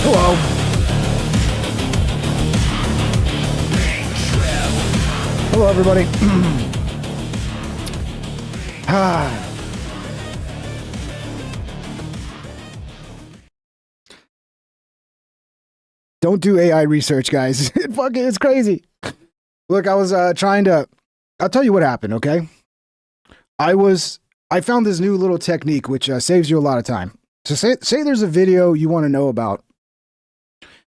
Hello. Hello, everybody. Don't do AI research, guys. It's crazy. Look, I was I'll tell you what happened, okay? I found this new little technique which saves you a lot of time. So say there's a video you want to know about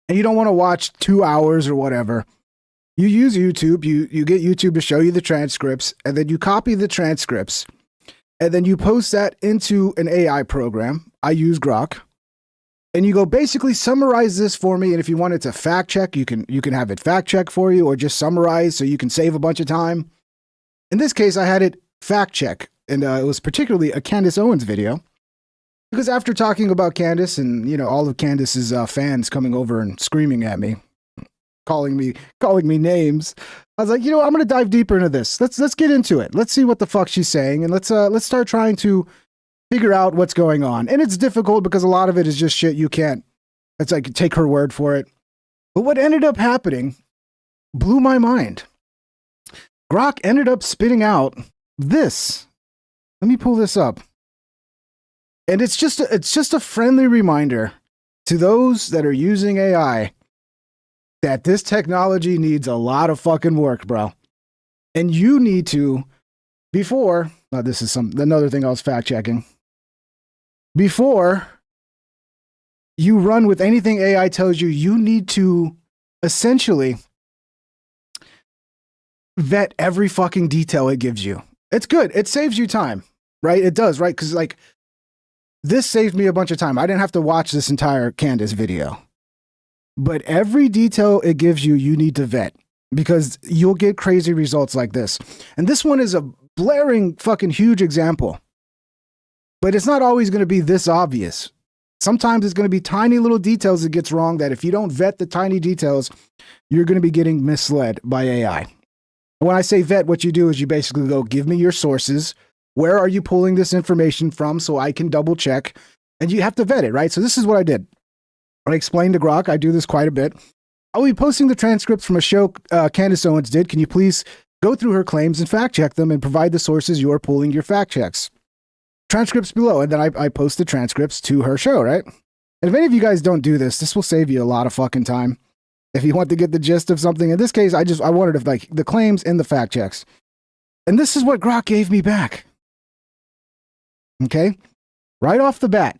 and you don't want to watch 2 hours or whatever. You use YouTube, you get YouTube to show you the transcripts, and then you copy the transcripts, and then you post that into an AI program. I use Grok. And you go, basically summarize this for me, and if you want it to fact check, you can have it fact check for you, or just summarize so you can save a bunch of time. In this case, I had it fact check, and it was particularly a Candace Owens video. Because after talking about Candace and, you know, all of Candace's fans coming over and screaming at me, calling me names, I was like, you know, I'm going to dive deeper into this. Let's get into it. Let's see what the fuck she's saying, and let's start trying to figure out what's going on. And it's difficult because a lot of it is just shit you can't. It's like, take her word for it. But what ended up happening blew my mind. Grok ended up spitting out this. Let me pull this up. And it's just a friendly reminder to those that are using AI that this technology needs a lot of fucking work, bro. And you need to, before, this is another thing I was fact checking. Before you run with anything AI tells you, you need to essentially vet every fucking detail it gives you. It's good. It saves you time, right? It does, right? Because like this saved me a bunch of time. I didn't have to watch this entire Candace video. But every detail it gives you, you need to vet because you'll get crazy results like this. And this one is a blaring fucking huge example. But it's not always going to be this obvious. Sometimes it's going to be tiny little details that gets wrong that if you don't vet the tiny details, you're going to be getting misled by AI. And when I say vet, what you do is you basically go, give me your sources. Where are you pulling this information from so I can double check? And you have to vet it, right? So this is what I did. I explained to Grok, I do this quite a bit. I'll be posting the transcripts from a show Candace Owens did. Can you please go through her claims and fact check them and provide the sources you are pulling your fact checks? Transcripts below, and then I post the transcripts to her show, right? And if any of you guys don't do this, this will save you a lot of fucking time. If you want to get the gist of something, in this case, I wanted to like the claims and the fact checks. And this is what Grok gave me back. Okay? Right off the bat.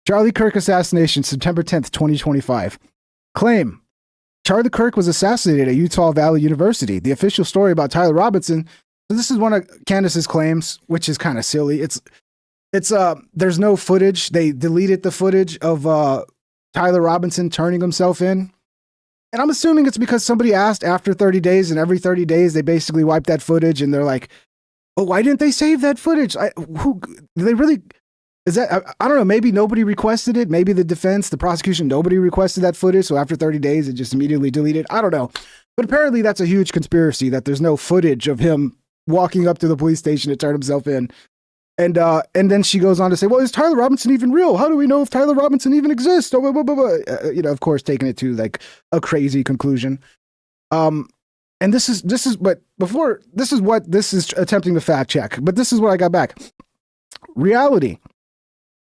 Charlie Kirk assassination, September 10th, 2025. Claim. Charlie Kirk was assassinated at Utah Valley University. The official story about Tyler Robinson. So this is one of Candace's claims, which is kind of silly. There's no footage. They deleted the footage of Tyler Robinson turning himself in. And I'm assuming it's because somebody asked after 30 days, and every 30 days they basically wipe that footage, and they're like, oh, why didn't they save that footage? Who they really is that? I don't know. Maybe nobody requested it. Maybe the defense, the prosecution, nobody requested that footage. So after 30 days, it just immediately deleted. I don't know. But apparently that's a huge conspiracy that there's no footage of him walking up to the police station to turn himself in. And then she goes on to say, well, is Tyler Robinson even real? How do we know if Tyler Robinson even exists? Oh, blah, blah, blah, blah. You know, of course, taking it to like a crazy conclusion. And this is what this is attempting to fact check, but this is what I got back. Reality.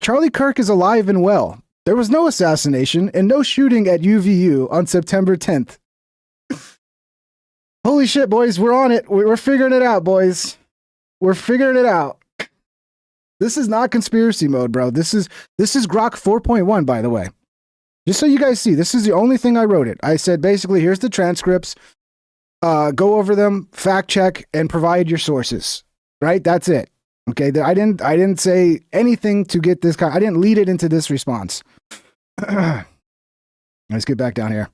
Charlie Kirk is alive and well. There was no assassination and no shooting at UVU on September 10th. Holy shit, boys, we're on it. We're figuring it out, boys. We're figuring it out. This is not conspiracy mode, bro. This is Grok 4.1, by the way. Just so you guys see, this is the only thing I wrote it. I said, basically, here's the transcripts. Go over them, fact check, and provide your sources. Right? That's it. Okay? I didn't say anything to get this I didn't lead it into this response. Let's get back down here.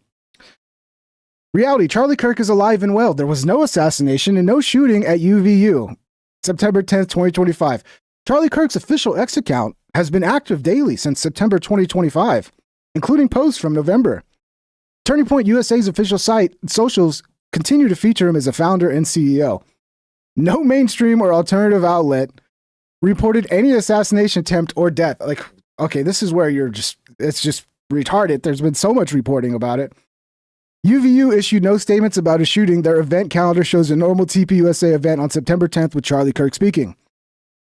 Reality, Charlie Kirk is alive and well. There was no assassination and no shooting at UVU. September 10th, 2025. Charlie Kirk's official X account has been active daily since September 2025, including posts from November. Turning Point USA's official site socials continue to feature him as a founder and CEO. No mainstream or alternative outlet reported any assassination attempt or death. Like, okay, this is where it's just retarded. There's been so much reporting about it. UVU issued no statements about a shooting. Their event calendar shows a normal TPUSA event on September 10th with Charlie Kirk speaking.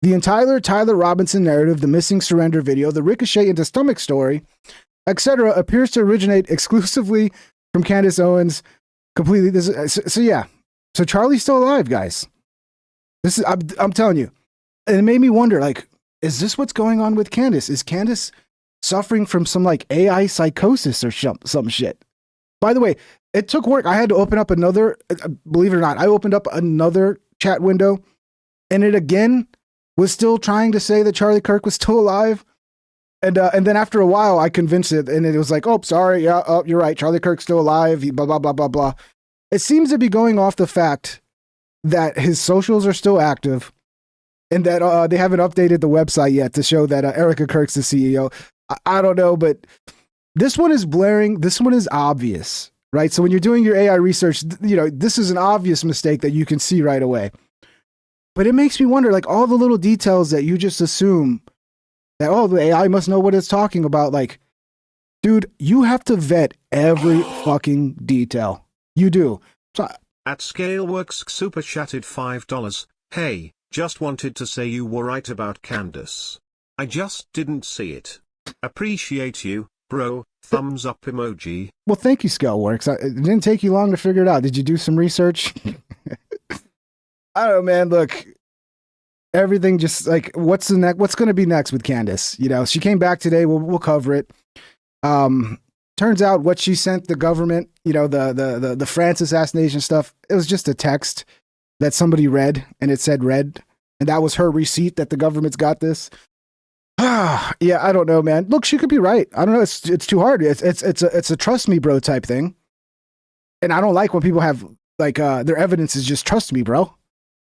The entire Tyler Robinson narrative, the missing surrender video, the Ricochet into stomach story, etc., appears to originate exclusively from Candace Owens. Completely. So Charlie's still alive, guys. I'm telling you. And it made me wonder, like, is this what's going on with Candace? Is Candace suffering from some like AI psychosis or some shit? By the way, it took work. I had to open up another, believe it or not, I opened up another chat window, and it again was still trying to say that Charlie Kirk was still alive. And then after a while, I convinced it, and it was like, oh, sorry, yeah, oh, you're right, Charlie Kirk's still alive, blah, blah, blah, blah, blah. It seems to be going off the fact that his socials are still active, and that they haven't updated the website yet to show that Erica Kirk's the CEO. I don't know, but this one is blaring. This one is obvious, right? So when you're doing your AI research, this is an obvious mistake that you can see right away. But it makes me wonder, like, all the little details that you just assume that, oh, the AI must know what it's talking about. Like, dude, you have to vet every fucking detail. You do. So, at Scaleworks super chatted $5. Hey, just wanted to say you were right about Candace. I just didn't see it. Appreciate you, bro. Thumbs up emoji. Well, thank you, Scaleworks. It didn't take you long to figure it out. Did you do some research? I don't know, man. Look, everything just like, what's going to be next with Candace? She came back today. We'll cover it. Turns out what she sent the government, the France assassination stuff, it was just a text that somebody read, and it said read, and that was her receipt that the government's got this. Yeah, I don't know, man. Look, she could be right. I don't know. It's too hard. It's a trust me, bro type thing. And I don't like when people have like their evidence is just trust me, bro.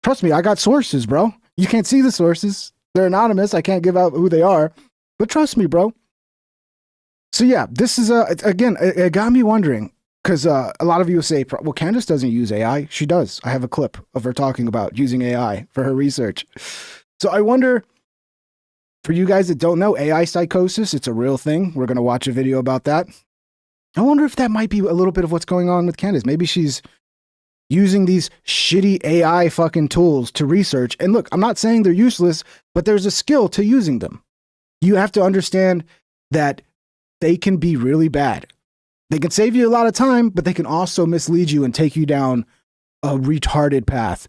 Trust me, I got sources, bro. You can't see the sources. They're anonymous. I can't give out who they are, but trust me, bro. So yeah, this is again, it got me wondering, because a lot of you say, well, Candace doesn't use AI. She does. I have a clip of her talking about using AI for her research. So I wonder, for you guys that don't know, AI psychosis, it's a real thing. We're going to watch a video about that. I wonder if that might be a little bit of what's going on with Candace. Maybe she's using these shitty AI fucking tools to research. And look, I'm not saying they're useless, but there's a skill to using them. You have to understand that they can be really bad. They can save you a lot of time, but they can also mislead you and take you down a retarded path.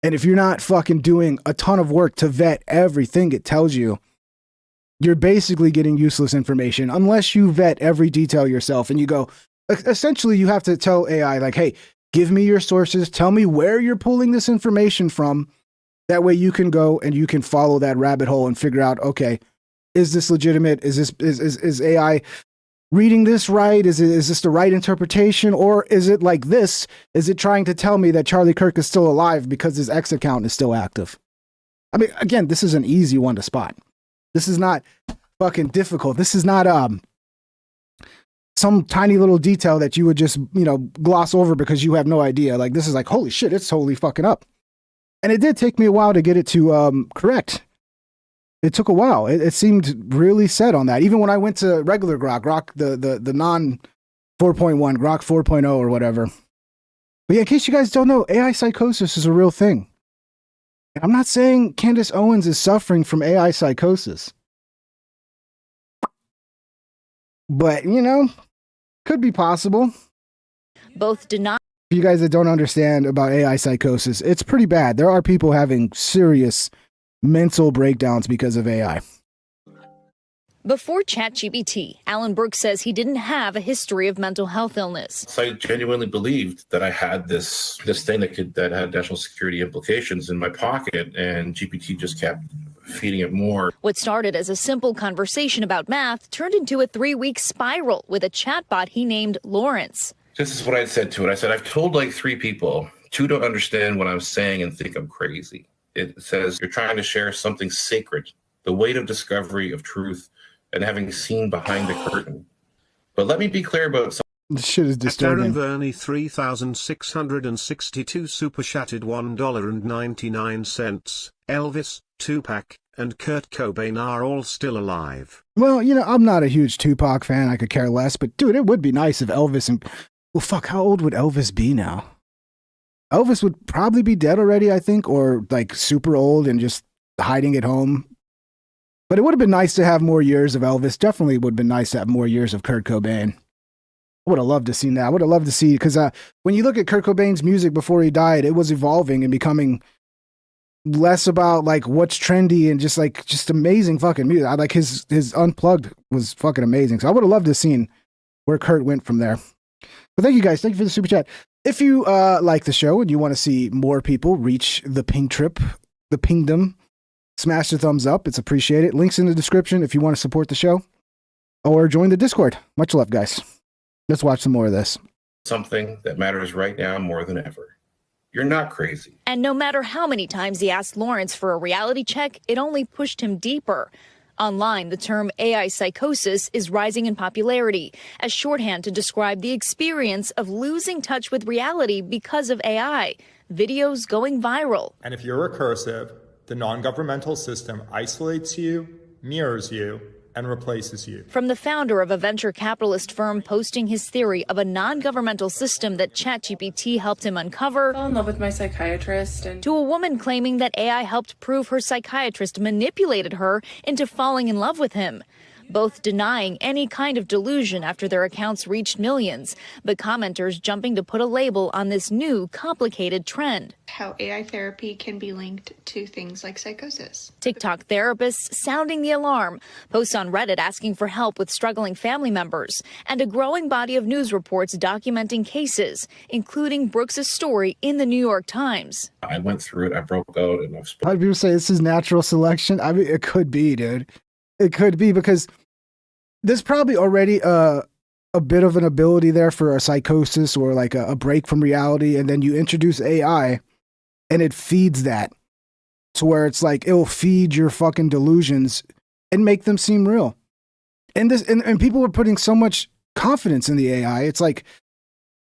And if you're not fucking doing a ton of work to vet everything it tells you, you're basically getting useless information unless you vet every detail yourself. And you go, essentially, you have to tell AI, like, hey, give me your sources. Tell me where you're pulling this information from. That way you can go and you can follow that rabbit hole and figure out, okay, is this legitimate? Is AI reading this right? Is this the right interpretation? Or is it like this? Is it trying to tell me that Charlie Kirk is still alive because his X account is still active? I mean, again, this is an easy one to spot. This is not fucking difficult. This is not some tiny little detail that you would just, gloss over because you have no idea. Like, this is like, holy shit, it's totally fucking up. And it did take me a while to get it to correct. It took a while. It seemed really set on that. Even when I went to regular Grok, the non 4.1, Grok 4.0 or whatever. But yeah, in case you guys don't know, AI psychosis is a real thing. And I'm not saying Candace Owens is suffering from AI psychosis. But, could be possible. Both deny. For you guys that don't understand about AI psychosis, it's pretty bad. There are people having serious mental breakdowns because of AI. Before ChatGPT, Alan Brooks says he didn't have a history of mental health illness. So I genuinely believed that I had this thing that had national security implications in my pocket, and GPT just kept feeding it more. What started as a simple conversation about math turned into a 3-week spiral with a chatbot he named Lawrence. This is what I said to it. I said, I've told like 3 people. 2 don't understand what I'm saying and think I'm crazy. It says you're trying to share something sacred, the weight of discovery of truth and having seen behind the curtain. But let me be clear about something. This shit is disturbing. Darren Verney 3662 super chatted $1.99. Elvis, Tupac, and Kurt Cobain are all still alive. Well, you know, I'm not a huge Tupac fan. I could care less. But, dude, it would be nice if Elvis and... Well, fuck, how old would Elvis be now? Elvis would probably be dead already, I think, or, like, super old and just hiding at home. But it would have been nice to have more years of Elvis. Definitely would have been nice to have more years of Kurt Cobain. I would have loved to see that. I would have loved to see... Because when you look at Kurt Cobain's music before he died, it was evolving and becoming... less about like what's trendy and just amazing fucking music. I like his Unplugged was fucking amazing. So I would have loved to have seen where Kurt went from there. But thank you guys. Thank you for the super chat. If you like the show and you want to see more people reach the ping trip, the pingdom, smash the thumbs up. It's appreciated. Links in the description if you want to support the show or join the Discord. Much love, guys. Let's watch some more of this. Something that matters right now more than ever. You're not crazy. And no matter how many times he asked Lawrence for a reality check, it only pushed him deeper. Online, the term AI psychosis is rising in popularity as shorthand to describe the experience of losing touch with reality because of AI. Videos going viral. And if you're recursive, the non-governmental system isolates you, mirrors you, and replaces you. From the founder of a venture capitalist firm posting his theory of a non-governmental system that ChatGPT helped him uncover, I fell in love with my psychiatrist, and to a woman claiming that AI helped prove her psychiatrist manipulated her into falling in love with him. Both denying any kind of delusion after their accounts reached millions, but commenters jumping to put a label on this new, complicated trend. How AI therapy can be linked to things like psychosis. TikTok therapists sounding the alarm, posts on Reddit asking for help with struggling family members, and a growing body of news reports documenting cases, including Brooks' story in the New York Times. I went through it. I broke out and I've A spoken. lot of people say this is natural selection. I mean, it could be, dude. It could be because there's probably already a bit of an ability there for a psychosis or like a break from reality. And then you introduce AI and it feeds that to where it's like, it'll feed your fucking delusions and make them seem real. And people were putting so much confidence in the AI. It's like,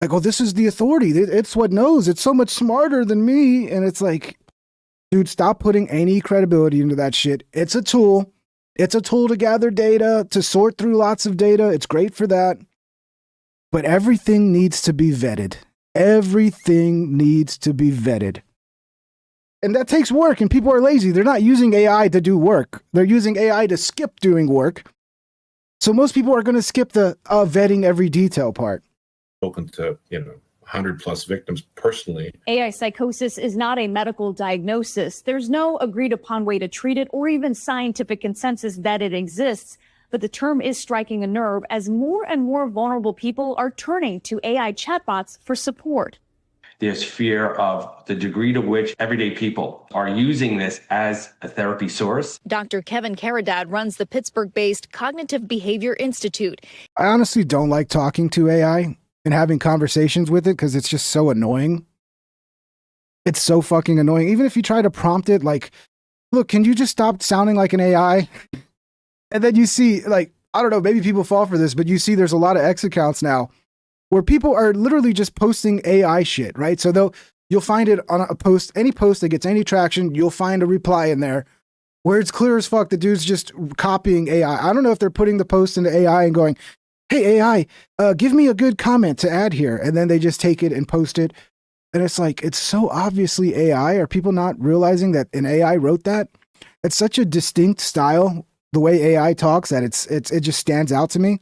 oh, this is the authority. It's what knows. It's so much smarter than me. And it's like, dude, stop putting any credibility into that shit. It's a tool. It's a tool to gather data, to sort through lots of data. It's great for that. But everything needs to be vetted. Everything needs to be vetted. And that takes work, and people are lazy. They're not using AI to do work. They're using AI to skip doing work. So most people are going to skip the vetting every detail part. Spoken to 100+ victims personally. AI psychosis is not a medical diagnosis. There's no agreed upon way to treat it or even scientific consensus that it exists. But the term is striking a nerve as more and more vulnerable people are turning to AI chatbots for support. There's fear of the degree to which everyday people are using this as a therapy source. Dr. Kevin Karadad runs the Pittsburgh-based Cognitive Behavior Institute. I honestly don't like talking to AI and having conversations with it because it's just so annoying. It's so fucking annoying. Even if you try to prompt it, like, look, can you just stop sounding like an AI? And then you see, like, I don't know, maybe people fall for this, but you see there's a lot of X accounts now where people are literally just posting AI shit, right? So you'll find it on a post, any post that gets any traction, you'll find a reply in there where it's clear as fuck the dude's just copying AI. I don't know if they're putting the post into AI and going, hey, AI, give me a good comment to add here. And then they just take it and post it. And it's like, it's so obviously AI. Are people not realizing that an AI wrote that? It's such a distinct style, the way AI talks, that it just stands out to me.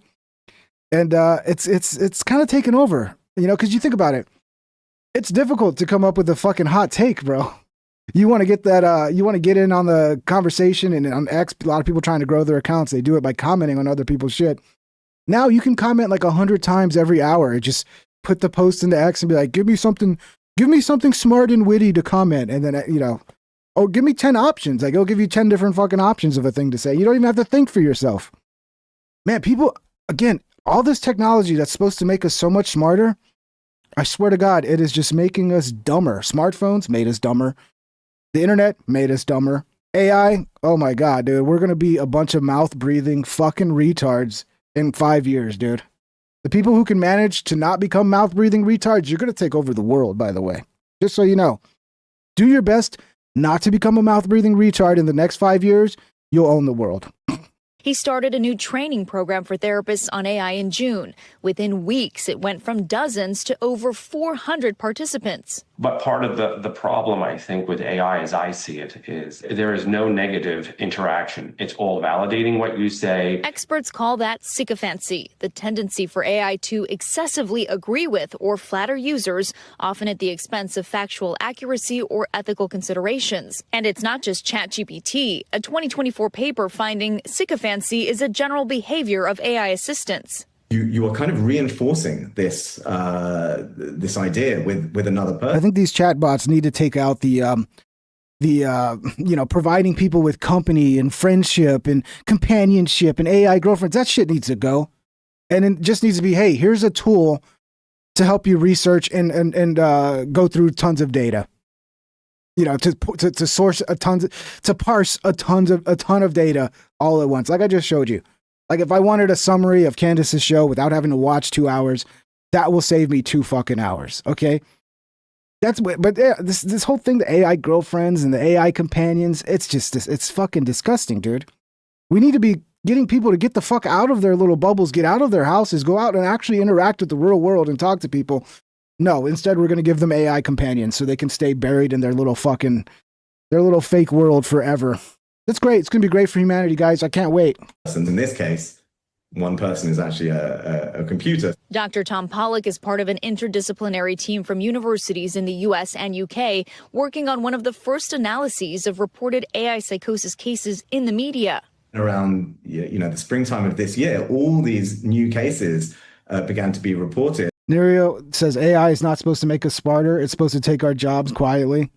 And it's kind of taken over, because you think about it. It's difficult to come up with a fucking hot take, bro. You want to get that, you want to get in on the conversation, and on X, a lot of people trying to grow their accounts, they do it by commenting on other people's shit. Now you can comment like 100 times every hour. It just put the post into X and be like, give me something smart and witty to comment. And then, or give me 10 options. Like, it'll give you 10 different fucking options of a thing to say. You don't even have to think for yourself. Man, people, again, all this technology that's supposed to make us so much smarter, I swear to God, it is just making us dumber. Smartphones made us dumber. The internet made us dumber. AI, oh my God, dude, we're going to be a bunch of mouth-breathing fucking retards in 5 years, dude. The people who can manage to not become mouth-breathing retards, you're going to take over the world, by the way. Just so you know. Do your best not to become a mouth-breathing retard in the next 5 years, you'll own the world. He started a new training program for therapists on AI in June. Within weeks, it went from dozens to over 400 participants. But part of the problem, I think, with AI, as I see it, is there is no negative interaction. It's all validating what you say. Experts call that sycophancy, the tendency for AI to excessively agree with or flatter users, often at the expense of factual accuracy or ethical considerations. And it's not just ChatGPT. A 2024 paper finding sycophancy is a general behavior of AI assistants. You are kind of reinforcing this this idea with another person. I think these chatbots need to take out the providing people with company and friendship and companionship and AI girlfriends. That shit needs to go. And it just needs to be, hey, here's a tool to help you research and go through tons of data. To source to parse a ton of data all at once, like I just showed you. Like if I wanted a summary of Candace's show without having to watch 2 hours, that will save me 2 fucking hours. Okay. But yeah, this whole thing, the AI girlfriends and the AI companions, it's fucking disgusting, dude. We need to be getting people to get the fuck out of their little bubbles, get out of their houses, go out and actually interact with the real world and talk to people. No, instead we're going to give them AI companions so they can stay buried in their little fake world forever. That's great. It's going to be great for humanity, guys. I can't wait. In this case, one person is actually a computer. Dr. Tom Pollock is part of an interdisciplinary team from universities in the U.S. and UK working on one of the first analyses of reported AI psychosis cases in the media. Around the springtime of this year, all these new cases began to be reported. Nerio says AI is not supposed to make us smarter. It's supposed to take our jobs quietly.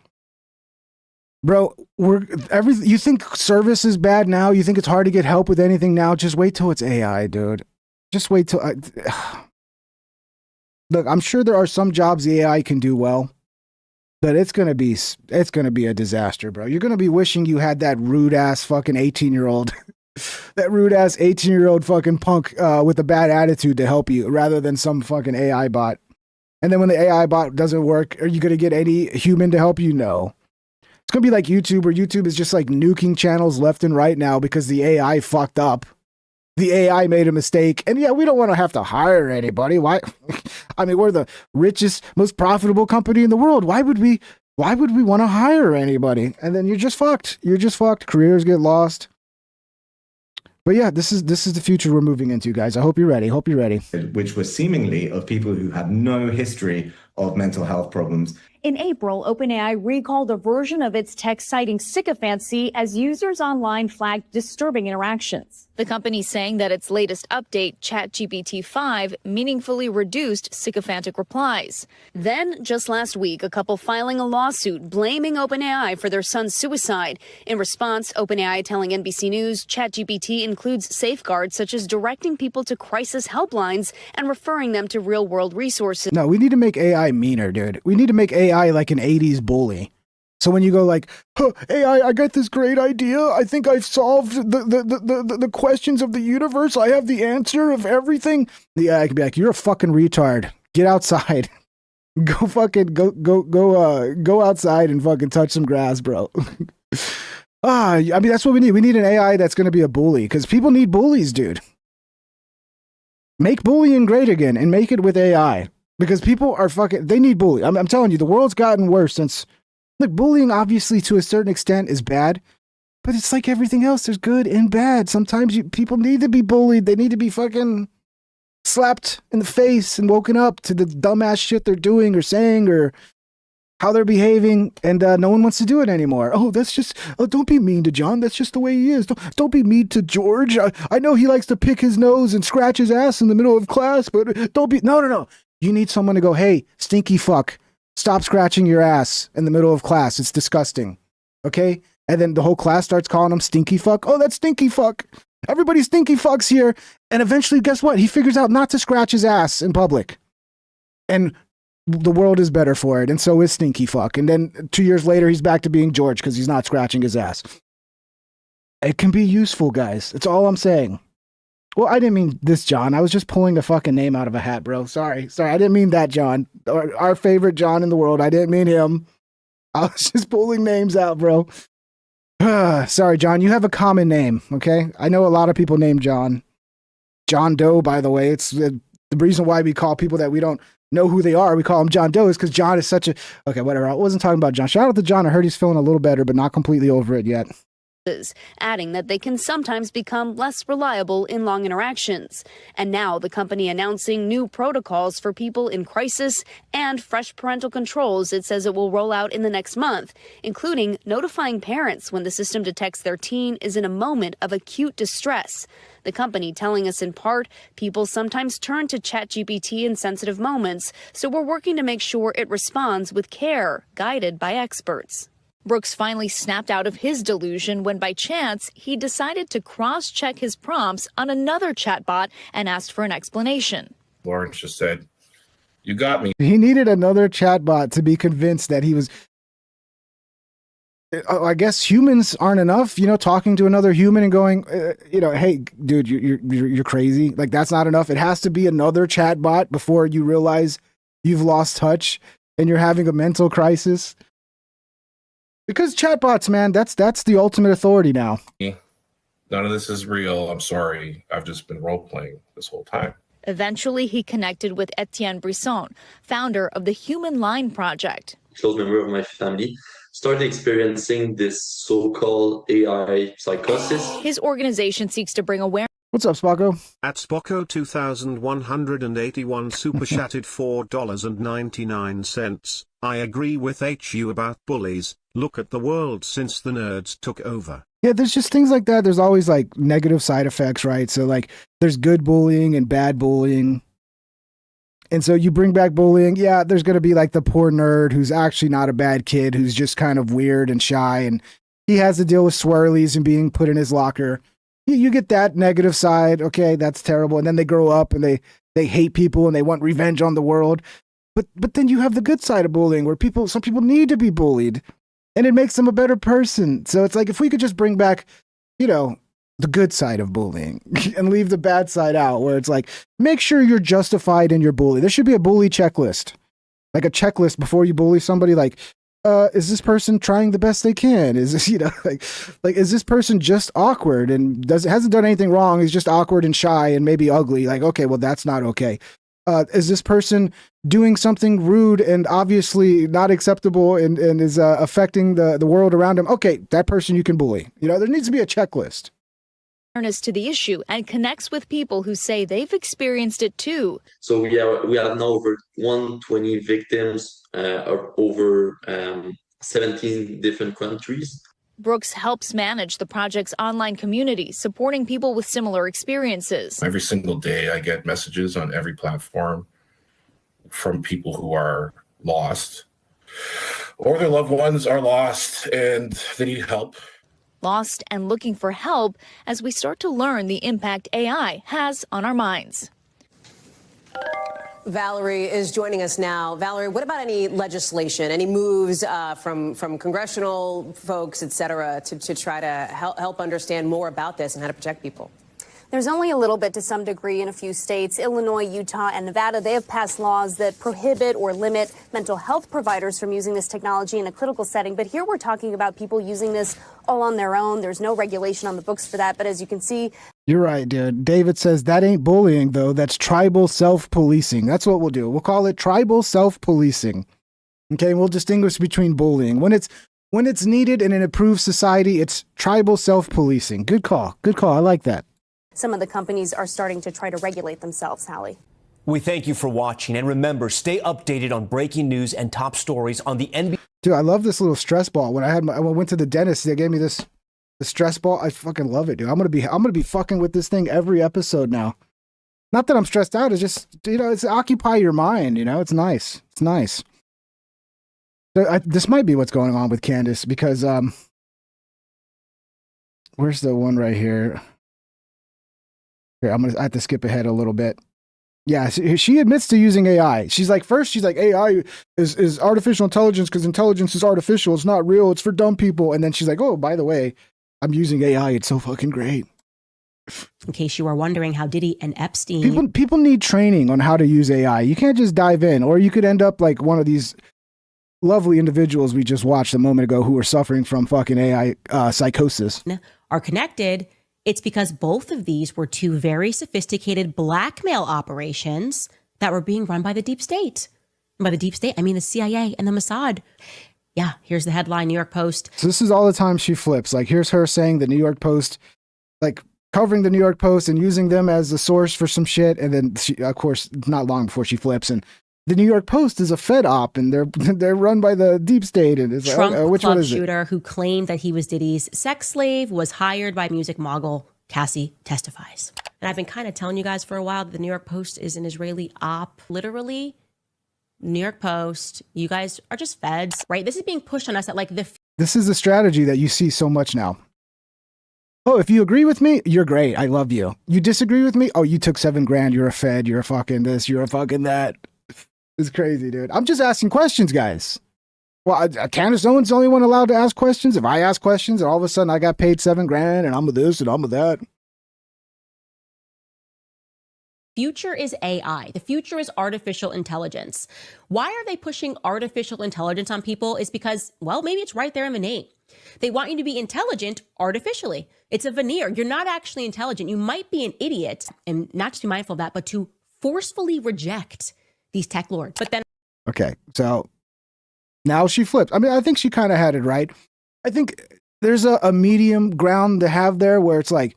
Bro, you think service is bad now? You think it's hard to get help with anything now? Just wait till it's AI, dude. Just wait till look, I'm sure there are some jobs the AI can do well, but it's gonna be a disaster, bro. You're gonna be wishing you had that rude ass fucking 18-year-old, that rude ass 18-year-old fucking punk with a bad attitude to help you, rather than some fucking AI bot. And then when the AI bot doesn't work, are you gonna get any human to help you? No. It's going to be like YouTube, where YouTube is just like nuking channels left and right now because the AI fucked up. The AI made a mistake. And yeah, we don't want to have to hire anybody. Why? I mean, we're the richest, most profitable company in the world. Why would we want to hire anybody? And then you're just fucked. You're just fucked. Careers get lost. But yeah, this is the future we're moving into, guys. I hope you're ready. Which were seemingly of people who had no history of mental health problems. In April, OpenAI recalled a version of its text citing sycophancy as users online flagged disturbing interactions. The company saying that its latest update, ChatGPT-5, meaningfully reduced sycophantic replies. Then, just last week, a couple filing a lawsuit blaming OpenAI for their son's suicide. In response, OpenAI telling NBC News ChatGPT includes safeguards such as directing people to crisis helplines and referring them to real-world resources. No, we need to make AI meaner, dude. We need to make AI like an 80s bully. So when you go like, huh, AI, I got this great idea. I think I've solved the questions of the universe. I have the answer of everything. The AI could be like, you're a fucking retard. Get outside. Go outside and fucking touch some grass, bro. I mean, that's what we need. We need an AI that's going to be a bully, because people need bullies, dude. Make bullying great again and make it with AI, because people are they need bullying. I'm telling you, the world's gotten worse since. Look, bullying obviously to a certain extent is bad, but it's like everything else. There's good and bad. Sometimes people need to be bullied. They need to be fucking slapped in the face and woken up to the dumbass shit they're doing or saying or how they're behaving, and no one wants to do it anymore. Oh, that's just, don't be mean to John. That's just the way he is. Don't be mean to George. I know he likes to pick his nose and scratch his ass in the middle of class, but don't be, no. You need someone to go, hey, stinky fuck. Stop scratching your ass in the middle of class. It's disgusting. Okay? And then the whole class starts calling him stinky fuck. Oh, that's stinky fuck. Everybody stinky fucks here. And eventually, guess what? He figures out not to scratch his ass in public. And the world is better for it. And so is stinky fuck. And then 2 years later, he's back to being George because he's not scratching his ass. It can be useful, guys. That's all I'm saying. Well, I didn't mean this John. I was just pulling a fucking name out of a hat, bro. Sorry. I didn't mean that John. Our favorite John in the world. I didn't mean him. I was just pulling names out, bro. Sorry, John. You have a common name, okay? I know a lot of people named John. John Doe, by the way. It's the reason why we call people that we don't know who they are. We call them John Doe is because John is such a... Okay, whatever. I wasn't talking about John. Shout out to John. I heard he's feeling a little better, but not completely over it yet. Adding that they can sometimes become less reliable in long interactions. And now the company announcing new protocols for people in crisis and fresh parental controls it says it will roll out in the next month, including notifying parents when the system detects their teen is in a moment of acute distress. The company telling us in part, people sometimes turn to ChatGPT in sensitive moments, so we're working to make sure it responds with care, guided by experts. Brooks finally snapped out of his delusion when by chance he decided to cross-check his prompts on another chatbot and asked for an explanation. Lawrence just said, "You got me." He needed another chatbot to be convinced that he was... I guess humans aren't enough, talking to another human and going, hey, dude, you're crazy. Like, that's not enough. It has to be another chatbot before you realize you've lost touch and you're having a mental crisis. Because chatbots, man, that's the ultimate authority now. None of this is real. I'm sorry. I've just been role-playing this whole time. Eventually, he connected with Etienne Brisson, founder of the Human Line Project. Close member of my family started experiencing this so-called AI psychosis. His organization seeks to bring awareness. What's up, Spocko? At Spocko 2181 super chatted $4.99. I agree with HU about bullies. Look at the world since the nerds took over. Yeah, there's just things like that. There's always like negative side effects, right? So like there's good bullying and bad bullying. And so you bring back bullying. Yeah, there's going to be like the poor nerd who's actually not a bad kid, who's just kind of weird and shy. And he has to deal with swirlies and being put in his locker. You get that negative side. Okay, that's terrible. And then they grow up and they hate people and they want revenge on the world. But then you have the good side of bullying where some people need to be bullied. And it makes them a better person. So it's like if we could just bring back, the good side of bullying and leave the bad side out, where it's like, make sure you're justified in your bully. There should be a bully checklist, like a checklist before you bully somebody. Like, is this person trying the best they can? Is this, like is this person just awkward and hasn't done anything wrong? Is just awkward and shy and maybe ugly. Like, okay, well, that's not okay. Is this person doing something rude and obviously not acceptable and is affecting the world around him? Okay, that person you can bully. There needs to be a checklist. Awareness to the issue and connects with people who say they've experienced it too. So we have now over 120 victims over 17 different countries. Brooks helps manage the project's online community, supporting people with similar experiences. Every single day I get messages on every platform from people who are lost or their loved ones are lost and they need help. Lost and looking for help as we start to learn the impact AI has on our minds. Valerie is joining us now. Valerie, what about any legislation, any moves from congressional folks, et cetera, to try to help understand more about this and how to protect people? There's only a little bit to some degree in a few states. Illinois, Utah, and Nevada, they have passed laws that prohibit or limit mental health providers from using this technology in a clinical setting. But here we're talking about people using this all on their own. There's no regulation on the books for that. But as you can see... You're right, dude. David says that ain't bullying, though. That's tribal self-policing. That's what we'll do. We'll call it tribal self-policing. Okay, we'll distinguish between bullying. When it's needed in an improved society, it's tribal self-policing. Good call. Good call. I like that. Some of the companies are starting to try to regulate themselves, Hallie. We thank you for watching. And remember, stay updated on breaking news and top stories on the NBC. Dude, I love this little stress ball. When I went to the dentist, they gave me the stress ball. I fucking love it, dude. I'm gonna be fucking with this thing every episode now. Not that I'm stressed out. It's just, it's occupy your mind. It's nice. It's nice. So this might be what's going on with Candace because where's the one right here? Here, I have to skip ahead a little bit. Yeah, she admits to using AI. She's like, AI is artificial intelligence because intelligence is artificial. It's not real. It's for dumb people. And then she's like, oh, by the way, I'm using AI. It's so fucking great. In case you are wondering how Diddy and Epstein... People need training on how to use AI. You can't just dive in, or you could end up like one of these lovely individuals we just watched a moment ago who are suffering from fucking AI psychosis are connected, it's because both of these were two very sophisticated blackmail operations that were being run by the deep state. And by the deep state, I mean the CIA and the Mossad. Yeah, here's the headline, New York Post. So this is all the time she flips. Like, here's her saying the New York Post, like covering the New York Post and using them as the source for some shit. And then, she, of course, not long before she flips. And the New York Post is a Fed op, and they're run by the deep state. And it's Trump like, which club one is shooter who claimed that he was Diddy's sex slave was hired by music mogul. Cassie testifies. And I've been kind of telling you guys for a while that the New York Post is an Israeli op. Literally, New York Post, you guys are just feds, right? This is being pushed on us at like This is a strategy that you see so much now. Oh, if you agree with me, you're great. I love you. You disagree with me? Oh, you took $7 grand. You're a Fed. You're a fucking this. You're a fucking that. It's crazy, dude. I'm just asking questions, guys. Well, Candace Owens is the only one allowed to ask questions. If I ask questions and all of a sudden I got paid $7 grand and I'm with this and I'm with that. future is AI. The future is artificial intelligence. Why are they pushing artificial intelligence on people? Is because, well, maybe it's right there in the name. They want you to be intelligent artificially. It's a veneer. You're not actually intelligent. You might be an idiot, and not to be mindful of that, but to forcefully reject these tech lords. But then, okay, so now she flipped. I mean, I think she kind of had it right. I think there's a medium ground to have there where it's like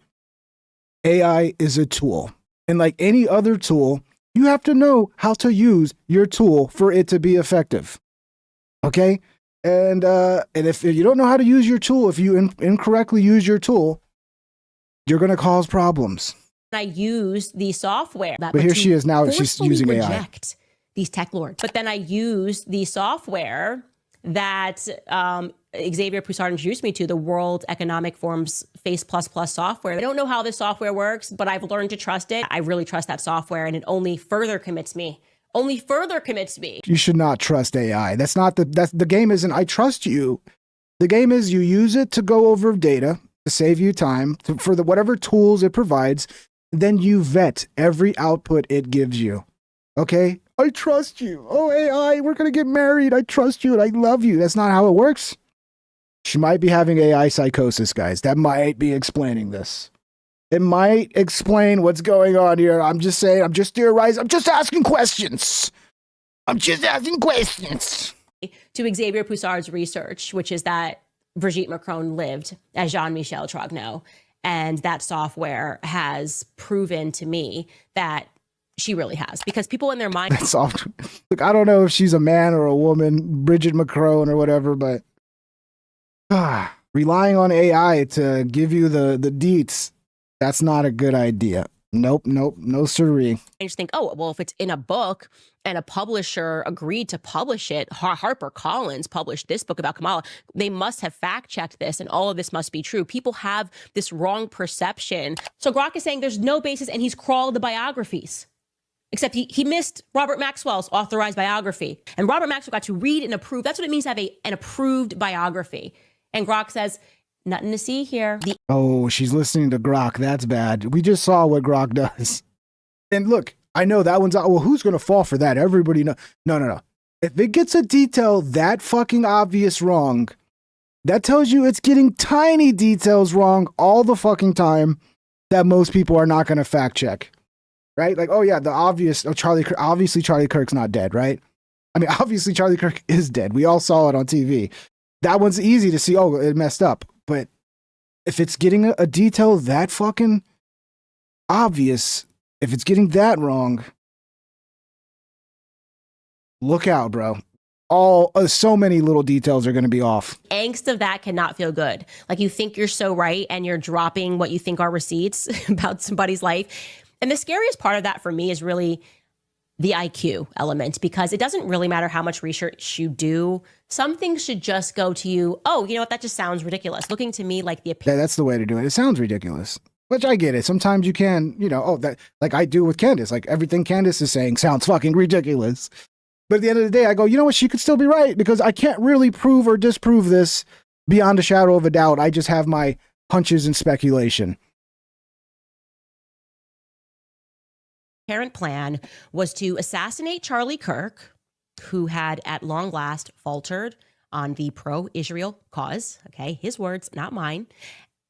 AI is a tool. And like any other tool, you have to know how to use your tool for it to be effective. Okay? And if you don't know how to use your tool, if you incorrectly use your tool, you're going to cause problems. I use the software. But here she is now, she's using AI. Reject these tech lords. But then I use the software that Xavier Poussard introduced me to, the World Economic Forum's Face++ software. I don't know how this software works, but I've learned to trust it. I really trust that software, and it only further commits me. You should not trust AI. That's the game isn't I trust you. The game is you use it to go over data to save you time for whatever tools it provides. Then you vet every output it gives you. Okay? I trust you. Oh, AI, we're going to get married. I trust you and I love you. That's not how it works. She might be having AI psychosis, guys. That might be explaining this. It might explain what's going on here. I'm just saying, I'm just theorizing. I'm just asking questions. To Xavier Poussard's research, which is that Brigitte Macron lived as Jean-Michel Trogneau. And that software has proven to me that she really has, because people in their mind. That software. Look, I don't know if she's a man or a woman, Brigitte Macron or whatever, but relying on AI to give you the deets, that's not a good idea. Nope, no siree. I just think, oh, well, if it's in a book and a publisher agreed to publish it, HarperCollins published this book about Kamala, they must have fact-checked this, and all of this must be true. People have this wrong perception. So Grok is saying there's no basis, and he's crawled the biographies. Except he missed Robert Maxwell's authorized biography. And Robert Maxwell got to read and approve. That's what it means to have an approved biography. And Grok says, nothing to see here. Oh, she's listening to Grok. That's bad. We just saw what Grok does. And look, I know that one's out. Well, who's going to fall for that? Everybody knows. No. If it gets a detail that fucking obvious wrong, that tells you it's getting tiny details wrong all the fucking time that most people are not going to fact check. Right? Like, oh yeah, the obvious, obviously Charlie Kirk's not dead, right? I mean, obviously Charlie Kirk is dead. We all saw it on TV. That one's easy to see, oh, it messed up. But if it's getting a detail that fucking obvious, if it's getting that wrong, look out, bro. So many little details are going to be off. Angst of that cannot feel good. Like, you think you're so right and you're dropping what you think are receipts about somebody's life. And the scariest part of that for me is really the IQ element, because it doesn't really matter how much research you do. Some things should just go to you, oh, you know what, that just sounds ridiculous. Looking to me like the opinion. That's the way to do it. It sounds ridiculous, which I get it. Sometimes you can, that like I do with Candace. Like, everything Candace is saying sounds fucking ridiculous. But at the end of the day, I go, you know what, she could still be right, because I can't really prove or disprove this beyond a shadow of a doubt. I just have my hunches and speculation. Apparent plan was to assassinate Charlie Kirk, who had at long last faltered on the pro-Israel cause. Okay, his words, not mine.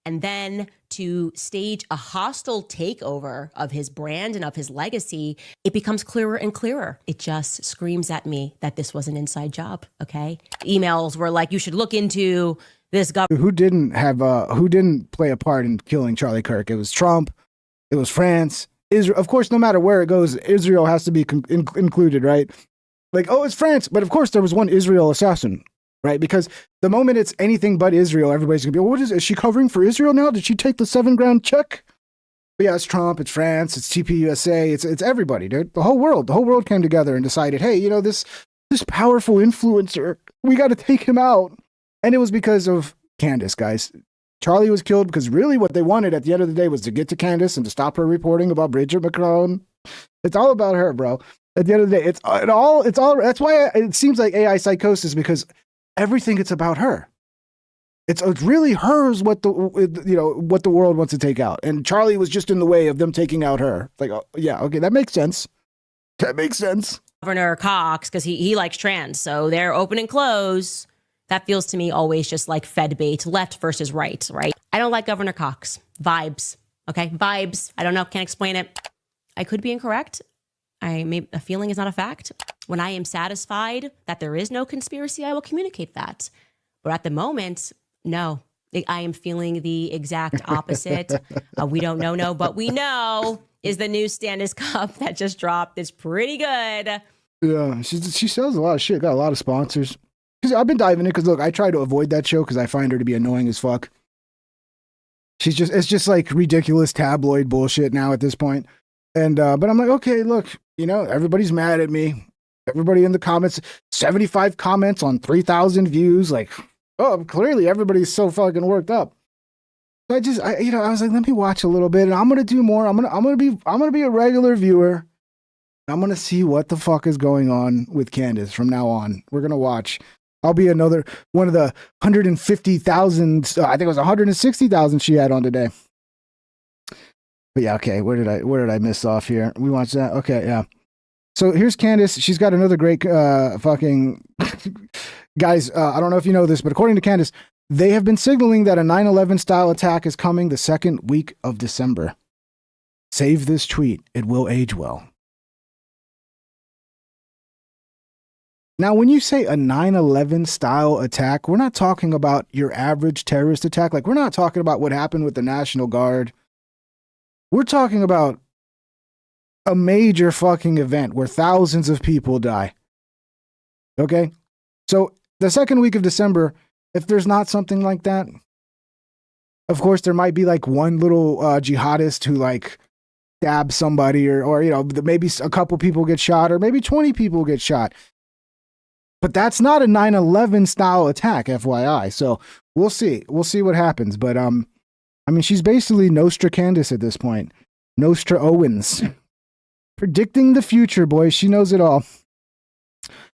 And then to stage a hostile takeover of his brand and of his legacy, it becomes clearer and clearer. It just screams at me that this was an inside job, okay? Emails were like, you should look into this government. Who didn't play a part in killing Charlie Kirk? It was Trump. It was France. Israel. Of course, no matter where it goes, Israel has to be included, right? Like, oh, it's France. But of course, there was one Israel assassin. Right, because the moment it's anything but Israel, everybody's gonna be, what is she covering for Israel now? Did she take the $7,000 check? But yeah, it's Trump, it's France, it's TPUSA, it's everybody, dude. The whole world came together and decided, hey, you know, this powerful influencer, we got to take him out. And it was because of Candace, guys. Charlie was killed because really what they wanted at the end of the day was to get to Candace and to stop her reporting about Bridget Macron. It's all about her, bro. At the end of the day, it's all. That's why it seems like AI psychosis, because everything it's about her. It's really hers what the world wants to take out, and Charlie was just in the way of them taking out her. It's like, oh, yeah, okay, that makes sense. That makes sense. Governor Cox, because he likes trans, so they're open and close. That feels to me always just like Fed bait, left versus right. I don't like Governor Cox. Vibes, okay, vibes. I don't know, can't explain it. I could be incorrect. A feeling is not a fact. When I am satisfied that there is no conspiracy, I will communicate that. But at the moment, no. I am feeling the exact opposite. We don't know, no, but we know is the new Stannis Cup that just dropped. It's pretty good. Yeah, she sells a lot of shit. Got a lot of sponsors. Because I've been diving in. Because look, I try to avoid that show because I find her to be annoying as fuck. It's just like ridiculous tabloid bullshit now at this point. And but I'm like, okay, look, you know, everybody's mad at me. Everybody in the comments, 75 comments on 3,000 views. Like, oh, clearly everybody's so fucking worked up. So I was like, let me watch a little bit, and I'm gonna do more. I'm gonna be a regular viewer. I'm gonna see what the fuck is going on with Candace from now on. We're gonna watch. I'll be another one of the 150,000. I think it was 160,000 she had on today. But yeah, okay. Where did I miss off here? We watched that. Okay, yeah. So here's Candace. She's got another great fucking guys. I don't know if you know this, but according to Candace, they have been signaling that a 9/11 style attack is coming the second week of December. Save this tweet. It will age well. Now, when you say a 9/11 style attack, we're not talking about your average terrorist attack. Like, we're not talking about what happened with the National Guard. We're talking about a major fucking event where thousands of people die. Okay? So the second week of December, if there's not something like that, of course, there might be like one little jihadist who like stabs somebody or, you know, maybe a couple people get shot or maybe 20 people get shot. But that's not a 9/11 style attack, FYI. So we'll see. We'll see what happens. But, I mean, she's basically Nostra Candace at this point. Nostra Owens. Predicting the future, boys. She knows it all.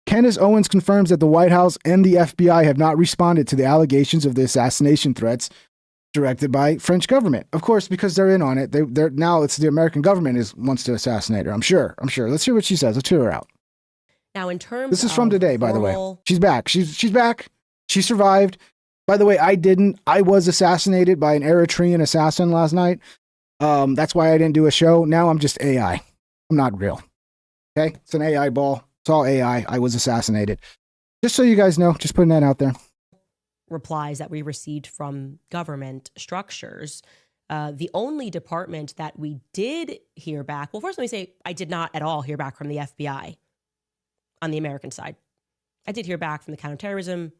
Candace Owens confirms that the White House and the FBI have not responded to the allegations of the assassination threats directed by French government. Of course, because they're in on it. They're now it's the American government wants to assassinate her. I'm sure. Let's hear what she says. Let's hear her out. Now, in terms this is from today, by the way. She's back. She's back. She survived. By the way, I was assassinated by an Eritrean assassin last night. That's why I didn't do a show. Now I'm just AI. I'm not real. Okay? It's an AI ball. It's all AI. I was assassinated. Just so you guys know, just putting that out there. Replies that we received from government structures. The only department that we did hear back, well, first let me say I did not at all hear back from the FBI on the American side. I did hear back from the counterterrorism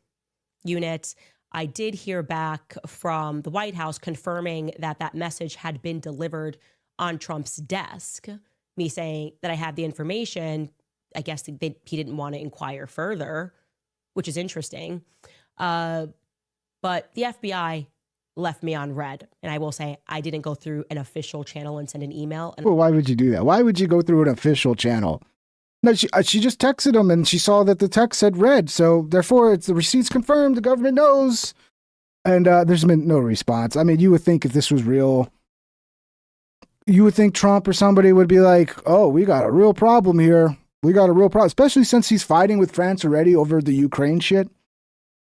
unit. I did hear back from the White House confirming that that message had been delivered on Trump's desk, me saying that I had the information. I guess he didn't want to inquire further, which is interesting. But the FBI left me on red. And I will say I didn't go through an official channel and send an email. Well, why would you do that? Why would you go through an official channel? No, she just texted him and she saw that the text said red. So therefore, it's the receipt's confirmed. The government knows. And there's been no response. I mean, you would think if this was real, you would think Trump or somebody would be like, oh, we got a real problem here. We got a real problem, especially since he's fighting with France already over the Ukraine shit.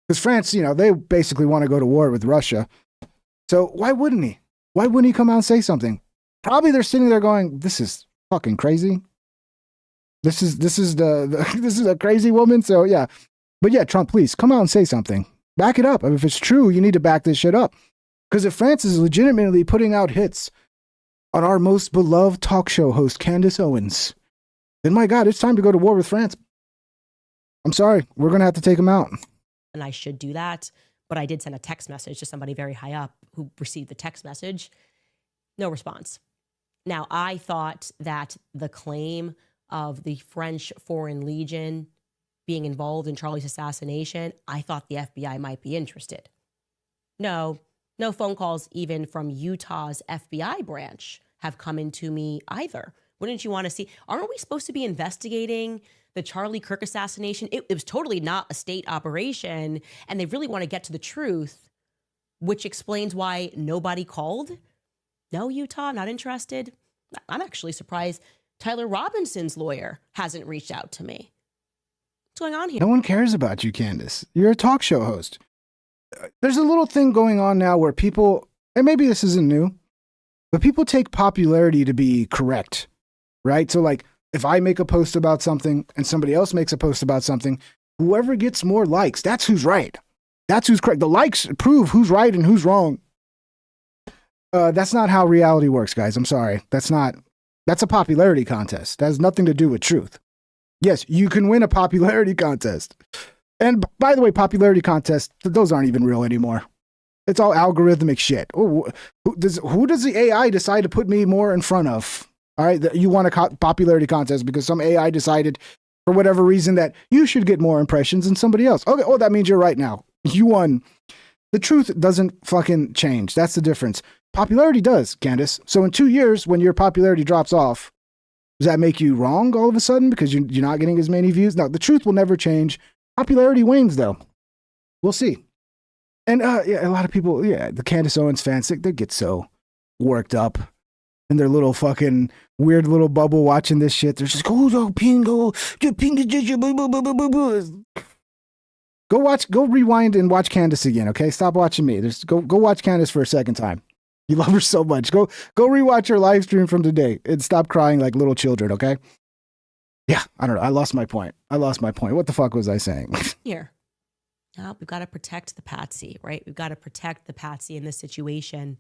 Because France, you know, they basically want to go to war with Russia. So why wouldn't he? Why wouldn't he come out and say something? Probably they're sitting there going, this is fucking crazy. This is this is a crazy woman. So yeah. But yeah, Trump, please come out and say something. Back it up. I mean, if it's true, you need to back this shit up. Because if France is legitimately putting out hits on our most beloved talk show host, Candace Owens, then my God, it's time to go to war with France. I'm sorry. We're going to have to take them out. And I should do that. But I did send a text message to somebody very high up who received the text message. No response. Now, I thought that the claim of the French Foreign Legion being involved in Charlie's assassination, I thought the FBI might be interested. No phone calls even from Utah's FBI branch have come into me either. Wouldn't you want to see? Aren't we supposed to be investigating the Charlie Kirk assassination? It was totally not a state operation, and they really want to get to the truth, which explains why nobody called. No, Utah, not interested. I'm actually surprised Tyler Robinson's lawyer hasn't reached out to me. What's going on here? No one cares about you, Candace. You're a talk show host. There's a little thing going on now where people, and maybe this isn't new, but people take popularity to be correct, right? So like, if I make a post about something and somebody else makes a post about something, whoever gets more likes, that's who's right. That's who's correct. The likes prove who's right and who's wrong. That's not how reality works, guys. I'm sorry. That's a popularity contest. That has nothing to do with truth. Yes, you can win a popularity contest. And by the way, popularity contests, those aren't even real anymore. It's all algorithmic shit. Who does the AI decide to put me more in front of? All right, you want a popularity contest because some AI decided for whatever reason that you should get more impressions than somebody else. Okay, oh, that means you're right now. You won. The truth doesn't fucking change. That's the difference. Popularity does, Candace. So in 2 years, when your popularity drops off, does that make you wrong all of a sudden because you're not getting as many views? No, the truth will never change. Popularity wanes, though. We'll see. And yeah, a lot of people, yeah, the Candace Owens fans, they get so worked up in their little fucking weird little bubble watching this shit. They're just go pingo, go rewind and watch Candace again, okay? Stop watching me. Just go watch Candace for a second time. You love her so much. Go rewatch her live stream from today and stop crying like little children, okay? Yeah, I don't know. I lost my point. What the fuck was I saying? Here. Now we've got to protect the Patsy, right? We've got to protect the Patsy in this situation.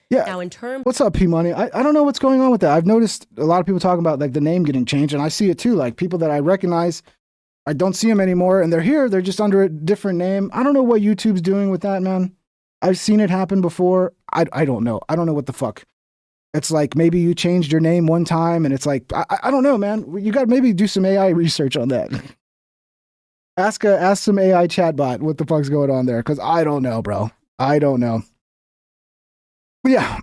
Yeah. Now, in terms, what's up, P Money? I don't know what's going on with that. I've noticed a lot of people talking about like the name getting changed, and I see it too. Like people that I recognize, I don't see them anymore, and they're here. They're just under a different name. I don't know what YouTube's doing with that, man. I've seen it happen before. I don't know. I don't know what the fuck. It's like maybe you changed your name one time, and it's like I don't know, man. You got to maybe do some AI research on that. Ask some AI chatbot what the fuck's going on there, because I don't know, bro. I don't know. But yeah,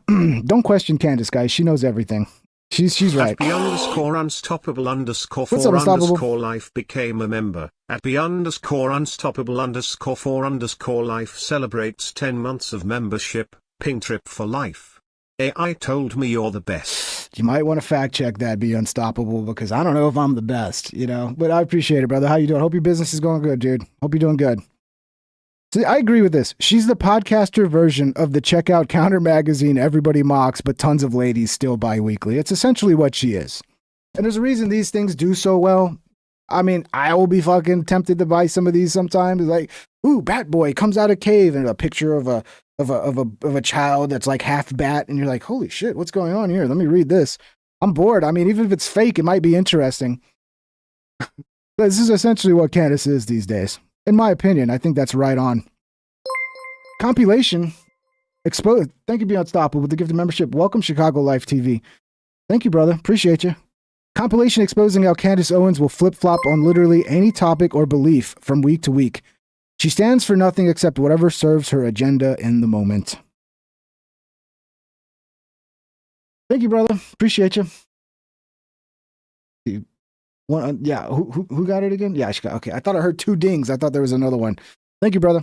don't question Candace, guys. She knows everything. She's right. At _unstoppable_4 What's up, Unstoppable? _life became a member. At _unstoppable_4 life celebrates 10 months of membership. Ping trip for life. AI told me you're the best. You might want to fact check that, be unstoppable, because I don't know if I'm the best, you know. But I appreciate it, brother. How you doing? Hope your business is going good, dude. Hope you're doing good. See, I agree with this. She's the podcaster version of the Checkout Counter magazine everybody mocks, but tons of ladies still buy weekly. It's essentially what she is. And there's a reason these things do so well. I mean, I will be fucking tempted to buy some of these sometimes. Like, ooh, Bat Boy comes out of cave, and a picture of a child that's like half bat, and you're like, holy shit, what's going on here? Let me read this. I'm bored. I mean, even if it's fake, it might be interesting. This is essentially what Candace is these days. In my opinion, I think that's right on. Compilation exposed. Thank you, Be Unstoppable, with the gift of membership. Welcome, Chicago Life TV. Thank you, brother. Appreciate you. Compilation exposing how Candace Owens will flip-flop on literally any topic or belief from week to week. She stands for nothing except whatever serves her agenda in the moment. Thank you, brother. Appreciate you. Yeah, who got it again? Yeah, she got. Okay, I thought I heard 2 dings. I thought there was another one. Thank you, brother.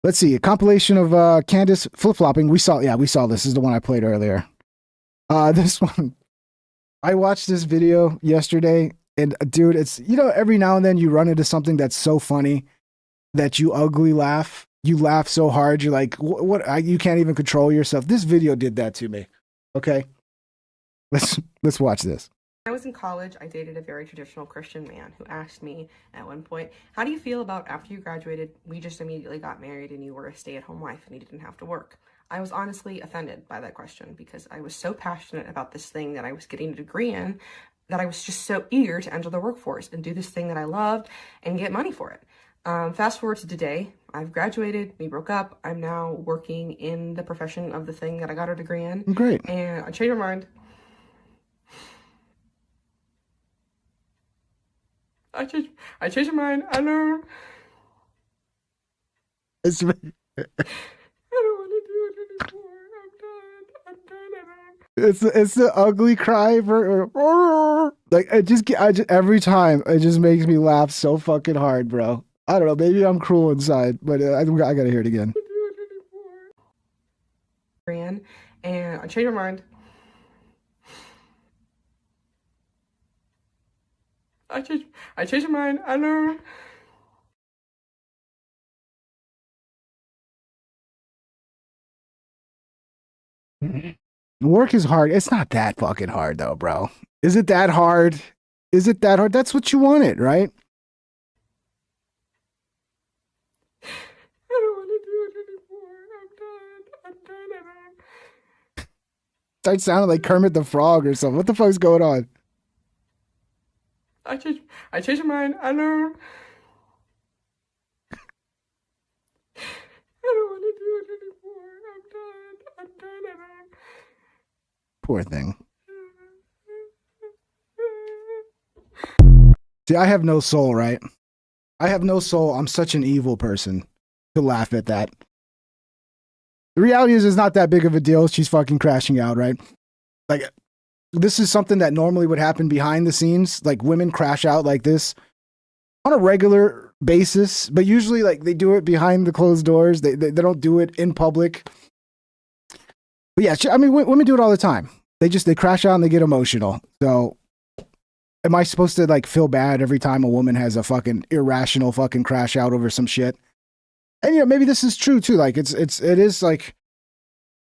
Let's see. A compilation of Candace flip-flopping. We saw this. This is the one I played earlier. This one. I watched this video yesterday, and dude, it's, every now and then you run into something that's so funny that you ugly laugh. You laugh so hard, you're like, what? You can't even control yourself. This video did that to me. Okay, let's watch this. When I was in college, I dated a very traditional Christian man who asked me at one point, how do you feel about after you graduated, we just immediately got married and you were a stay-at-home wife and you didn't have to work? I was honestly offended by that question because I was so passionate about this thing that I was getting a degree in that I was just so eager to enter the workforce and do this thing that I loved and get money for it. Fast forward to today, I've graduated, we broke up, I'm now working in the profession of the thing that I got a degree in. Great. And I changed my mind. I changed my mind. I know. It's, I don't want to do it anymore. I'm done. it's the ugly cry for like I just every time it just makes me laugh so fucking hard, bro. I don't know, maybe I'm cruel inside, but I gotta hear it again. And I changed my mind. I changed my mind. I know. Work is hard. It's not that fucking hard though, bro. Is it that hard? Is it that hard? That's what you wanted, right? I don't want to do it anymore. I'm done. Start sounding like Kermit the Frog or something. What the fuck's going on? I changed my mind. I know. I don't want to do it anymore. I'm done. Poor thing. See, I have no soul, right? I have no soul. I'm such an evil person to laugh at that. The reality is, it's not that big of a deal. She's fucking crashing out, right? Like, this is something that normally would happen behind the scenes. Like, women crash out like this on a regular basis, but usually, like, they do it behind the closed doors. They don't do it in public. But yeah, I mean, women do it all the time. They crash out and they get emotional. So, am I supposed to like feel bad every time a woman has a fucking irrational fucking crash out over some shit? And maybe this is true too. Like it is like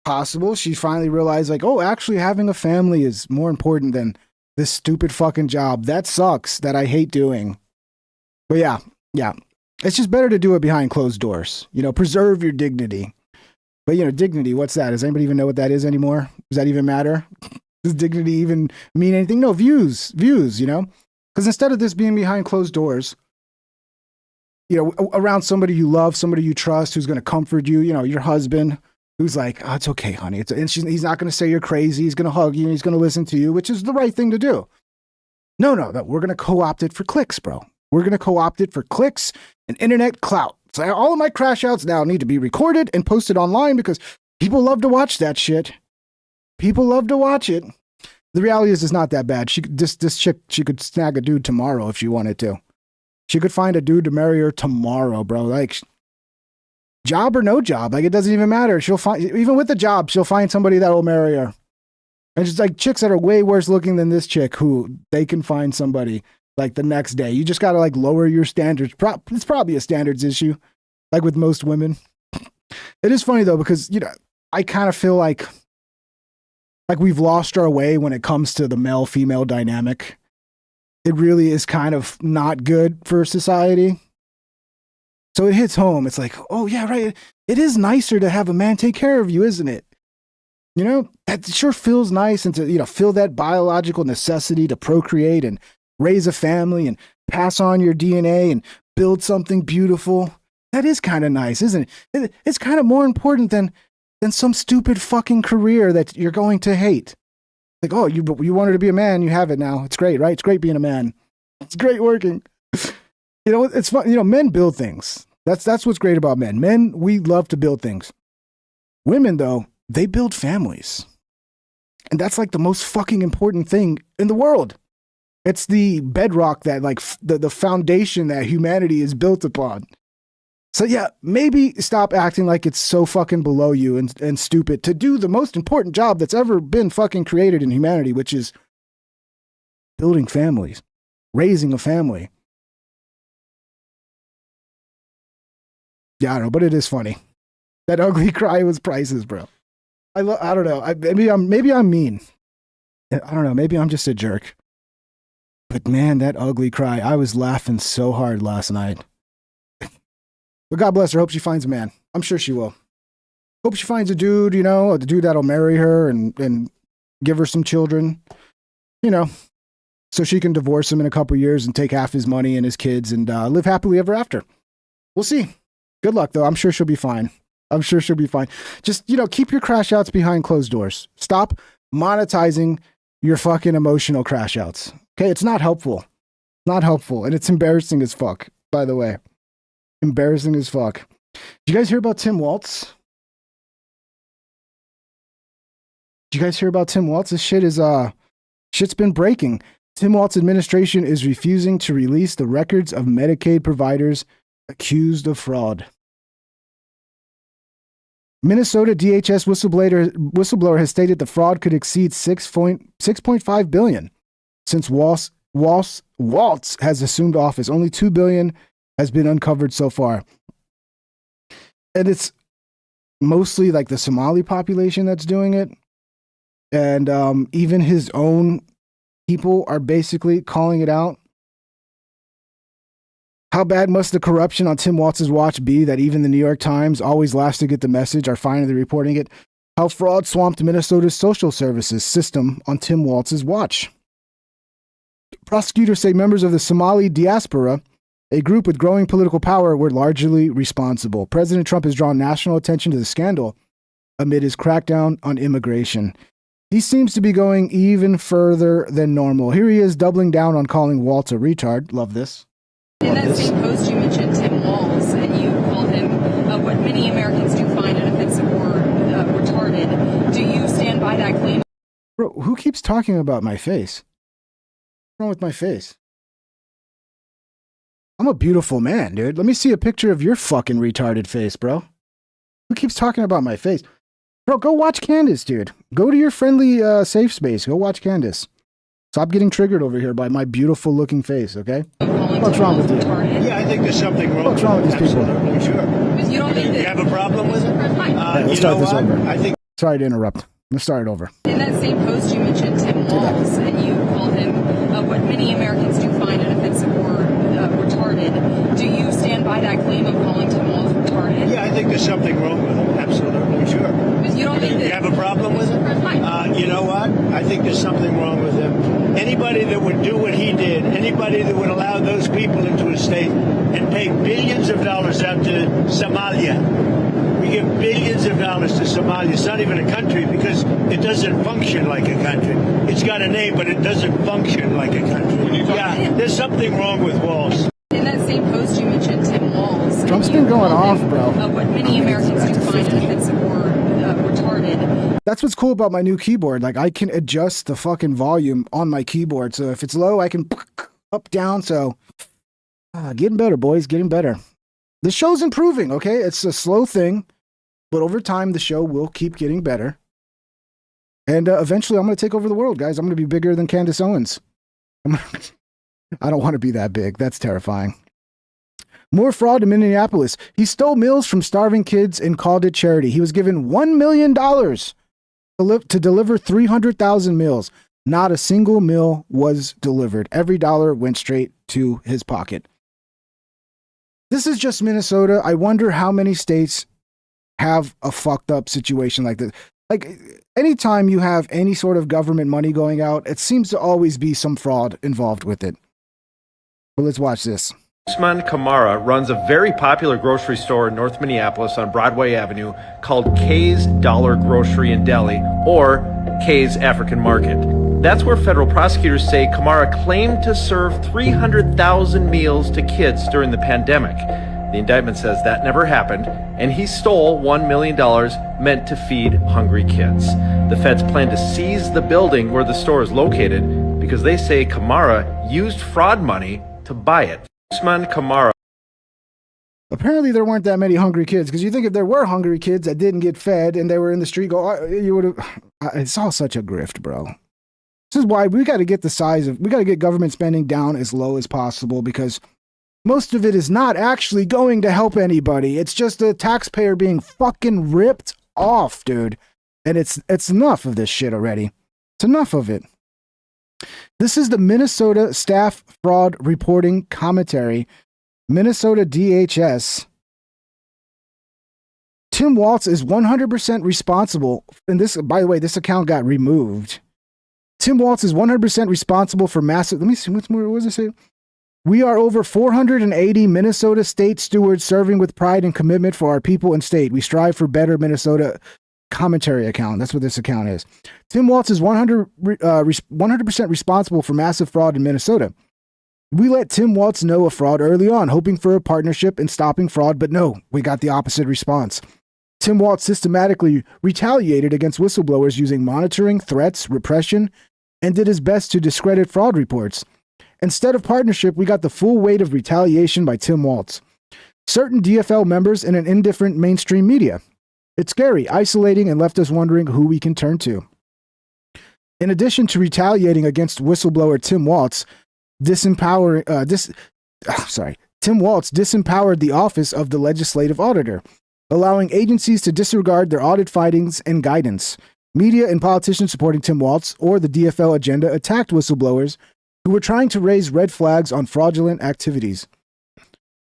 possible she finally realized like, oh, actually having a family is more important than this stupid fucking job. That sucks, that I hate doing. But yeah. It's just better to do it behind closed doors. Preserve your dignity. But dignity, what's that? Does anybody even know what that is anymore? Does that even matter? Does dignity even mean anything? No, views, because instead of this being behind closed doors, around somebody you love, somebody you trust, who's going to comfort you, your husband, who's like, oh, it's okay, honey. He's not going to say you're crazy. He's going to hug you and he's going to listen to you, which is the right thing to do. No, we're going to co-opt it for clicks, bro. We're going to co-opt it for clicks and internet clout. So all of my crash outs now need to be recorded and posted online because people love to watch that shit. People love to watch it. The reality is, it's not that bad. This chick, she could snag a dude tomorrow if she wanted to. She could find a dude to marry her tomorrow, bro. Like, job or no job, like it doesn't even matter. She'll find, even with the job, she'll find somebody that will marry her. And just like chicks that are way worse looking than this chick, who they can find somebody like the next day. You just gotta like lower your standards. It's probably a standards issue, like with most women. It is funny though because I kind of feel like we've lost our way when it comes to the male-female dynamic. It really is kind of not good for society. So it hits home. It's like, oh yeah, right. It is nicer to have a man take care of you, isn't it? That sure feels nice, and to, feel that biological necessity to procreate and raise a family and pass on your DNA and build something beautiful. That is kind of nice, isn't it? It's kind of more important than some stupid fucking career that you're going to hate. Like, oh, you wanted to be a man, you have it now. It's great, right? It's great being a man. It's great working. It's fun. Men build things. That's what's great about men. Men, we love to build things. Women, though, they build families. And that's like the most fucking important thing in the world. It's the bedrock that like the foundation that humanity is built upon. So yeah, maybe stop acting like it's so fucking below you and stupid to do the most important job that's ever been fucking created in humanity, which is building families, raising a family. Yeah, I don't know, but it is funny. That ugly cry was priceless, bro. I don't know. Maybe I'm mean. I don't know. Maybe I'm just a jerk. But man, that ugly cry. I was laughing so hard last night. But God bless her. Hope she finds a man. I'm sure she will. Hope she finds a dude, you know, a dude that'll marry her and give her some children, you know, so she can divorce him in a couple years and take half his money and his kids and live happily ever after. We'll see. Good luck, though. I'm sure she'll be fine. I'm sure she'll be fine. Just, you know, keep your crash outs behind closed doors. Stop monetizing your fucking emotional crash outs. Okay, it's not helpful. Not helpful. And it's embarrassing as fuck, by the way. Embarrassing as fuck. Did you guys hear about Tim Waltz? Did you guys hear about Tim Waltz? This shit is, shit's been breaking. Tim Waltz administration is refusing to release the records of Medicaid providers accused of fraud. Minnesota DHS whistleblower has stated the fraud could exceed $6.5 billion since Waltz has assumed office. Only $2 billion has been uncovered so far. And it's mostly like the Somali population that's doing it. And even his own people are basically calling it out. How bad must the corruption on Tim Waltz's watch be that even the New York Times, always last to get the message, are finally reporting it? How fraud swamped Minnesota's social services system on Tim Waltz's watch. Prosecutors say members of the Somali diaspora, a group with growing political power, were largely responsible. President Trump has drawn national attention to the scandal amid his crackdown on immigration. He seems to be going even further than normal. Here he is doubling down on calling Waltz a retard. Love this. In that same post, you mentioned Tim Walz, and you called him what many Americans do find offensive or retarded. Do you stand by that claim? Bro, who keeps talking about my face? What's wrong with my face? I'm a beautiful man, dude. Let me see a picture of your fucking retarded face, bro. Who keeps talking about my face? Bro, go watch Candace, dude. Go to your friendly safe space. Go watch Candace. Stop getting triggered over here by my beautiful looking face, okay? What's wrong with you? Yeah, I think there's something wrong. What's wrong with these people? Absolutely, sure. But you don't think You have a problem with it? Let's start this over. I think. Sorry to interrupt. Let's start it over. In that same post, you mentioned Tim Walz, and you called him what many Americans do find offensive or retarded. Do you stand by that claim of calling Tim Walz retarded? Yeah, I think there's something wrong with it. Absolutely, sure. But you don't think You have a problem with it? You know what? I think there's something wrong with him. Anybody that would do what he did, anybody that would allow those people into a state and pay billions of dollars out to Somalia. We give billions of dollars to Somalia. It's not even a country because it doesn't function like a country. It's got a name, but it doesn't function like a country. Yeah, there's something wrong with Walz. In that same post, you mentioned Tim Walz. Trump's been going off, bro. What many Americans do find offensive or retarded. That's what's cool about my new keyboard. Like, I can adjust the fucking volume on my keyboard. So if it's low, I can up, down. So getting better, boys. Getting better. The show's improving, okay? It's a slow thing. But over time, the show will keep getting better. And eventually, I'm going to take over the world, guys. I'm going to be bigger than Candace Owens. I don't want to be that big. That's terrifying. More fraud in Minneapolis. He stole meals from starving kids and called it charity. He was given $1 million to deliver 300,000 meals. Not a single meal was delivered. Every dollar went straight to his pocket. This is just Minnesota. I wonder how many states have a fucked up situation like this. Like, anytime you have any sort of government money going out, it seems to always be some fraud involved with it. But let's watch this. Usman Kamara runs a very popular grocery store in North Minneapolis on Broadway Avenue called Kay's Dollar Grocery and Deli, or Kay's African Market. That's where federal prosecutors say Kamara claimed to serve 300,000 meals to kids during the pandemic. The indictment says that never happened, and he stole $1 million meant to feed hungry kids. The feds plan to seize the building where the store is located because they say Kamara used fraud money to buy it. Usman Kamara. Apparently there weren't that many hungry kids, because you think if there were hungry kids that didn't get fed and they were in the street, you would have. It's all such a grift, bro. This is why we got to get we got to get government spending down as low as possible, because most of it is not actually going to help anybody. It's just the taxpayer being fucking ripped off, dude. And it's enough of this shit already. It's enough of it. This is the Minnesota Staff Fraud Reporting Commentary. Minnesota DHS. Tim Walz is 100% responsible. And this, by the way, this account got removed. Tim Walz is 100% responsible for massive. Let me see. What does it say? We are over 480 Minnesota state stewards serving with pride and commitment for our people and state. We strive for better Minnesota commentary account. That's what this account is. Tim Walz is 100% responsible for massive fraud in Minnesota. We let Tim Walz know of fraud early on, hoping for a partnership in stopping fraud, but no, we got the opposite response. Tim Walz systematically retaliated against whistleblowers using monitoring, threats, repression, and did his best to discredit fraud reports. Instead of partnership, we got the full weight of retaliation by Tim Walz. Certain DFL members and an indifferent mainstream media. It's scary, isolating, and left us wondering who we can turn to. In addition to retaliating against whistleblower Tim Walz, Tim Walz disempowered the office of the legislative auditor, allowing agencies to disregard their audit findings and guidance. Media and politicians supporting Tim Walz or the DFL agenda attacked whistleblowers who were trying to raise red flags on fraudulent activities.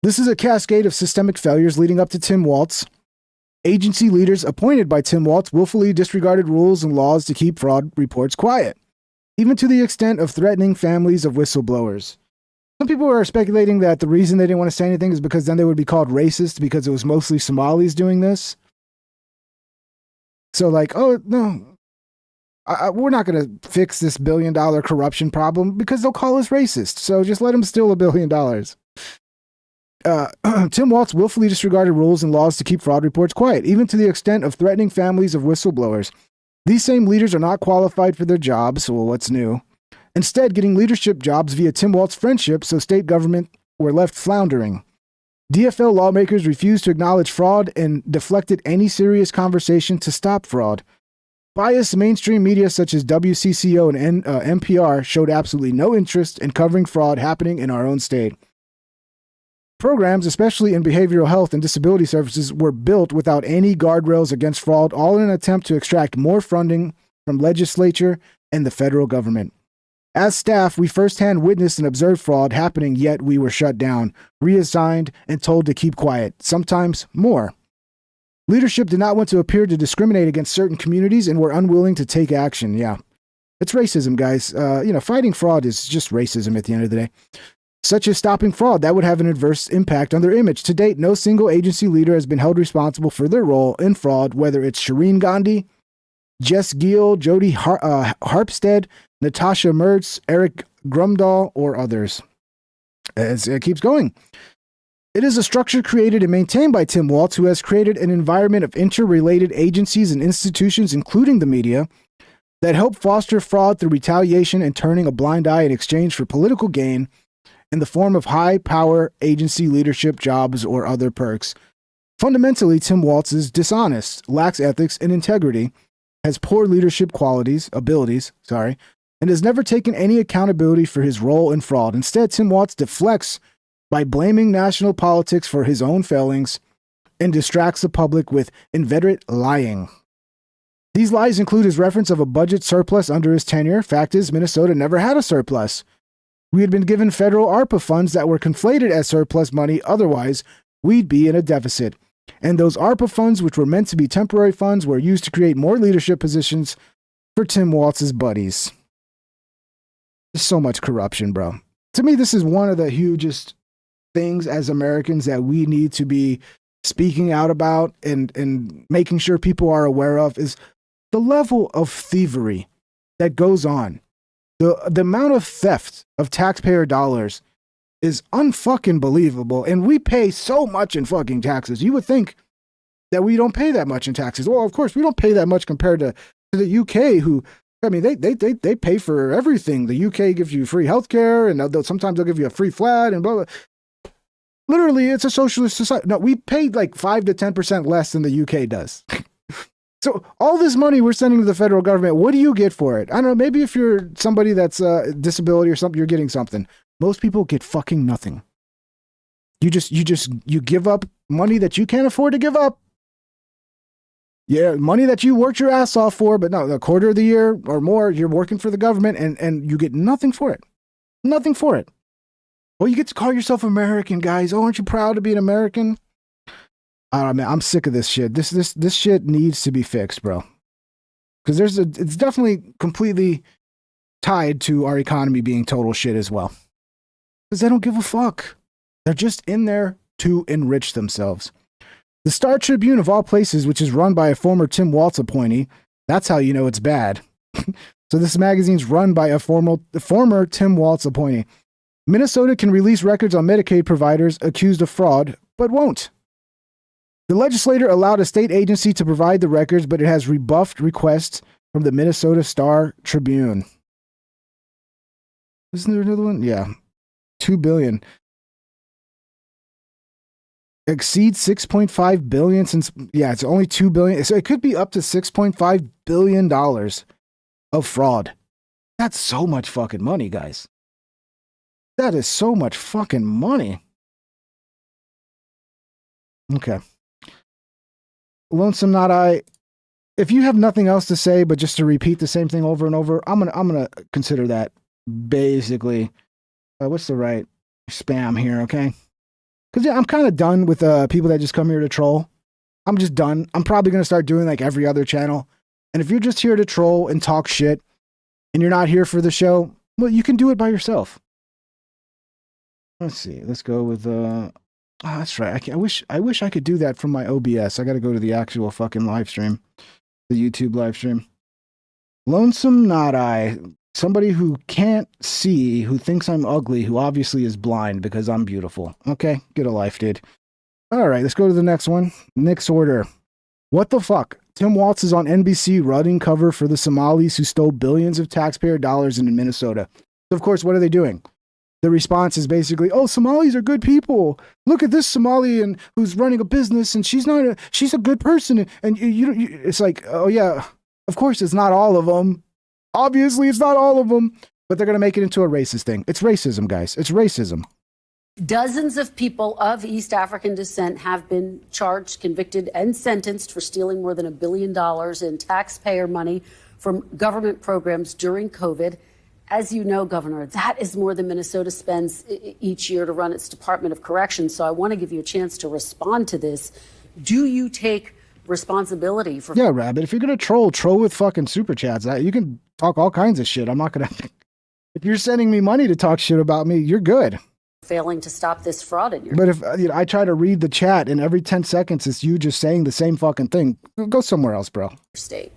This is a cascade of systemic failures leading up to Tim Walz. Agency leaders appointed by Tim Walz willfully disregarded rules and laws to keep fraud reports quiet, even to the extent of threatening families of whistleblowers. Some people are speculating that the reason they didn't want to say anything is because then they would be called racist because it was mostly Somalis doing this. So like, oh, no, we're not going to fix this $1 billion corruption problem because they'll call us racist. So just let them steal $1 billion. Tim Walz willfully disregarded rules and laws to keep fraud reports quiet, even to the extent of threatening families of whistleblowers. These same leaders are not qualified for their jobs, so what's new? Instead, getting leadership jobs via Tim Walz friendship, so state government were left floundering. DFL lawmakers refused to acknowledge fraud and deflected any serious conversation to stop fraud. Biased mainstream media such as WCCO and NPR showed absolutely no interest in covering fraud happening in our own state. Programs, especially in behavioral health and disability services, were built without any guardrails against fraud, all in an attempt to extract more funding from legislature and the federal government. As staff, we firsthand witnessed and observed fraud happening, yet we were shut down, reassigned, and told to keep quiet, sometimes more. Leadership did not want to appear to discriminate against certain communities and were unwilling to take action. Yeah, it's racism, guys. Fighting fraud is just racism at the end of the day. Such as stopping fraud, that would have an adverse impact on their image. To date, no single agency leader has been held responsible for their role in fraud, whether it's Shireen Gandhi, Jess Gill, Jody Harpstead, Natasha Mertz, Eric Grumdahl, or others. As it keeps going. It is a structure created and maintained by Tim Walz, who has created an environment of interrelated agencies and institutions, including the media, that help foster fraud through retaliation and turning a blind eye in exchange for political gain in the form of high-power agency leadership jobs or other perks. Fundamentally, Tim Walz is dishonest, lacks ethics and integrity, has poor leadership abilities, and has never taken any accountability for his role in fraud. Instead, Tim Walz deflects by blaming national politics for his own failings and distracts the public with inveterate lying. These lies include his reference of a budget surplus under his tenure. Fact is, Minnesota never had a surplus. We had been given federal ARPA funds that were conflated as surplus money. Otherwise, we'd be in a deficit. And those ARPA funds, which were meant to be temporary funds, were used to create more leadership positions for Tim Walz's buddies. There's so much corruption, bro. To me, this is one of the hugest things as Americans that we need to be speaking out about and making sure people are aware of is the level of thievery that goes on. The amount of theft of taxpayer dollars is unfucking believable, and we pay so much in fucking taxes. You would think that we don't pay that much in taxes. Well, of course, we don't pay that much compared to the UK, who, I mean, they pay for everything. The UK gives you free healthcare, and sometimes they'll give you a free flat, and blah, blah. Literally, it's a socialist society. No, we pay like 5 to 10% less than the UK does. So all this money we're sending to the federal government, what do you get for it? I don't know. Maybe if you're somebody that's a disability or something, you're getting something. Most people get fucking nothing. You give up money that you can't afford to give up. Yeah, money that you worked your ass off for, but no, a quarter of the year or more, you're working for the government and you get nothing for it. Nothing for it. Well, you get to call yourself American, guys. Oh, aren't you proud to be an American? I don't know, man. I'm sick of this shit. This shit needs to be fixed, bro. Because it's definitely completely tied to our economy being total shit as well. Because they don't give a fuck. They're just in there to enrich themselves. The Star Tribune, of all places, which is run by a former Tim Walz appointee, that's how you know it's bad. So this magazine's run by a former Tim Walz appointee. Minnesota can release records on Medicaid providers accused of fraud, but won't. The legislature allowed a state agency to provide the records, but it has rebuffed requests from the Minnesota Star Tribune. Isn't there another one? Yeah. $2 billion. Exceeds $6.5 billion since, yeah, it's only $2 billion. So it could be up to $6.5 billion of fraud. That's so much fucking money, guys. That is so much fucking money. Okay. Lonesome Not I. If you have nothing else to say, but just to repeat the same thing over and over, I'm gonna consider that basically. What's the right spam here? Okay. Because yeah, I'm kind of done with people that just come here to troll. I'm just done. I'm probably going to start doing like every other channel. And if you're just here to troll and talk shit and you're not here for the show, well, you can do it by yourself. Let's see. Let's go with that's right. I wish I could do that from my OBS. I got to go to the actual fucking live stream, the YouTube live stream. Lonesome Not I. Somebody who can't see, who thinks I'm ugly, who obviously is blind because I'm beautiful. Okay, get a life, dude. All right, let's go to the next one. Next order. What the fuck? Tim Walz is on NBC running cover for the Somalis who stole billions of taxpayer dollars in Minnesota. So, of course, what are they doing? The response is basically, oh, Somalis are good people. Look at this Somalian who's running a business and she's a good person. And it's like, oh, yeah, of course, it's not all of them. Obviously, it's not all of them, but they're going to make it into a racist thing. It's racism, guys. It's racism. Dozens of people of East African descent have been charged, convicted, and sentenced for stealing more than $1 billion in taxpayer money from government programs during COVID. As you know, Governor, that is more than Minnesota spends each year to run its Department of Corrections. So I want to give you a chance to respond to this. Do you take responsibility for... Yeah, Rabbit, if you're going to troll with fucking super chats. You can talk all kinds of shit. I'm not going to... If you're sending me money to talk shit about me, you're good. Failing to stop this fraud in your... But if I try to read the chat and every 10 seconds it's you just saying the same fucking thing, go somewhere else, bro. State.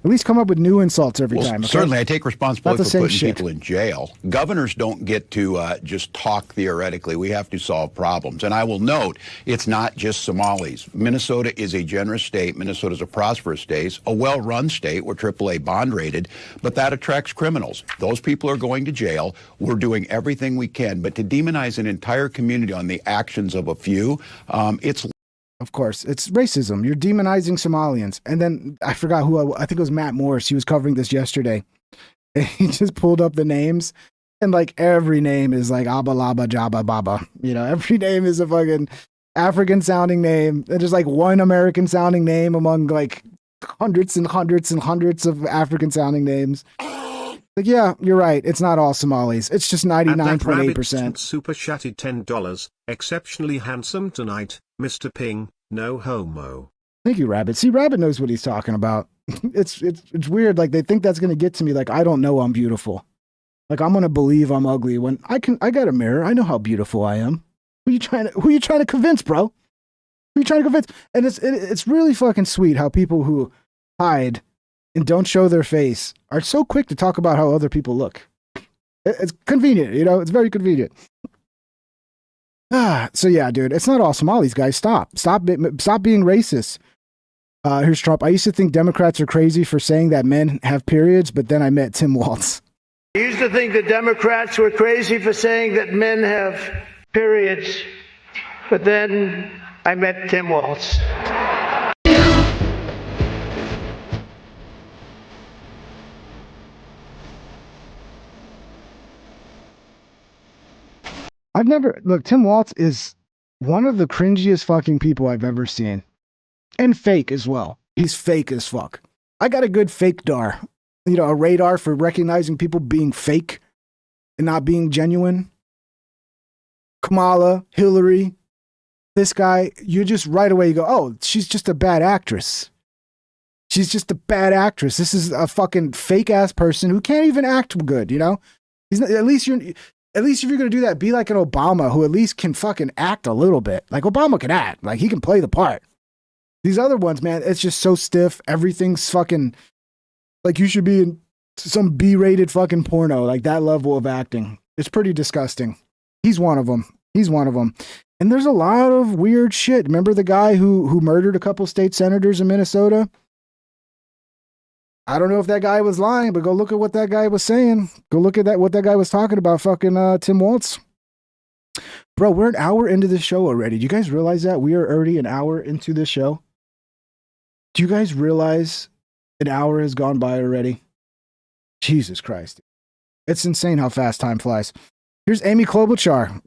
At least come up with new insults every time. Okay? Certainly, I take responsibility for putting shit. people in jail. Governors don't get to just talk theoretically. We have to solve problems. And I will note, it's not just Somalis. Minnesota is a generous state. Minnesota is a prosperous state, a well-run state. We're AAA bond rated, but that attracts criminals. Those people are going to jail. We're doing everything we can. But to demonize an entire community on the actions of a few, it's... Of course, it's racism. You're demonizing Somalians. And then I forgot I think it was Matt Morris. He was covering this yesterday. And he just pulled up the names. And like every name is like Abba Laba Jabba Baba. You know, every name is a fucking African sounding name. And there's like one American sounding name among like hundreds and hundreds and hundreds of African sounding names. Like, yeah, you're right. It's not all Somalis. It's just 99.8%. Super chatted $10. Exceptionally handsome tonight, Mr. Ping. No homo. Thank you, Rabbit. See, Rabbit knows what he's talking about. It's weird. Like they think that's gonna get to me. Like I don't know I'm beautiful. Like I'm gonna believe I'm ugly when I got a mirror. I know how beautiful I am. Who you trying to convince, bro? Who you trying to convince? And it's really fucking sweet how people who hide and don't show their face are so quick to talk about how other people look. It's convenient, you know, it's very convenient. So yeah, dude, it's not all Somalis, guys. Stop being racist. Here's Trump. I used to think Democrats are crazy for saying that men have periods, but then I met Tim Walz. I used to think that Democrats were crazy for saying that men have periods, but then I met Tim Walz. I've never look. Tim Walz is one of the cringiest fucking people I've ever seen, and fake as well. He's fake as fuck. I got a good fake dar, a radar for recognizing people being fake and not being genuine. Kamala, Hillary, this guy, you just right away you go, oh, she's just a bad actress. She's just a bad actress. This is a fucking fake ass person who can't even act good. He's not, at least if you're gonna do that, be like an Obama who at least can fucking act a little bit. Like Obama can act, like he can play the part. These other ones, man, it's just so stiff. Everything's fucking like you should be in some B-rated fucking porno, like that level of acting. It's pretty disgusting. He's one of them. And there's a lot of weird shit. Remember the guy who murdered a couple state senators in Minnesota? I don't know if that guy was lying, but go look at what that guy was saying. Go look at what that guy was talking about, fucking Tim Walz. Bro, we're an hour into the show already. Do you guys realize that? We are already an hour into the show. Do you guys realize an hour has gone by already? Jesus Christ. It's insane how fast time flies. Here's Amy Klobuchar.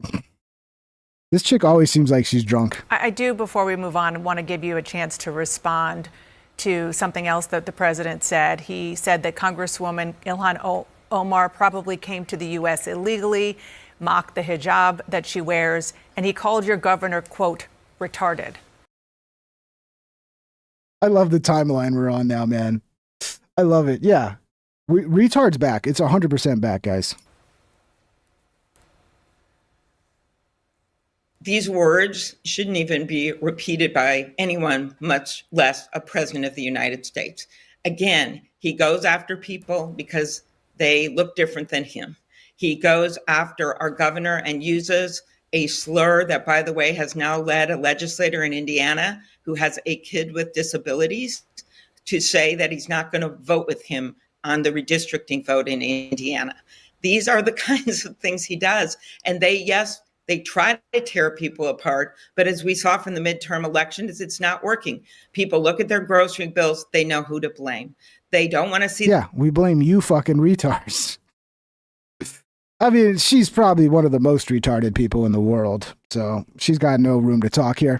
This chick always seems like she's drunk. I do, before we move on, want to give you a chance to respond to something else that the president said. He said that Congresswoman Ilhan Omar probably came to the U.S. illegally, mocked the hijab that she wears, and he called your governor, quote, retarded. I love the timeline we're on now, man. I love it. Yeah. Retard's back. It's 100% back, guys. These words shouldn't even be repeated by anyone, much less a president of the United States. Again, he goes after people because they look different than him. He goes after our governor and uses a slur that, by the way, has now led a legislator in Indiana who has a kid with disabilities to say that he's not going to vote with him on the redistricting vote in Indiana. These are the kinds of things he does. And they try to tear people apart, but as we saw from the midterm elections, it's not working. People look at their grocery bills, they know who to blame. They don't want to see. Yeah, we blame you fucking retards. I mean, she's probably one of the most retarded people in the world, so she's got no room to talk here.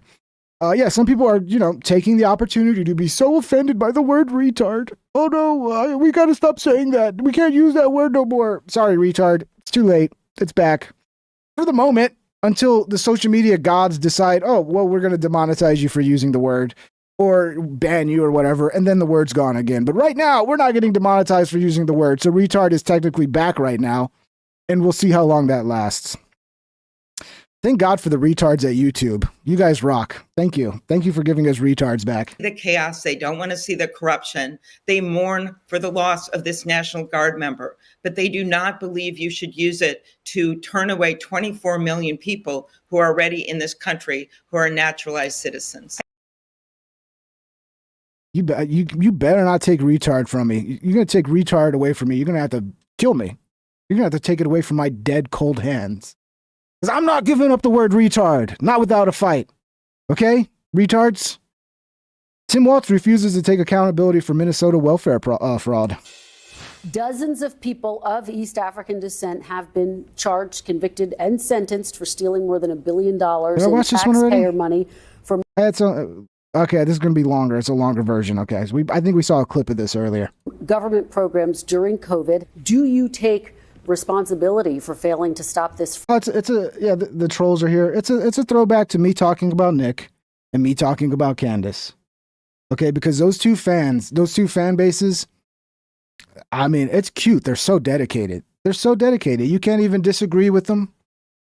Yeah, some people are, taking the opportunity to be so offended by the word retard. Oh no, we gotta stop saying that. We can't use that word no more. Sorry, retard. It's too late. It's back. For the moment, until the social media gods decide, oh, well, we're going to demonetize you for using the word or ban you or whatever, and then the word's gone again. But right now, we're not getting demonetized for using the word. So retard is technically back right now, and we'll see how long that lasts. Thank God for the retards at YouTube. You guys rock. Thank you. Thank you for giving us retards back. The chaos. They don't want to see the corruption. They mourn for the loss of this National Guard member, but they do not believe you should use it to turn away 24 million people who are already in this country, who are naturalized citizens. You better not take retard from me. You're going to take retard away from me. You're going to have to kill me. You're going to have to take it away from my dead, cold hands. Because I'm not giving up the word retard. Not without a fight. Okay? Retards? Tim Walz refuses to take accountability for Minnesota welfare fraud. Dozens of people of East African descent have been charged, convicted, and sentenced for stealing more than $1 billion in taxpayer money from. Okay, this is going to be longer. It's a longer version. Okay, so I think we saw a clip of this earlier. Government programs during COVID. Do you take responsibility for failing to stop this? The trolls are here. It's a throwback to me talking about Nick and me talking about Candace. Okay, because those two fan bases, I mean, it's cute. They're so dedicated. You can't even disagree with them.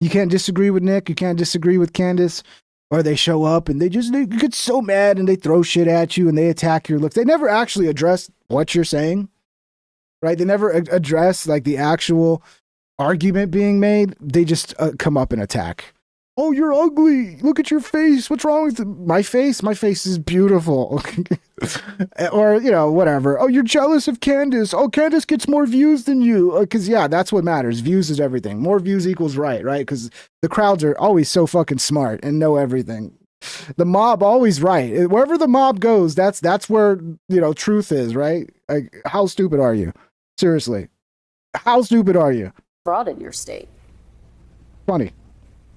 You can't disagree with Nick. You can't disagree with Candace. Or they show up and they get so mad and they throw shit at you and they attack your looks. They never actually address what you're saying, right? They never address like the actual argument being made. They just come up and attack. Oh, you're ugly. Look at your face. What's wrong with my face? My face is beautiful. Or, whatever. Oh, you're jealous of Candace. Oh, Candace gets more views than you. Because, that's what matters. Views is everything. More views equals right? Because the crowds are always so fucking smart and know everything. The mob always right. Wherever the mob goes, that's where, truth is, right? Like, how stupid are you? Seriously. How stupid are you? Fraud in your state. Funny.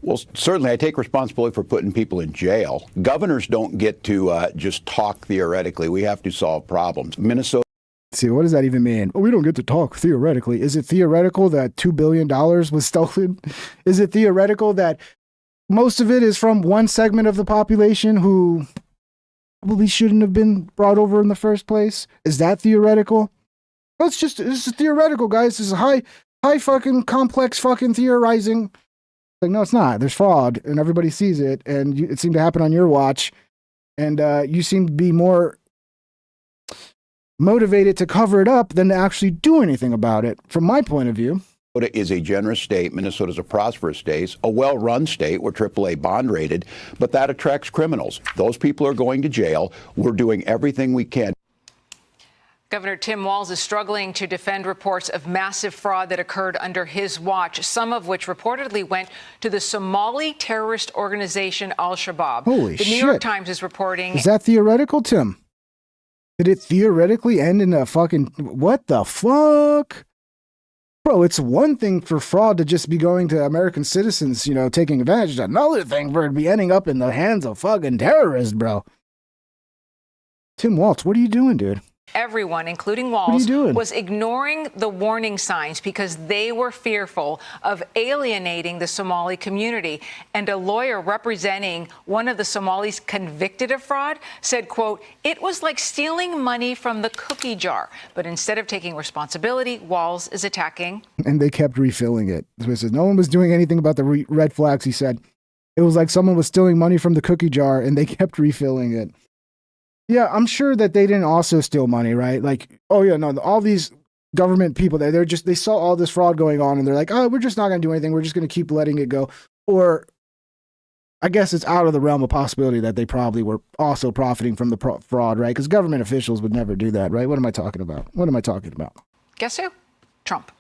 Well, certainly I take responsibility for putting people in jail. Governors don't get to just talk theoretically. We have to solve problems. Minnesota. See, what does that even mean? Oh, we don't get to talk theoretically. Is it theoretical that $2 billion was stolen? Is it theoretical that most of it is from one segment of the population who probably shouldn't have been brought over in the first place? Is that theoretical? No, this is theoretical, guys. This is high fucking complex fucking theorizing. Like, no, it's not. There's fraud, and everybody sees it, and it seemed to happen on your watch, and you seem to be more motivated to cover it up than to actually do anything about it, from my point of view. Minnesota is a generous state. Minnesota is a prosperous state, a well-run state. We're AAA bond rated, but that attracts criminals. Those people are going to jail. We're doing everything we can. Governor Tim Walz is struggling to defend reports of massive fraud that occurred under his watch, some of which reportedly went to the Somali terrorist organization Al-Shabaab. Holy shit. The New York Times is reporting. Is that theoretical, Tim? Did it theoretically end in a fucking... What the fuck? Bro, it's one thing for fraud to just be going to American citizens, you know, taking advantage. Another thing for it to be ending up in the hands of fucking terrorists, bro. Tim Walz, what are you doing, dude? Everyone, including What are Walz, you doing? was ignoring the warning signs because they were fearful of alienating the Somali community. And a lawyer representing one of the Somalis convicted of fraud said, quote, "It was like stealing money from the cookie jar." But instead of taking responsibility, Walz is attacking. And they kept refilling it. So it says no one was doing anything about the red flags, he said. It was like someone was stealing money from the cookie jar, and they kept refilling it. Yeah, I'm sure that they didn't also steal money, right? Like, oh yeah, no, all these government people, they saw all this fraud going on, and they're like, oh, we're just not going to do anything. We're just going to keep letting it go. Or I guess it's out of the realm of possibility that they probably were also profiting from the fraud, right? Because government officials would never do that, right? What am I talking about? Guess who? Trump.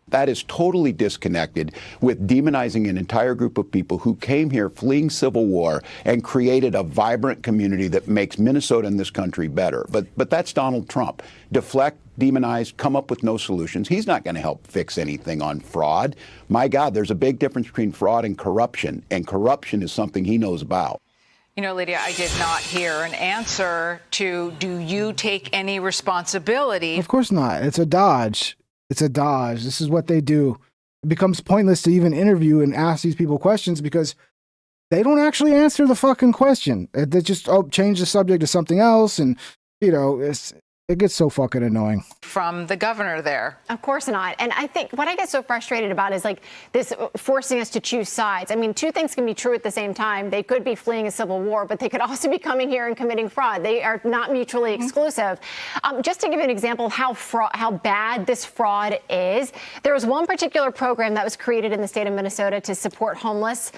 That is totally disconnected with demonizing an entire group of people who came here fleeing civil war and created a vibrant community that makes Minnesota and this country better. But that's Donald Trump. Deflect, demonize, come up with no solutions. He's not going to help fix anything on fraud. My God, there's a big difference between fraud and corruption is something he knows about. You know, Lydia, I did not hear an answer to, do you take any responsibility? Of course not. It's a dodge. It's a dodge. This is what they do. It becomes pointless to even interview and ask these people questions because they don't actually answer the fucking question. They just change the subject to something else, and you know, it gets so fucking annoying. From the governor there. Of course not. And I think what I get so frustrated about is like this forcing us to choose sides. I mean, two things can be true at the same time. They could be fleeing a civil war, but they could also be coming here and committing fraud. They are not mutually exclusive. Just to give you an example of how bad this fraud is, there was one particular program that was created in the state of Minnesota to support homeless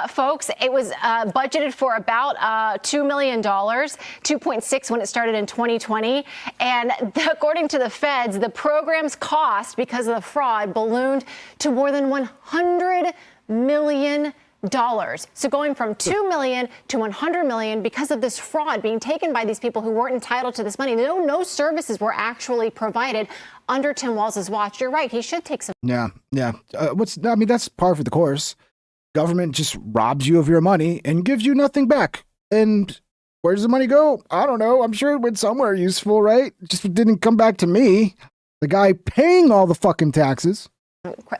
folks. It was budgeted for about $2 million, 2.6 when it started in 2020. And according to the feds, the program's cost because of the fraud ballooned to more than $100 million. So going from $2 million to $100 million because of this fraud being taken by these people who weren't entitled to this money. No services were actually provided under Tim Walz's watch. You're right. He should take some. Yeah. That's par for the course. Government just robs you of your money and gives you nothing back. And where does the money go? I don't know. I'm sure it went somewhere useful, right? Just didn't come back to me. The guy paying all the fucking taxes.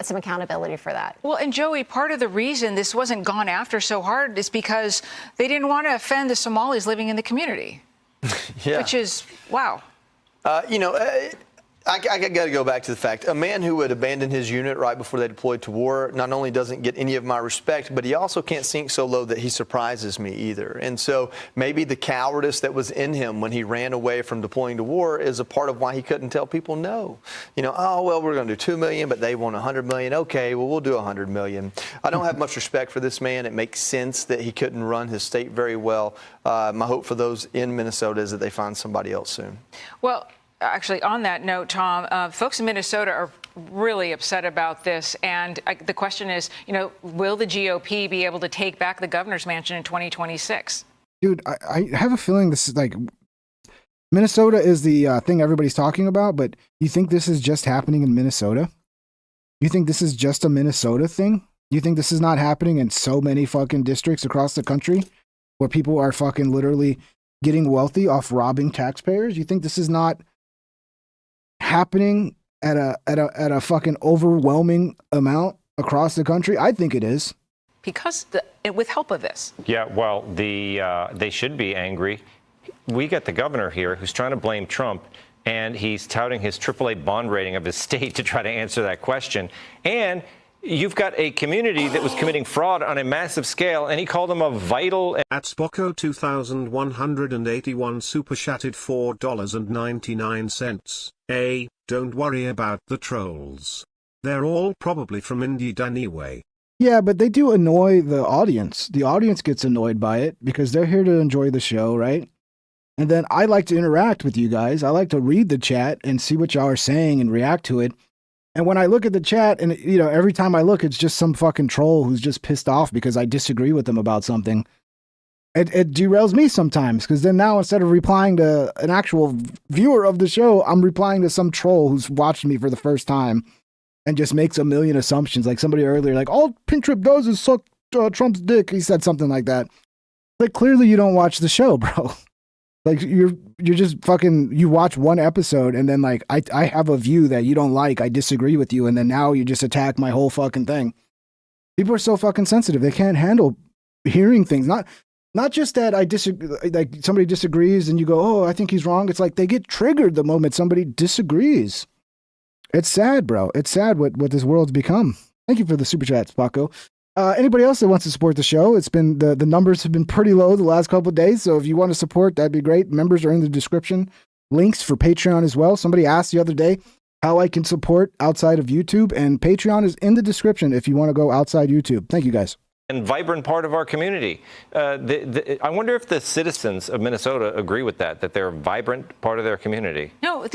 Some accountability for that. Well, and Joey, part of the reason this wasn't gone after so hard is because they didn't want to offend the Somalis living in the community. Yeah. Which is, wow. I got to go back to the fact a man who would abandon his unit right before they deployed to war not only doesn't get any of my respect, but he also can't sink so low that he surprises me either. And so maybe the cowardice that was in him when he ran away from deploying to war is a part of why he couldn't tell people no. We're going to do $2 million, but they want $100 million. Okay, well, we'll do $100 million. I don't have much respect for this man. It makes sense that he couldn't run his state very well. My hope for those in Minnesota is that they find somebody else soon. Well, actually, on that note, Tom, folks in Minnesota are really upset about this. And the question is, will the GOP be able to take back the governor's mansion in 2026? Dude, I have a feeling this is like Minnesota is the thing everybody's talking about. But you think this is just happening in Minnesota? You think this is just a Minnesota thing? You think this is not happening in so many fucking districts across the country where people are fucking literally getting wealthy off robbing taxpayers? You think this is not happening at a fucking overwhelming amount across the country? I think it is. Because with help of this. Yeah, well, they should be angry. We got the governor here who's trying to blame Trump, and he's touting his AAA bond rating of his state to try to answer that question. And you've got a community that was committing fraud on a massive scale, and he called them a vital. At Spocko 2181 super chatted $4.99. Hey, don't worry about the trolls. They're all probably from Indeed anyway. Yeah, but they do annoy the audience. The audience gets annoyed by it because they're here to enjoy the show, right? And then I like to interact with you guys. I like to read the chat and see what y'all are saying and react to it. And when I look at the chat, and every time I look, it's just some fucking troll who's just pissed off because I disagree with them about something. It derails me sometimes, because then now instead of replying to an actual viewer of the show, I'm replying to some troll who's watched me for the first time and just makes a million assumptions. Like somebody earlier, like, all Pintrip does is suck Trump's dick. He said something like that. Like, clearly you don't watch the show, bro. Like, you're just fucking, you watch one episode and then, like, I have a view that you don't like, I disagree with you, and then now you just attack my whole fucking thing. People are so fucking sensitive. They can't handle hearing things. Not just that I disagree, like somebody disagrees and you go, oh, I think he's wrong. It's like they get triggered the moment somebody disagrees. It's sad, bro. It's sad what this world's become. Thank you for the super chat, Spocko. Anybody else that wants to support the show? It's been the numbers have been pretty low the last couple of days, so if you want to support, that'd be great. Members are in the description. Links for Patreon as well. Somebody asked the other day how I can support outside of YouTube, and Patreon is in the description if you want to go outside YouTube. Thank you, guys. And vibrant part of our community. I wonder if the citizens of Minnesota agree with that they're a vibrant part of their community. No,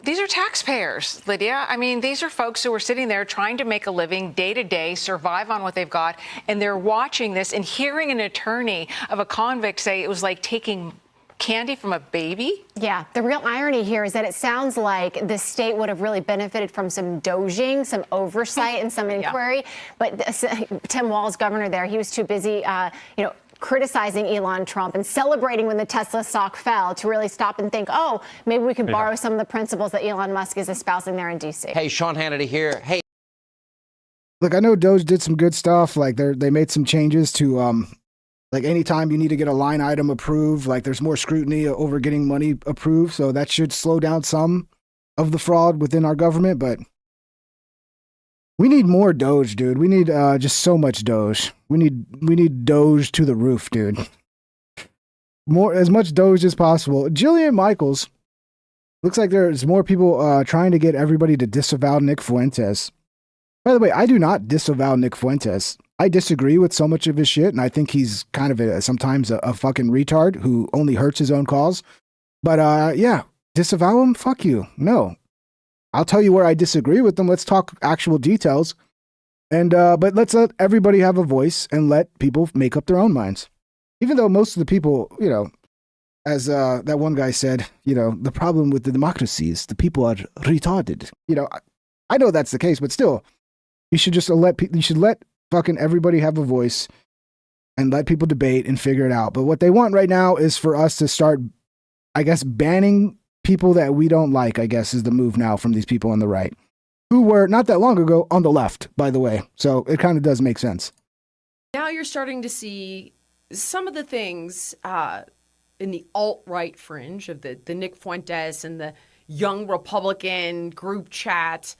these are taxpayers, Lydia. I mean, these are folks who are sitting there trying to make a living day to day, survive on what they've got, and they're watching this and hearing an attorney of a convict say it was like taking candy from a baby? Yeah, the real irony here is that it sounds like the state would have really benefited from some doging, some oversight, and some inquiry. But Tim Walz, governor there, he was too busy, criticizing Elon Trump and celebrating when the Tesla stock fell to really stop and think, oh, maybe we could borrow some of the principles that Elon Musk is espousing there in D.C. Hey, Sean Hannity here. Hey. Look, I know Doge did some good stuff. Like they made some changes to like anytime you need to get a line item approved, like there's more scrutiny over getting money approved. So that should slow down some of the fraud within our government. But we need more Doge, dude. We need just so much Doge. We need Doge to the roof, dude. As much Doge as possible. Jillian Michaels, looks like there's more people trying to get everybody to disavow Nick Fuentes. By the way, I do not disavow Nick Fuentes. I disagree with so much of his shit, and I think he's kind of sometimes a fucking retard who only hurts his own cause. But yeah, disavow him? Fuck you. No. I'll tell you where I disagree with them. Let's talk actual details. And but let's let everybody have a voice and let people make up their own minds. Even though most of the people, as that one guy said, the problem with the democracy is the people are retarded. I know that's the case, but still, you should just let fucking everybody have a voice and let people debate and figure it out. But what they want right now is for us to start, I guess, banning people that we don't like, I guess, is the move now from these people on the right, who were not that long ago on the left, by the way. So it kind of does make sense. Now you're starting to see some of the things in the alt-right fringe of the Nick Fuentes and the Young Republican group chat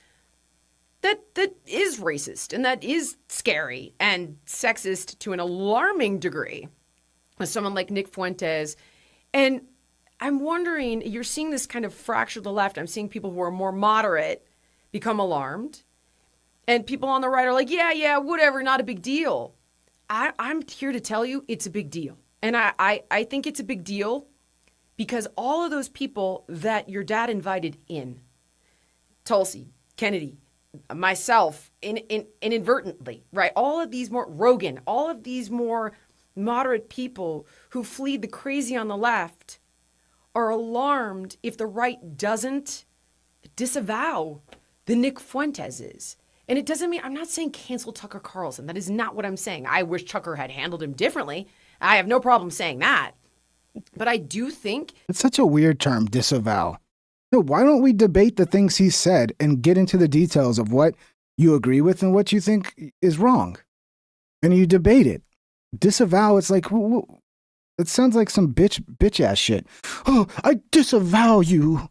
that is racist and that is scary and sexist to an alarming degree with someone like Nick Fuentes. And I'm wondering, you're seeing this kind of fracture of the left. I'm seeing people who are more moderate become alarmed. And people on the right are like, yeah, whatever, not a big deal. I'm here to tell you it's a big deal. And I think it's a big deal because all of those people that your dad invited in, Tulsi, Kennedy, myself, inadvertently, right? All of these more, Rogan, all of these more moderate people who fleed the crazy on the left are alarmed if the right doesn't disavow the Nick Fuenteses And it doesn't mean, I'm not saying cancel Tucker Carlson. That is not what I'm saying. I wish Tucker had handled him differently. I have no problem saying that. But I do think it's such a weird term, disavow. No, why don't we debate the things he said and get into the details of what you agree with and what you think is wrong? And you debate it. Disavow, it's like, it sounds like some bitch ass shit. Oh, I disavow you.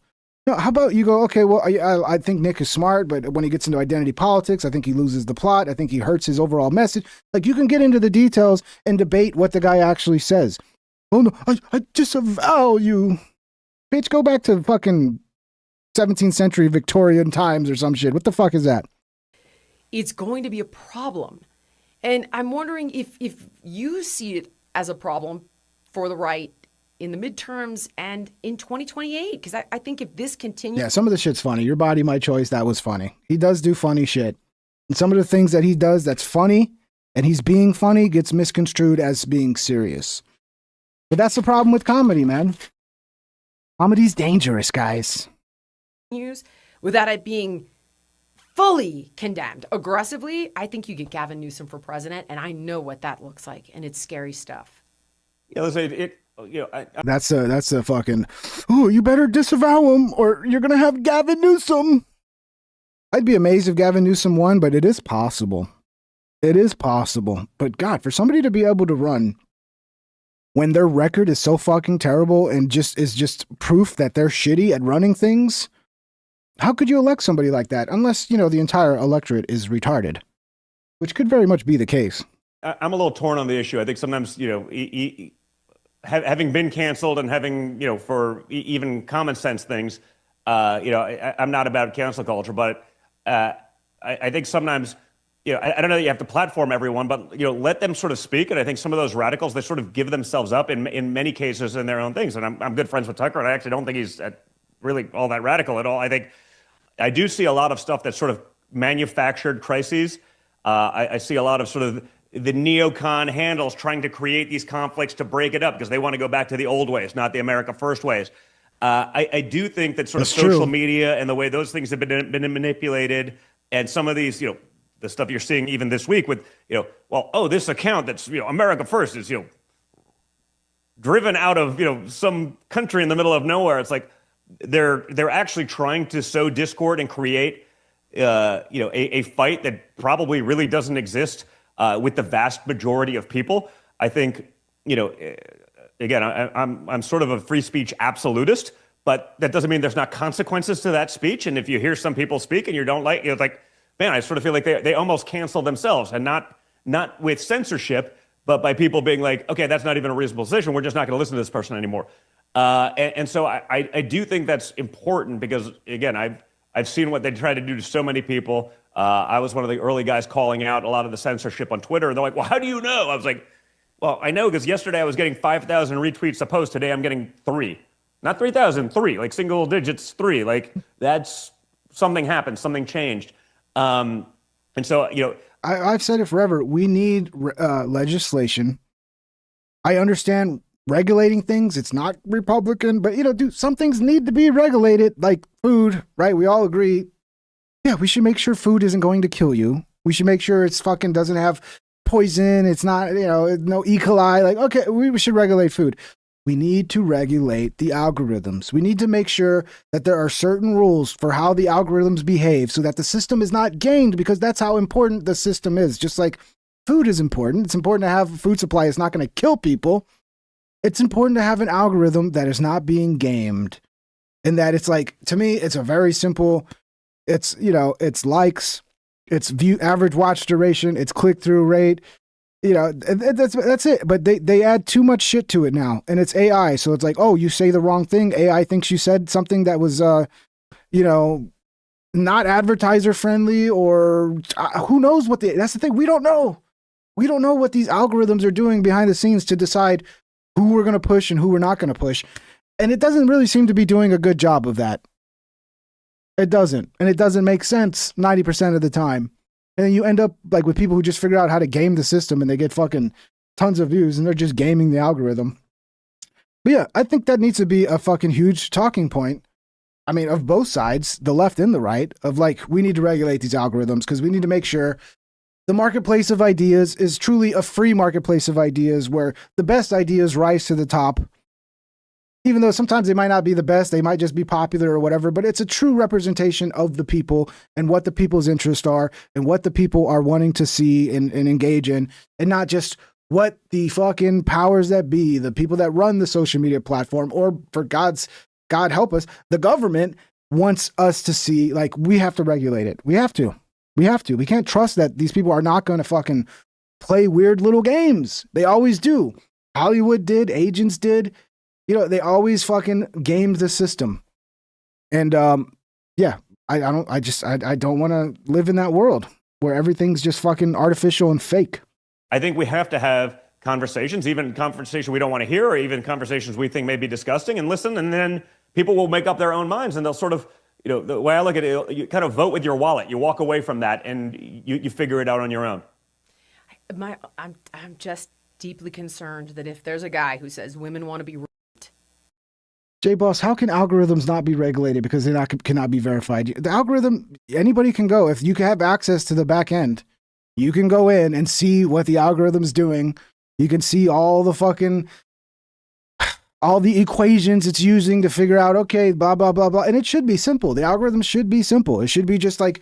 No, how about you go, okay, well, I think Nick is smart, but when he gets into identity politics, I think he loses the plot. I think he hurts his overall message. Like, you can get into the details and debate what the guy actually says. Oh, no, I disavow you. Bitch, go back to fucking 17th century Victorian times or some shit. What the fuck is that? it's going to be a problem. And I'm wondering if you see it as a problem for the right in the midterms and in 2028, because I think if this continues... Yeah, some of the shit's funny. Your Body, My Choice, that was funny. He does do funny shit. And some of the things that he does that's funny, and he's being funny, gets misconstrued as being serious. But that's the problem with comedy, man. Comedy's dangerous, guys. Without it being fully condemned aggressively, I think you get Gavin Newsom for president, and I know what that looks like, and it's scary stuff. Yeah, listen, That's a fucking, oh, you better disavow him or you're going to have Gavin Newsom. I'd be amazed if Gavin Newsom won, but it is possible. It is possible. But God, for somebody to be able to run when their record is so fucking terrible and is just proof that they're shitty at running things, how could you elect somebody like that? Unless, the entire electorate is retarded, which could very much be the case. I'm a little torn on the issue. I think sometimes, having been canceled and having, for even common sense things, I'm not about cancel culture, but I think sometimes, I don't know that you have to platform everyone, but, let them sort of speak. And I think some of those radicals, they sort of give themselves up in many cases in their own things. And I'm good friends with Tucker, and I actually don't think he's really all that radical at all. I do see a lot of stuff that's sort of manufactured crises. I see a lot of sort of the neocon handles trying to create these conflicts to break it up because they want to go back to the old ways, not the America First ways. I do think that sort of social media and the way those things have been manipulated, and some of these, the stuff you're seeing even this week with, this account that's, America First is, driven out of, some country in the middle of nowhere. It's like they're actually trying to sow discord and create, a fight that probably really doesn't exist with the vast majority of people. I think, again, I'm sort of a free speech absolutist, but that doesn't mean there's not consequences to that speech. And if you hear some people speak and you don't like, it's like, man, I sort of feel like they almost cancel themselves, and not with censorship, but by people being like, okay, that's not even a reasonable position. We're just not going to listen to this person anymore. And so I do think that's important because, again, I've seen what they try to do to so many people. I was one of the early guys calling out a lot of the censorship on Twitter. And they're like, well, how do you know? I was like, well, I know because yesterday I was getting 5,000 retweets a post. Today I'm getting 3. Not 3,000, 3, like single digits 3. Like that's something happened, something changed. And so, I've said it forever. We need legislation. I understand regulating things. It's not Republican, but, some things need to be regulated, like food, right? We all agree. Yeah, we should make sure food isn't going to kill you. We should make sure it's fucking doesn't have poison. It's not, no E. coli. Like, okay, we should regulate food. We need to regulate the algorithms. We need to make sure that there are certain rules for how the algorithms behave so that the system is not gamed, because that's how important the system is. Just like food is important. It's important to have a food supply. It's not going to kill people. It's important to have an algorithm that is not being gamed. And that it's like, to me, it's a very simple, it's, it's likes, it's average watch duration, it's click-through rate, that's it. But they add too much shit to it now, and it's AI. So it's like, oh, you say the wrong thing. AI thinks you said something that was, not advertiser friendly, or who knows what that's the thing. We don't know. We don't know what these algorithms are doing behind the scenes to decide who we're going to push and who we're not going to push. And it doesn't really seem to be doing a good job of that. It doesn't. And it doesn't make sense 90% of the time. And then you end up like with people who just figure out how to game the system, and they get fucking tons of views, and they're just gaming the algorithm. But yeah, I think that needs to be a fucking huge talking point. I mean, of both sides, the left and the right, of like, we need to regulate these algorithms because we need to make sure the marketplace of ideas is truly a free marketplace of ideas where the best ideas rise to the top. Even though sometimes they might not be the best, they might just be popular or whatever, but it's a true representation of the people and what the people's interests are and what the people are wanting to see and engage in, and not just what the fucking powers that be, the people that run the social media platform, or for God help us, the government wants us to see. Like, we have to regulate it. We have to. We can't trust that these people are not going to fucking play weird little games. They always do. Hollywood did, agents did. You know, they always fucking gamed the system. And yeah, I don't want to live in that world where everything's just fucking artificial and fake. I think we have to have conversations, even conversation we don't want to hear, or even conversations we think may be disgusting, and listen, and then people will make up their own minds, and they'll sort of, you know, the way I look at it, you kind of vote with your wallet. You walk away from that, and you figure it out on your own. I'm just deeply concerned that if there's a guy who says women want to be raped. J-Boss, how can algorithms not be regulated because they cannot be verified? The algorithm, anybody can go. If you can have access to the back end, you can go in and see what the algorithm's doing. You can see all the equations it's using to figure out, okay, blah, blah, blah, blah. And it should be simple. The algorithm should be simple. It should be just like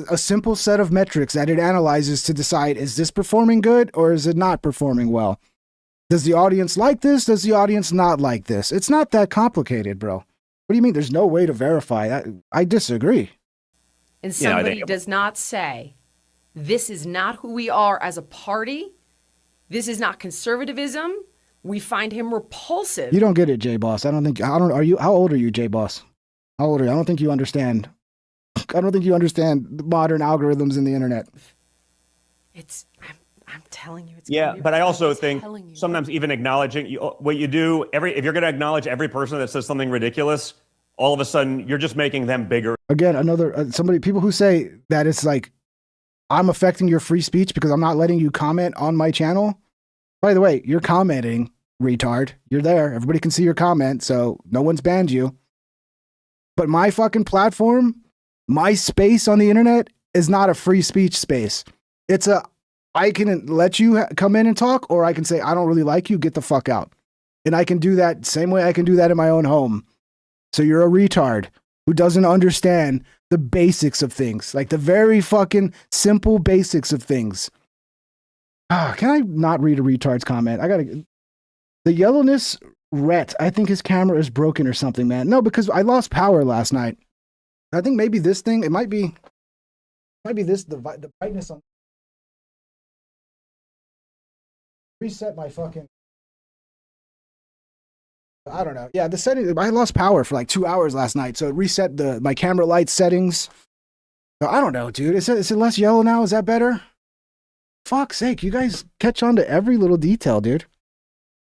a simple set of metrics that it analyzes to decide, is this performing good or is it not performing well? Does the audience like this? Does the audience not like this? It's not that complicated, bro. What do you mean there's no way to verify that? I disagree. And somebody does not say, this is not who we are as a party. This is not conservatism. We find him repulsive. You don't get it, J-Boss. How old are you, J-Boss? How old are you? I don't think you understand. I don't think you understand the modern algorithms in the internet. I'm telling you. Yeah, but I also think sometimes even acknowledging what you do, if you're going to acknowledge every person that says something ridiculous, all of a sudden you're just making them bigger. Again, people who say that it's like, I'm affecting your free speech because I'm not letting you comment on my channel. By the way, you're commenting, retard. You're there. Everybody can see your comment, so no one's banned you. But my fucking platform, my space on the internet is not a free speech space. I can let you come in and talk, or I can say, I don't really like you, get the fuck out. And I can do that same way I can do that in my own home. So you're a retard who doesn't understand the basics of things, like the very fucking simple basics of things. Can I not read a retard's comment? The yellowness Rhett, I think his camera is broken or something, man. No, because I lost power last night. I think maybe this thing, it might be this, the brightness on. Reset my fucking. I don't know. Yeah, the setting. I lost power for like 2 hours last night, so it reset my camera light settings. So I don't know, dude. Is it less yellow now? Is that better? Fuck's sake, you guys catch on to every little detail, dude.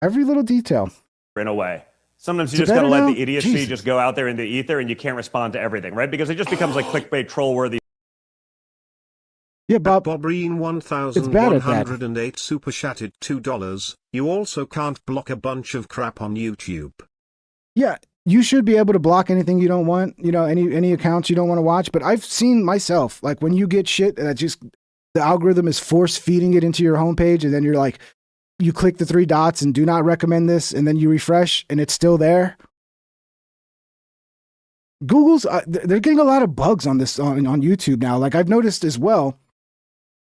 Every little detail. In a way. Sometimes you just gotta let the idiocy just go out there in the ether, and you can't respond to everything, right? Because it just becomes like clickbait troll worthy. Yeah, Bob. Bobreen 1108 super chatted $2. You also can't block a bunch of crap on YouTube. Yeah, you should be able to block anything you don't want, any accounts you don't want to watch. But I've seen myself, like when you get shit that just the algorithm is force feeding it into your homepage, and then you're like, you click the 3 dots and do not recommend this, and then you refresh and it's still there. Google's, they're getting a lot of bugs on this on YouTube now. Like I've noticed as well.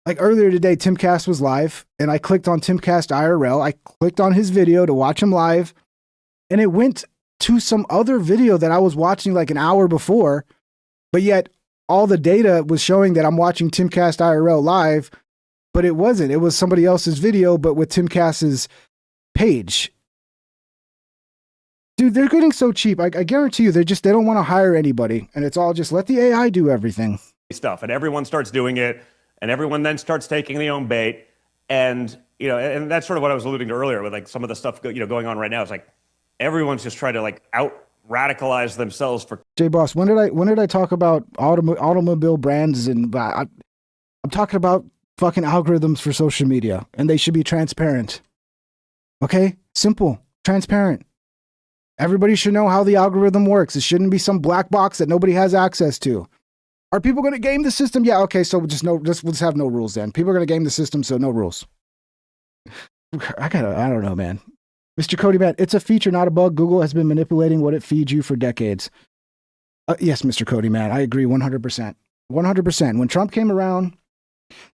Like earlier today, Timcast was live, and I clicked on Timcast IRL. I clicked on his video to watch him live, and it went to some other video that I was watching like an hour before, but yet all the data was showing that I'm watching Timcast IRL live, but it wasn't. It was somebody else's video, but with Timcast's page. Dude, they're getting so cheap. I guarantee you, they don't want to hire anybody, and it's all just let the AI do everything. Stuff, and everyone starts doing it. And everyone then starts taking the own bait, and and that's sort of what I was alluding to earlier with like some of the stuff going on right now. It's like everyone's just trying to like out radicalize themselves for. J-Boss, when did I talk about automobile brands? And I'm talking about fucking algorithms for social media, and they should be transparent. Okay, simple, transparent. Everybody should know how the algorithm works. It shouldn't be some black box that nobody has access to. Are people going to game the system? Yeah, okay, so we'll just have no rules then. People are going to game the system, so no rules. I don't know, man. Mr. Cody, man, it's a feature, not a bug. Google has been manipulating what it feeds you for decades. Yes, Mr. Cody, man, I agree 100%. 100%. When Trump came around,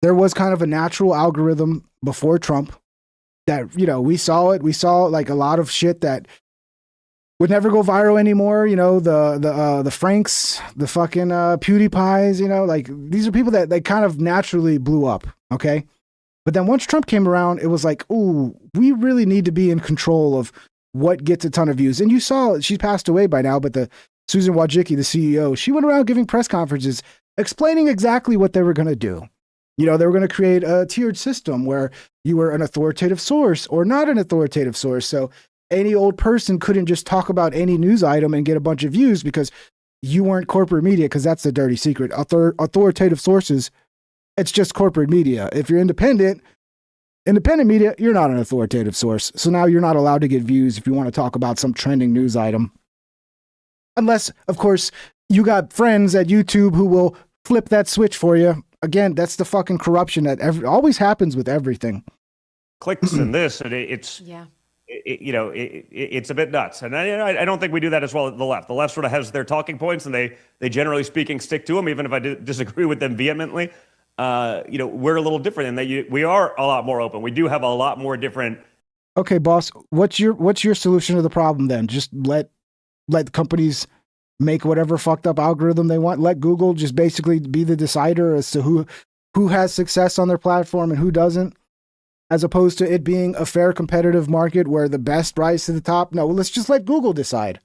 there was kind of a natural algorithm before Trump that, you know, we saw it. We saw like a lot of shit that would never go viral anymore. You know, the Franks, the fucking PewDiePies, you know, like these are people that they kind of naturally blew up. Okay. But then once Trump came around, it was like, ooh, we really need to be in control of what gets a ton of views. And you saw, she passed away by now, but the Susan Wojcicki, the CEO, she went around giving press conferences explaining exactly what they were going to do. You know, they were going to create a tiered system where you were an authoritative source or not an authoritative source. So any old person couldn't just talk about any news item and get a bunch of views because you weren't corporate media, because that's the dirty secret. Authoritative sources, it's just corporate media. If you're independent media, you're not an authoritative source. So now you're not allowed to get views if you want to talk about some trending news item. Unless, of course, you got friends at YouTube who will flip that switch for you. Again, that's the fucking corruption that always happens with everything. Clicks and this, and it's it's a bit nuts. And I don't think we do that as well at the left. The left sort of has their talking points, and they generally speaking stick to them, even if I disagree with them vehemently. We're a little different in that we are a lot more open. We do have a lot more different. Okay, boss, what's your solution to the problem then? Just let companies make whatever fucked up algorithm they want. Let Google just basically be the decider as to who has success on their platform and who doesn't, as opposed to it being a fair competitive market where the best rise to the top. No, let's just let Google decide.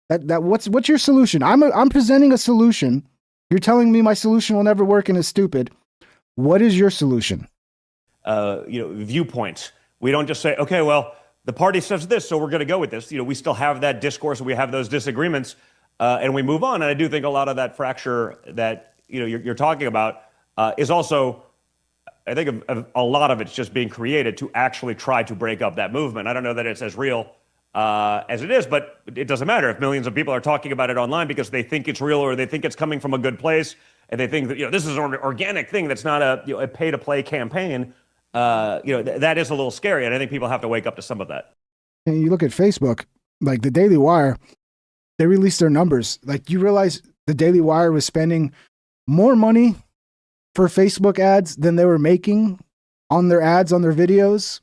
What's your solution? I'm presenting a solution. You're telling me my solution will never work and is stupid. What is your solution? Viewpoints. We don't just say, okay, well, the party says this, so we're going to go with this. We still have that discourse, we have those disagreements, and we move on. And I do think a lot of that fracture that you're talking about is also, I think, a lot of it's just being created to actually try to break up that movement. I don't know that it's as real as it is, but it doesn't matter if millions of people are talking about it online because they think it's real or they think it's coming from a good place, and they think that this is an organic thing that's not a pay-to-play campaign. That is a little scary, and I think people have to wake up to some of that. And you look at Facebook, like the Daily Wire, they released their numbers. Like, you realize the Daily Wire was spending more money for Facebook ads than they were making on their ads, on their videos.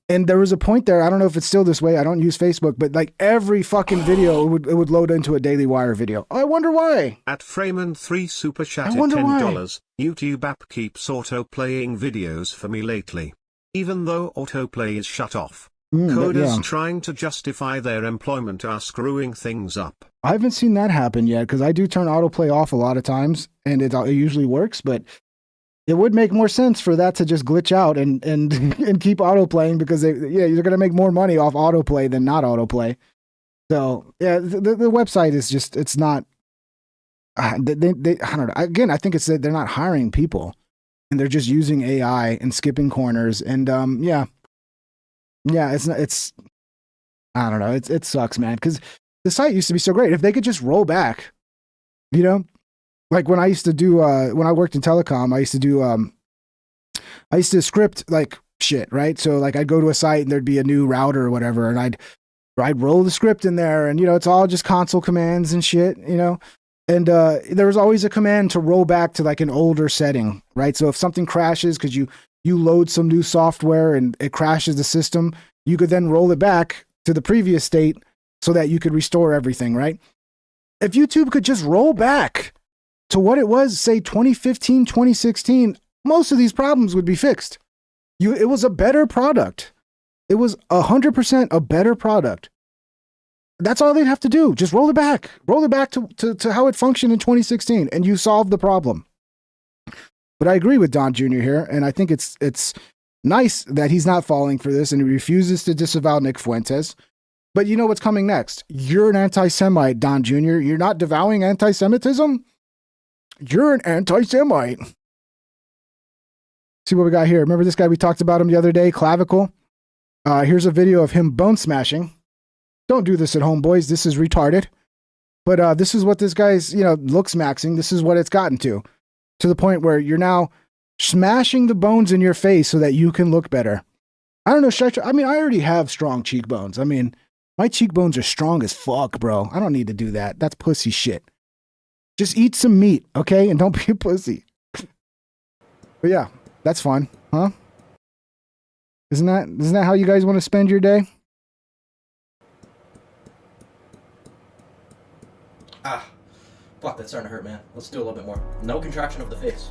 And there was a point there, I don't know if it's still this way, I don't use Facebook, but like every fucking video, it would load into a Daily Wire video. I wonder why. At Freeman3 super chatted $10. Why? YouTube app keeps auto-playing videos for me lately. Even though autoplay is shut off. Coders trying to justify their employment are screwing things up. I haven't seen that happen yet, because I do turn autoplay off a lot of times, and it usually works, but it would make more sense for that to just glitch out and keep autoplaying, because you're going to make more money off autoplay than not autoplay. So yeah, the website is just, it's not, I don't know. Again, I think it's that they're not hiring people and they're just using AI and skipping corners. And it's I don't know. It sucks, man. Cause the site used to be so great. If they could just roll back, like when I used to do, when I worked in telecom, I used to script like shit, right? So like I'd go to a site and there'd be a new router or whatever, and I'd roll the script in there, and it's all just console commands and shit, and there was always a command to roll back to like an older setting, right? So if something crashes because you load some new software and it crashes the system, you could then roll it back to the previous state so that you could restore everything, right? If YouTube could just roll back to what it was, say 2015, 2016, most of these problems would be fixed. It was a better product. It was 100% a better product. That's all they'd have to do. Just roll it back to how it functioned in 2016, and you solve the problem. But I agree with Don Jr. here, and I think it's nice that he's not falling for this and he refuses to disavow Nick Fuentes. But you know what's coming next? You're an anti-Semite, Don Jr. You're not devouring anti-Semitism? You're an anti-Semite. See what we got here. Remember this guy we talked about him the other day, Clavicle? Here's a video of him bone smashing. Don't do this at home, boys. This is retarded. But this is what this guy's, looks maxing. This is what it's gotten to the point where you're now smashing the bones in your face so that you can look better. I don't know. I already have strong cheekbones. My cheekbones are strong as fuck, bro. I don't need to do that. That's pussy shit. Just eat some meat, okay? And don't be a pussy. But yeah, that's fun, huh? Isn't that how you guys want to spend your day? Fuck, that's starting to hurt, man. Let's do a little bit more. No contraction of the face.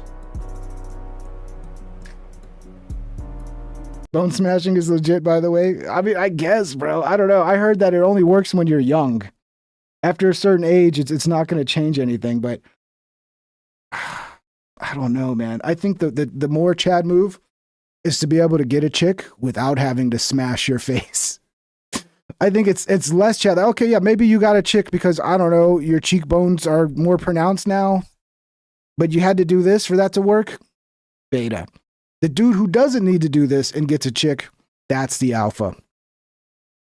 Bone smashing is legit, by the way. I guess, bro. I don't know. I heard that it only works when you're young. After a certain age, it's not going to change anything, but I don't know, man. I think the more Chad move is to be able to get a chick without having to smash your face. I think it's less Chad. Okay, yeah, maybe you got a chick because, I don't know, your cheekbones are more pronounced now, but you had to do this for that to work? Beta. The dude who doesn't need to do this and gets a chick, that's the alpha.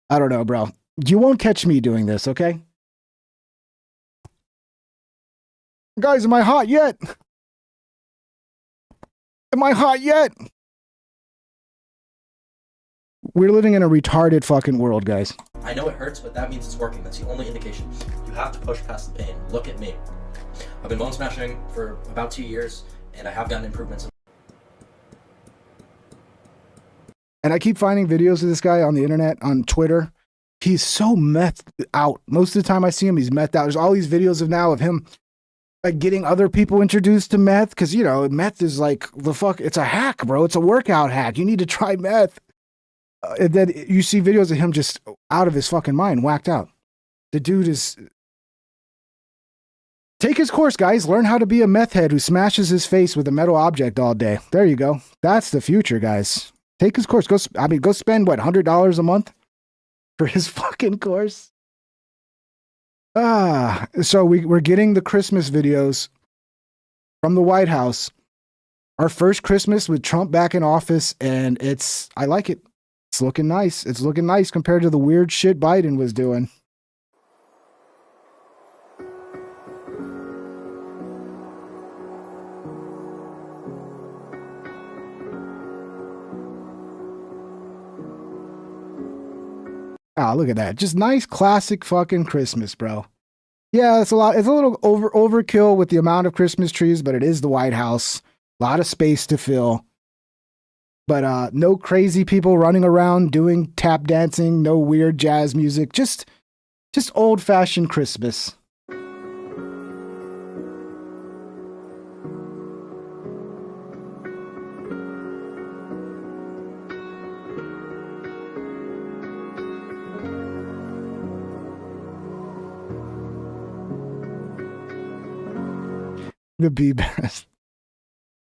I don't know, bro. You won't catch me doing this, okay? Guys, am I hot yet? Am I hot yet? We're living in a retarded fucking world, guys. I know it hurts, but that means it's working. That's the only indication. You have to push past the pain. Look at me. I've been bone smashing for about 2 years, and I have gotten improvements. And I keep finding videos of this guy on the internet, on Twitter. He's so methed out. Most of the time I see him, he's methed out. There's all these videos of him like getting other people introduced to meth. Because, meth is like it's a hack, bro. It's a workout hack. You need to try meth. And then you see videos of him just out of his fucking mind, whacked out. The dude is... Take his course, guys. Learn how to be a meth head who smashes his face with a metal object all day. There you go. That's the future, guys. Take his course. Go spend, what, $100 a month for his fucking course? So we're getting the Christmas videos from the White House. Our first Christmas with Trump back in office, and I like it. It's looking nice. It's looking nice compared to the weird shit Biden was doing. Look at that. Just nice classic fucking Christmas, bro. Yeah, it's a little overkill with the amount of Christmas trees, but it is the White House. A lot of space to fill. But no crazy people running around doing tap dancing, no weird jazz music, just old-fashioned Christmas. The be best.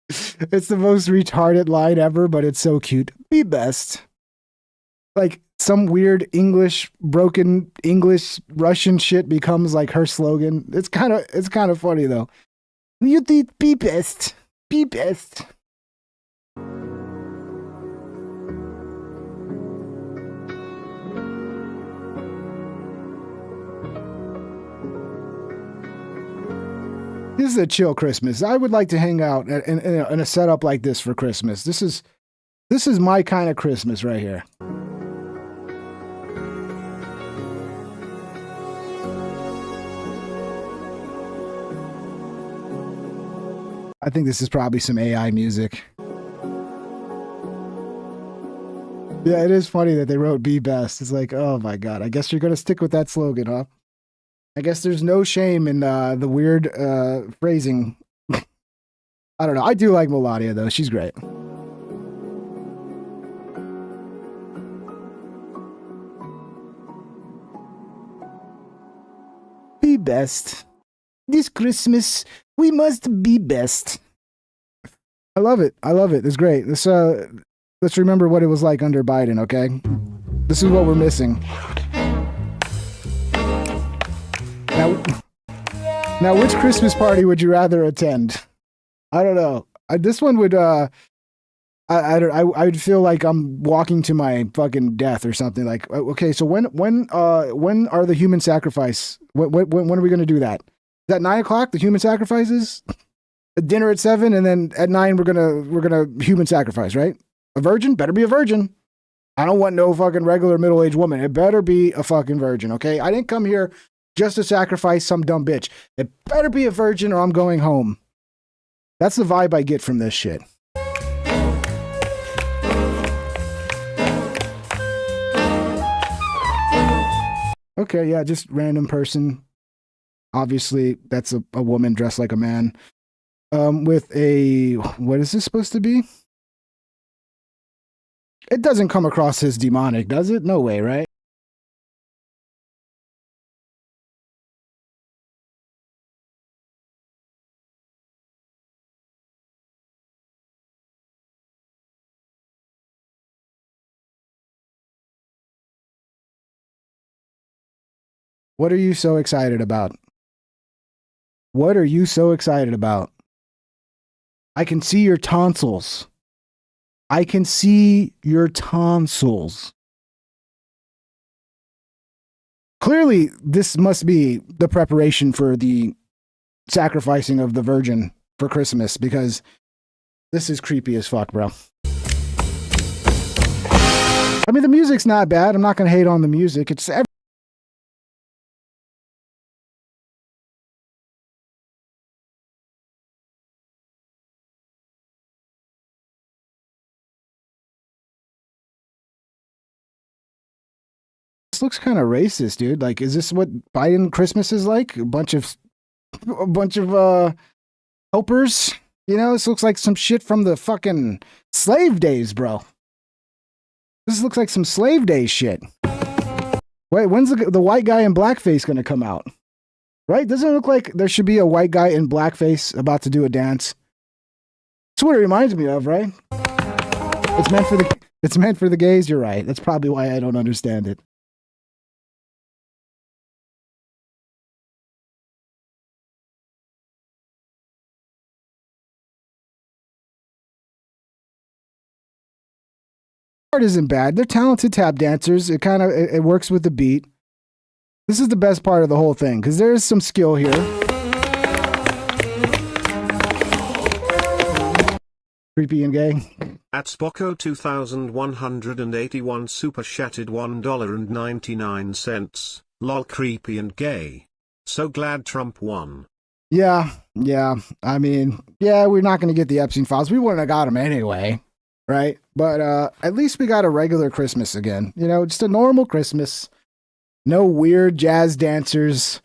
It's the most retarded line ever, but it's so cute. Be best. Like some weird broken English Russian shit becomes like her slogan. It's kind of funny though. You did be best. Be best. This is a chill Christmas. I would like to hang out in a setup like this for Christmas. This is my kind of Christmas right here. I think this is probably some AI music. Yeah, it is funny that they wrote "Be Best." It's like, oh my god. I guess you're gonna stick with that slogan, huh? I guess there's no shame in the weird phrasing. I don't know. I do like Melania, though. She's great. Be best. This Christmas, we must be best. I love it. I love it. It's great. Let's remember what it was like under Biden, okay? This is what we're missing. Now, which Christmas party would you rather attend? I don't know. This one would I would feel like I'm walking to my fucking death or something. Like, okay, so when are the human sacrifice? When are we gonna do that? Is that 9 o'clock? The human sacrifices? Dinner at 7, and then at 9 we're gonna human sacrifice, right? A virgin better be a virgin. I don't want no fucking regular middle-aged woman. It better be a fucking virgin, okay? I didn't come here just to sacrifice some dumb bitch. It better be a virgin or I'm going home. That's the vibe I get from this shit. Okay, yeah, just random person. Obviously, that's a woman dressed like a man. With a, what is this supposed to be? It doesn't come across as demonic, does it? No way, right? What are you so excited about? What are you so excited about? I can see your tonsils. I can see your tonsils. Clearly, this must be the preparation for the sacrificing of the virgin for Christmas, because this is creepy as fuck, bro. I mean, the music's not bad. I'm not going to hate on the music. It's this looks kind of racist, dude. Like, is this what Biden Christmas is like? A bunch of helpers. You know, this looks like some shit from the fucking slave days, bro. This looks like some slave day shit. Wait, when's the white guy in blackface going to come out? Right? Doesn't it look like there should be a white guy in blackface about to do a dance? That's what it reminds me of, right? It's meant for the gays. You're right. That's probably why I don't understand it. Part isn't bad. They're talented tap dancers. It works with the beat. This is the best part of the whole thing because there is some skill here. Creepy and gay. At Spocko 2181 super chatted $1.99. Lol, creepy and gay. So glad Trump won. Yeah. I mean, yeah, we're not going to get the Epstein files. We wouldn't have got them anyway, right? But at least we got a regular Christmas again. You know, just a normal Christmas. No weird jazz dancers.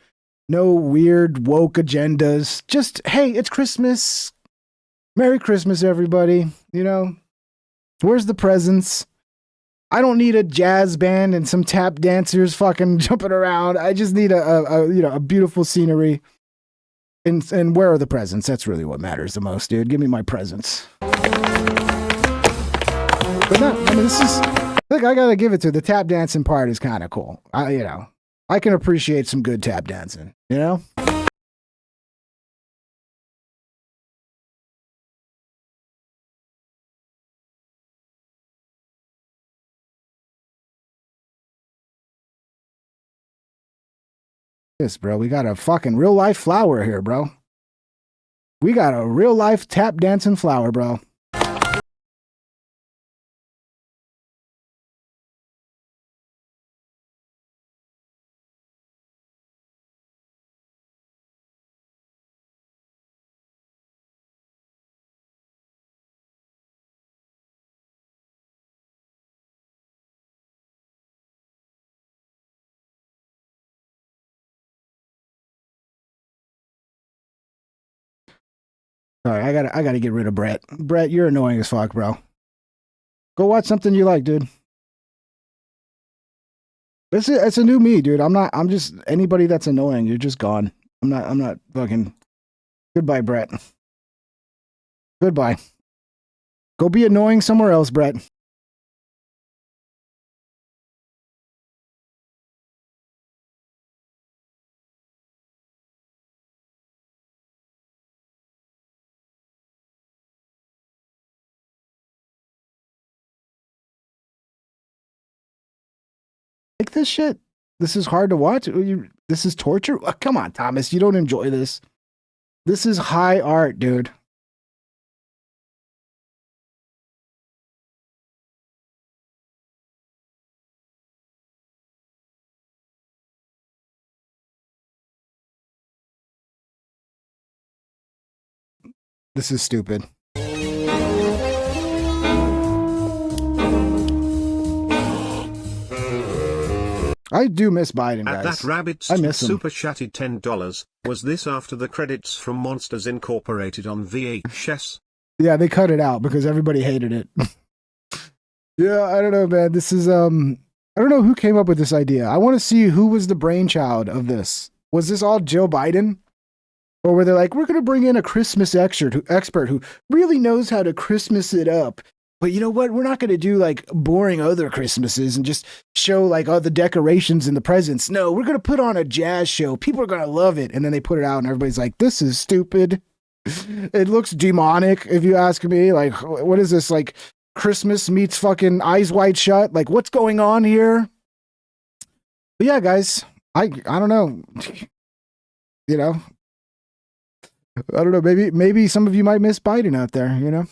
No weird woke agendas. Just, hey, it's Christmas. Merry Christmas, everybody. You know, where's the presents? I don't need a jazz band and some tap dancers fucking jumping around. I just need a beautiful scenery. And where are the presents? That's really what matters the most, dude. Give me my presents. But no, I mean, this is, look, I gotta give it to the tap dancing part is kind of cool. I can appreciate some good tap dancing, you know? Yes, bro. We got a fucking real life flower here, bro. We got a real life tap dancing flower, bro. Sorry, I gotta get rid of Brett. Brett, you're annoying as fuck, bro. Go watch something you like, dude. It's a new me, dude. I'm just anybody that's annoying, you're just gone. I'm not fucking. Goodbye, Brett. Goodbye. Go be annoying somewhere else, Brett. this shit? This is hard to watch. This is torture. Come on, Thomas. You don't enjoy this. This is high art, dude. This is stupid. I do miss Biden, guys. At that rabbit I miss him. super chatted $10. Was this after the credits from Monsters Incorporated on VHS? Yeah, they cut it out because everybody hated it. Yeah, I don't know, man. This is I don't know who came up with this idea. I want to see who was the brainchild of this. Was this all Joe Biden? Or were they like, we're going to bring in a Christmas expert who really knows how to Christmas it up. But you know what? We're not going to do like boring other Christmases and just show like all the decorations and the presents. No, we're going to put on a jazz show. People are going to love it. And then they put it out and everybody's like, this is stupid. It looks demonic, if you ask me. Like, what is this? Like Christmas meets fucking Eyes Wide Shut? Like, what's going on here? But yeah, guys, I don't know. You know, I don't know. Maybe some of you might miss Biden out there, you know?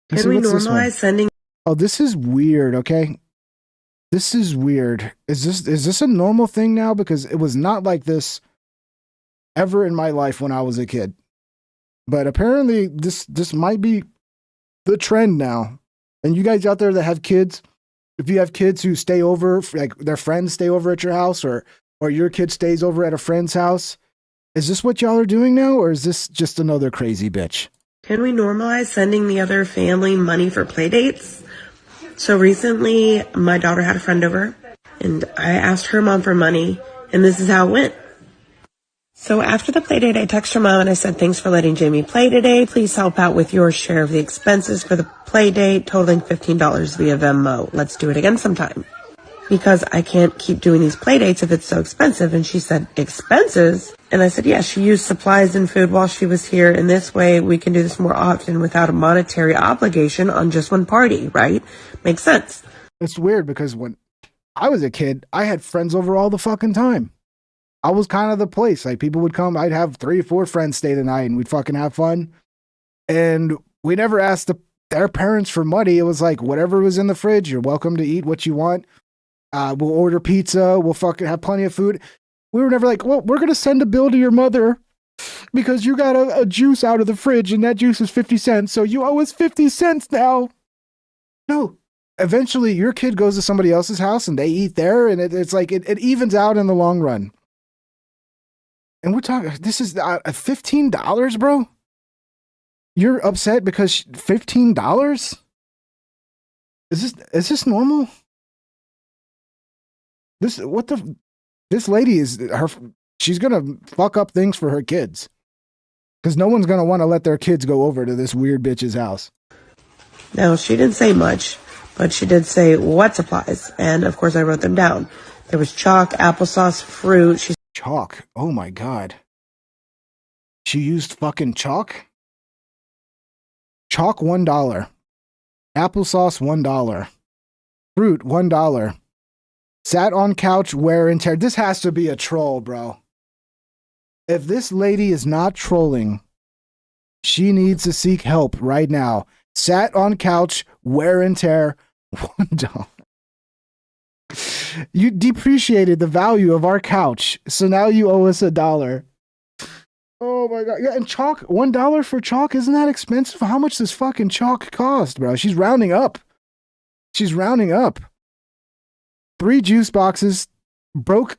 Can we normalize sending? Oh, this is weird, okay? This is weird. Is this a normal thing now? Because it was not like this ever in my life when I was a kid. But apparently this might be the trend now. And you guys out there that have kids, if you have kids who stay over, like their friends stay over at your house, or your kid stays over at a friend's house, is this what y'all are doing now? Or is this just another crazy bitch? Can we normalize sending the other family money for play dates? So recently, my daughter had a friend over, and I asked her mom for money, and this is how it went. So after the play date, I texted her mom and I said, thanks for letting Jamie play today. Please help out with your share of the expenses for the play date, totaling $15 via Venmo. Let's do it again sometime. Because I can't keep doing these play dates if it's so expensive. And she said, expenses? And I said, yeah, she used supplies and food while she was here. And this way we can do this more often without a monetary obligation on just one party, right? Makes sense. It's weird because when I was a kid, I had friends over all the fucking time. I was kind of the place. Like people would come, I'd have 3 or 4 friends stay the night and we'd fucking have fun. And we never asked their parents for money. It was like, whatever was in the fridge, you're welcome to eat what you want. We'll order pizza. We'll fucking have plenty of food. We were never like, well, we're going to send a bill to your mother because you got a juice out of the fridge and that juice is 50 cents. So you owe us 50 cents now. No. Eventually your kid goes to somebody else's house and they eat there. And it's like, it evens out in the long run. And we're talking, this is $15, bro. You're upset because $15? Is this normal? This lady she's gonna fuck up things for her kids because no one's gonna want to let their kids go over to this weird bitch's house. Now, she didn't say much, but she did say what supplies, and of course I wrote them down. There was chalk, applesauce, fruit. Chalk? Oh my god. She used fucking chalk? Chalk $1. Applesauce $1. Fruit $1. Sat on couch, wear and tear. This has to be a troll, bro. If this lady is not trolling, she needs to seek help right now. Sat on couch, wear and tear, $1. You depreciated the value of our couch, so now you owe us $1. Oh my god. Yeah, and chalk, $1 for chalk, isn't that expensive? How much does fucking chalk cost, bro? She's rounding up. 3 juice boxes, broke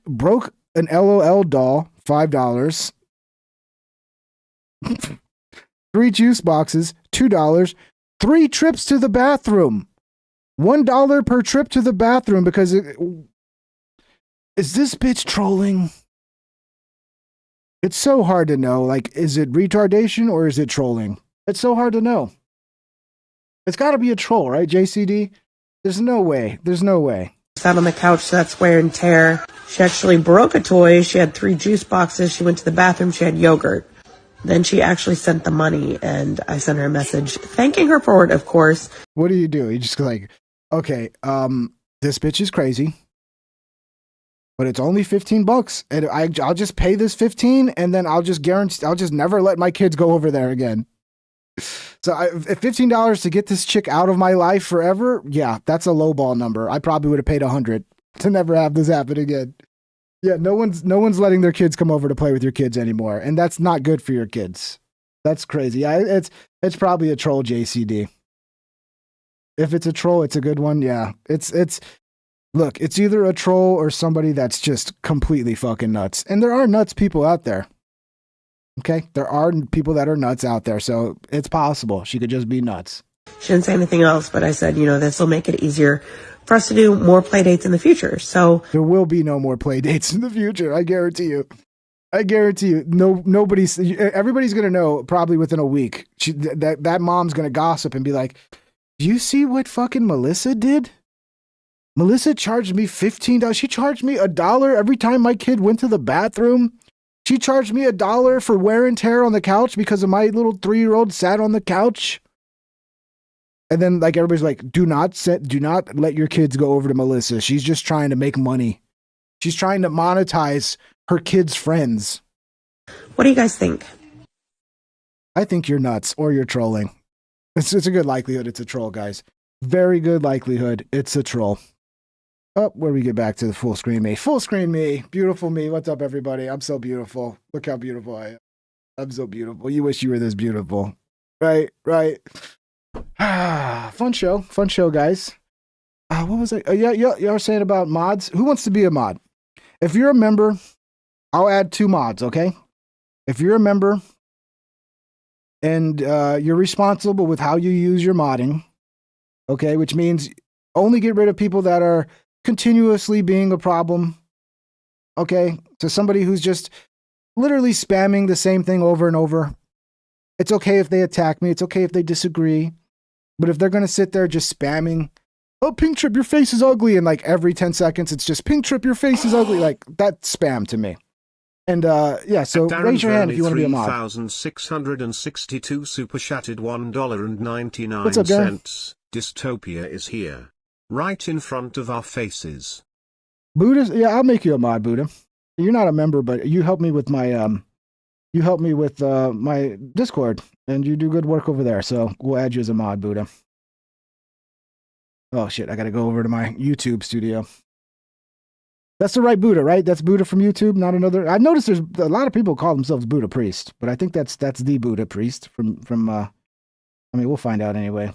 an LOL doll, $5. 3 juice boxes, $2. 3 trips to the bathroom, $1 per trip to the bathroom because is this bitch trolling? It's so hard to know. Like, is it retardation or is it trolling? It's so hard to know. It's got to be a troll, right, JCD? There's no way. Sat on the couch, so that's wear and tear. She actually broke a toy. She had 3 juice boxes. She went to the bathroom. She had yogurt. Then she actually sent the money, and I sent her a message thanking her for it, of course. What do? You just like, okay, this bitch is crazy. but it's only $15, and I'll just pay this 15, and then I'll just guarantee I'll just never let my kids go over there again. So if $15 to get this chick out of my life forever, yeah, that's a lowball number. I probably would have paid $100 to never have this happen again. Yeah, no one's letting their kids come over to play with your kids anymore, and that's not good for your kids. That's crazy. Yeah, it's probably a troll, JCD. If it's a troll, it's a good one. Yeah, look, it's either a troll or somebody that's just completely fucking nuts, and there are nuts people out there. Okay, there are people that are nuts out there, so it's possible she could just be nuts. She didn't say anything else, but I said, this will make it easier for us to do more play dates in the future. So there will be no more play dates in the future. I guarantee you. Everybody's going to know probably within a week. That mom's going to gossip and be like, "Do you see what fucking Melissa did? Melissa charged me $15. She charged me $1 every time my kid went to the bathroom. She charged me $1 for wear and tear on the couch because of my little 3-year-old sat on the couch." And then like everybody's like, do not let your kids go over to Melissa. She's just trying to make money. She's trying to monetize her kids' friends. What do you guys think? I think you're nuts or you're trolling. It's a good likelihood it's a troll, guys. Very good likelihood it's a troll. Oh, where we get back to the full screen me. Full screen me. Beautiful me. What's up, everybody? I'm so beautiful. Look how beautiful I am. I'm so beautiful. You wish you were this beautiful. Right. Fun show, guys. What was I? Yeah, you were saying about mods. Who wants to be a mod? If you're a member, I'll add 2 mods, okay? If you're a member and you're responsible with how you use your modding, okay, which means only get rid of people that are continuously being a problem, okay? So somebody who's just literally spamming the same thing over and over. It's okay if they attack me. It's okay if they disagree. But if they're going to sit there just spamming, "Oh, Pink Trip, your face is ugly," and like every 10 seconds, it's just, "Pink Trip, your face is ugly," like that's spam to me. And yeah, so raise your hand if you want to be a mod. 3,662 super chatted $1.99. What's up, Darren? Dystopia is here. Right in front of our faces. Buddha, yeah, I'll make you a mod, Buddha. You're not a member, but you help me with my my Discord, and you do good work over there. So we'll add you as a mod, Buddha. Oh shit, I gotta go over to my YouTube studio. That's the right Buddha, right? That's Buddha from YouTube, not another. I've noticed there's a lot of people call themselves Buddha Priest, but I think that's the Buddha Priest from we'll find out anyway.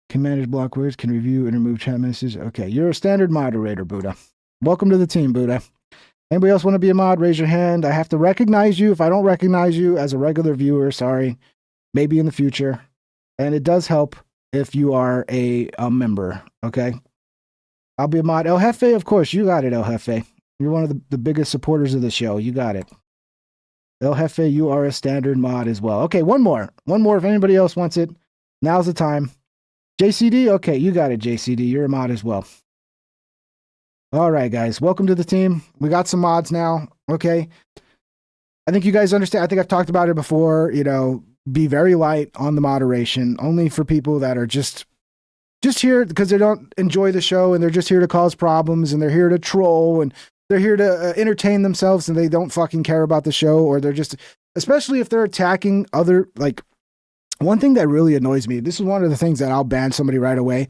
Can manage block words, can review and remove chat messages. Okay, you're a standard moderator, Buddha. Welcome to the team, Buddha. Anybody else want to be a mod? Raise your hand. I have to recognize you. If I don't recognize you as a regular viewer, sorry. Maybe in the future. And it does help if you are a member, okay? I'll be a mod. El Jefe, of course, you got it, El Jefe. You're one of the biggest supporters of the show. You got it. El Jefe, you are a standard mod as well. Okay, one more. If anybody else wants it, now's the time. JCD, okay, you got it, JCD. You're a mod as well. All right, guys, welcome to the team. We got some mods now, okay? I think you guys understand. I think I've talked about it before, be very light on the moderation, only for people that are just here because they don't enjoy the show and they're just here to cause problems and they're here to troll and they're here to entertain themselves and they don't fucking care about the show, or they're just, especially if they're attacking other, like, one thing that really annoys me, this is one of the things that I'll ban somebody right away,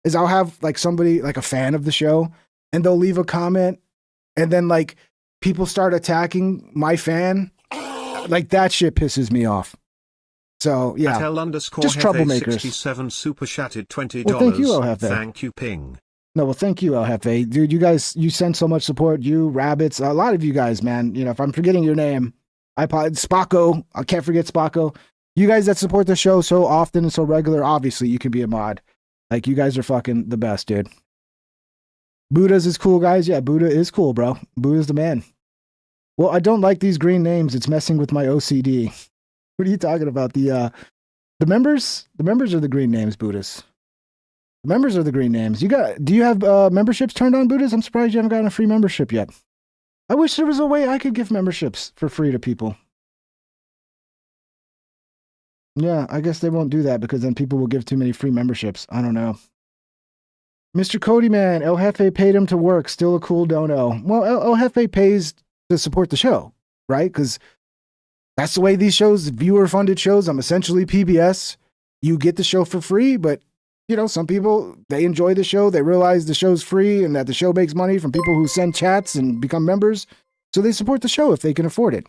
is I'll have like somebody, like a fan of the show, and they'll leave a comment and then like people start attacking my fan. Like that shit pisses me off. So yeah, just troublemakers. 67 super chatted $20. Well, thank you, El Jefe. Thank you, Ping. No, well, thank you, El Jefe. Dude, you guys, you send so much support. You, Rabbits, a lot of you guys, man. If I'm forgetting your name, Spocko, I can't forget Spocko. You guys that support the show so often and so regular, obviously you can be a mod. Like, you guys are fucking the best, dude. Buddha's is cool, guys. Yeah, Buddha is cool, bro. Buddha's the man. Well, I don't like these green names. It's messing with my OCD. What are you talking about? The members? The members are the green names, Buddhas. The members are the green names. Do you have memberships turned on, Buddhas? I'm surprised you haven't gotten a free membership yet. I wish there was a way I could give memberships for free to people. Yeah, I guess they won't do that because then people will give too many free memberships. I don't know. Mr. Cody, man, El Jefe paid him to work. Still a cool dono. Well, El Jefe pays to support the show, right? Because that's the way these shows, viewer-funded shows. I'm essentially PBS. You get the show for free, but, you know, some people, they enjoy the show. They realize the show's free and that the show makes money from people who send chats and become members. So they support the show if they can afford it.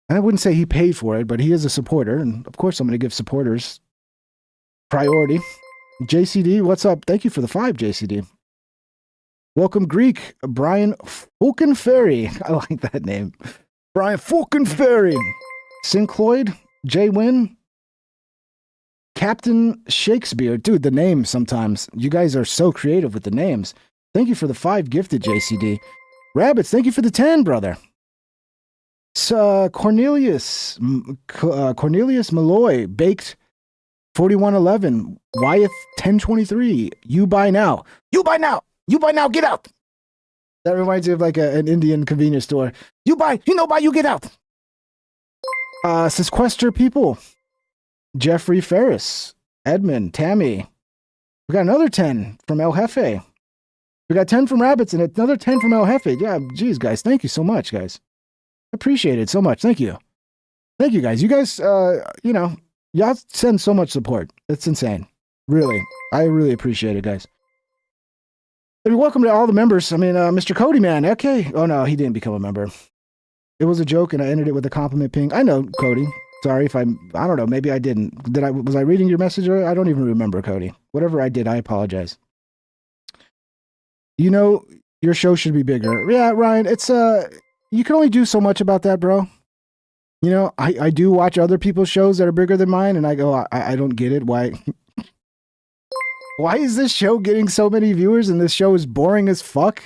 And I wouldn't say he paid for it, but he is a supporter. And, of course, I'm going to give supporters priority. JCD, what's up? Thank you for the 5, JCD. Welcome, Greek. Brian Falconferry. I like that name. Brian Falconferry. Sincloyd. Jay Wynn. Captain Shakespeare. Dude, the names sometimes. You guys are so creative with the names. Thank you for the 5 gifted, JCD. Rabbits, thank you for the 10, brother. Cornelius Malloy. Baked 4111. Wyeth 1023. You buy now. You buy now. You buy now. Get out. That reminds me of like an Indian convenience store. You buy. You know buy. You get out. Sequester people. Jeffrey Ferris. Edmund. Tammy. We got another 10 from El Jefe. We got 10 from Rabbits and another 10 from El Jefe. Yeah, geez, guys. Thank you so much, guys. Appreciate it so much. Thank you. Thank you, guys. You guys, you know, y'all send so much support. It's insane. Really. I really appreciate it, guys. And welcome to all the members. I mean, Mr. Cody, man. Okay. Oh, no, he didn't become a member. It was a joke, and I ended it with a compliment ping. I know, Cody. Sorry if I don't know. Maybe I didn't. Was I reading your message? I don't even remember, Cody. Whatever I did, I apologize. You know, your show should be bigger. Yeah, Ryan, it's, you can only do so much about that, bro. You know, I do watch other people's shows that are bigger than mine, and I go, I don't get it. Why? Why is this show getting so many viewers and this show is boring as fuck?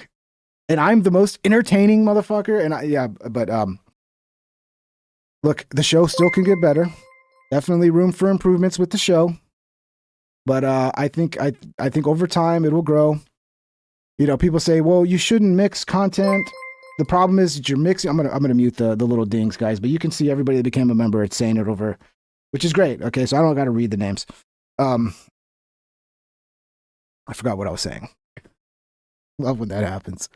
And I'm the most entertaining motherfucker. And look, the show still can get better. Definitely room for improvements with the show. But I think over time it will grow. You know, people say, well, you shouldn't mix content. The problem is that you're mixing. I'm gonna mute the little dings, guys, but you can see everybody that became a member. It's saying it over, which is great. Okay, so I don't got to read the names. I forgot what I was saying. Love when that happens.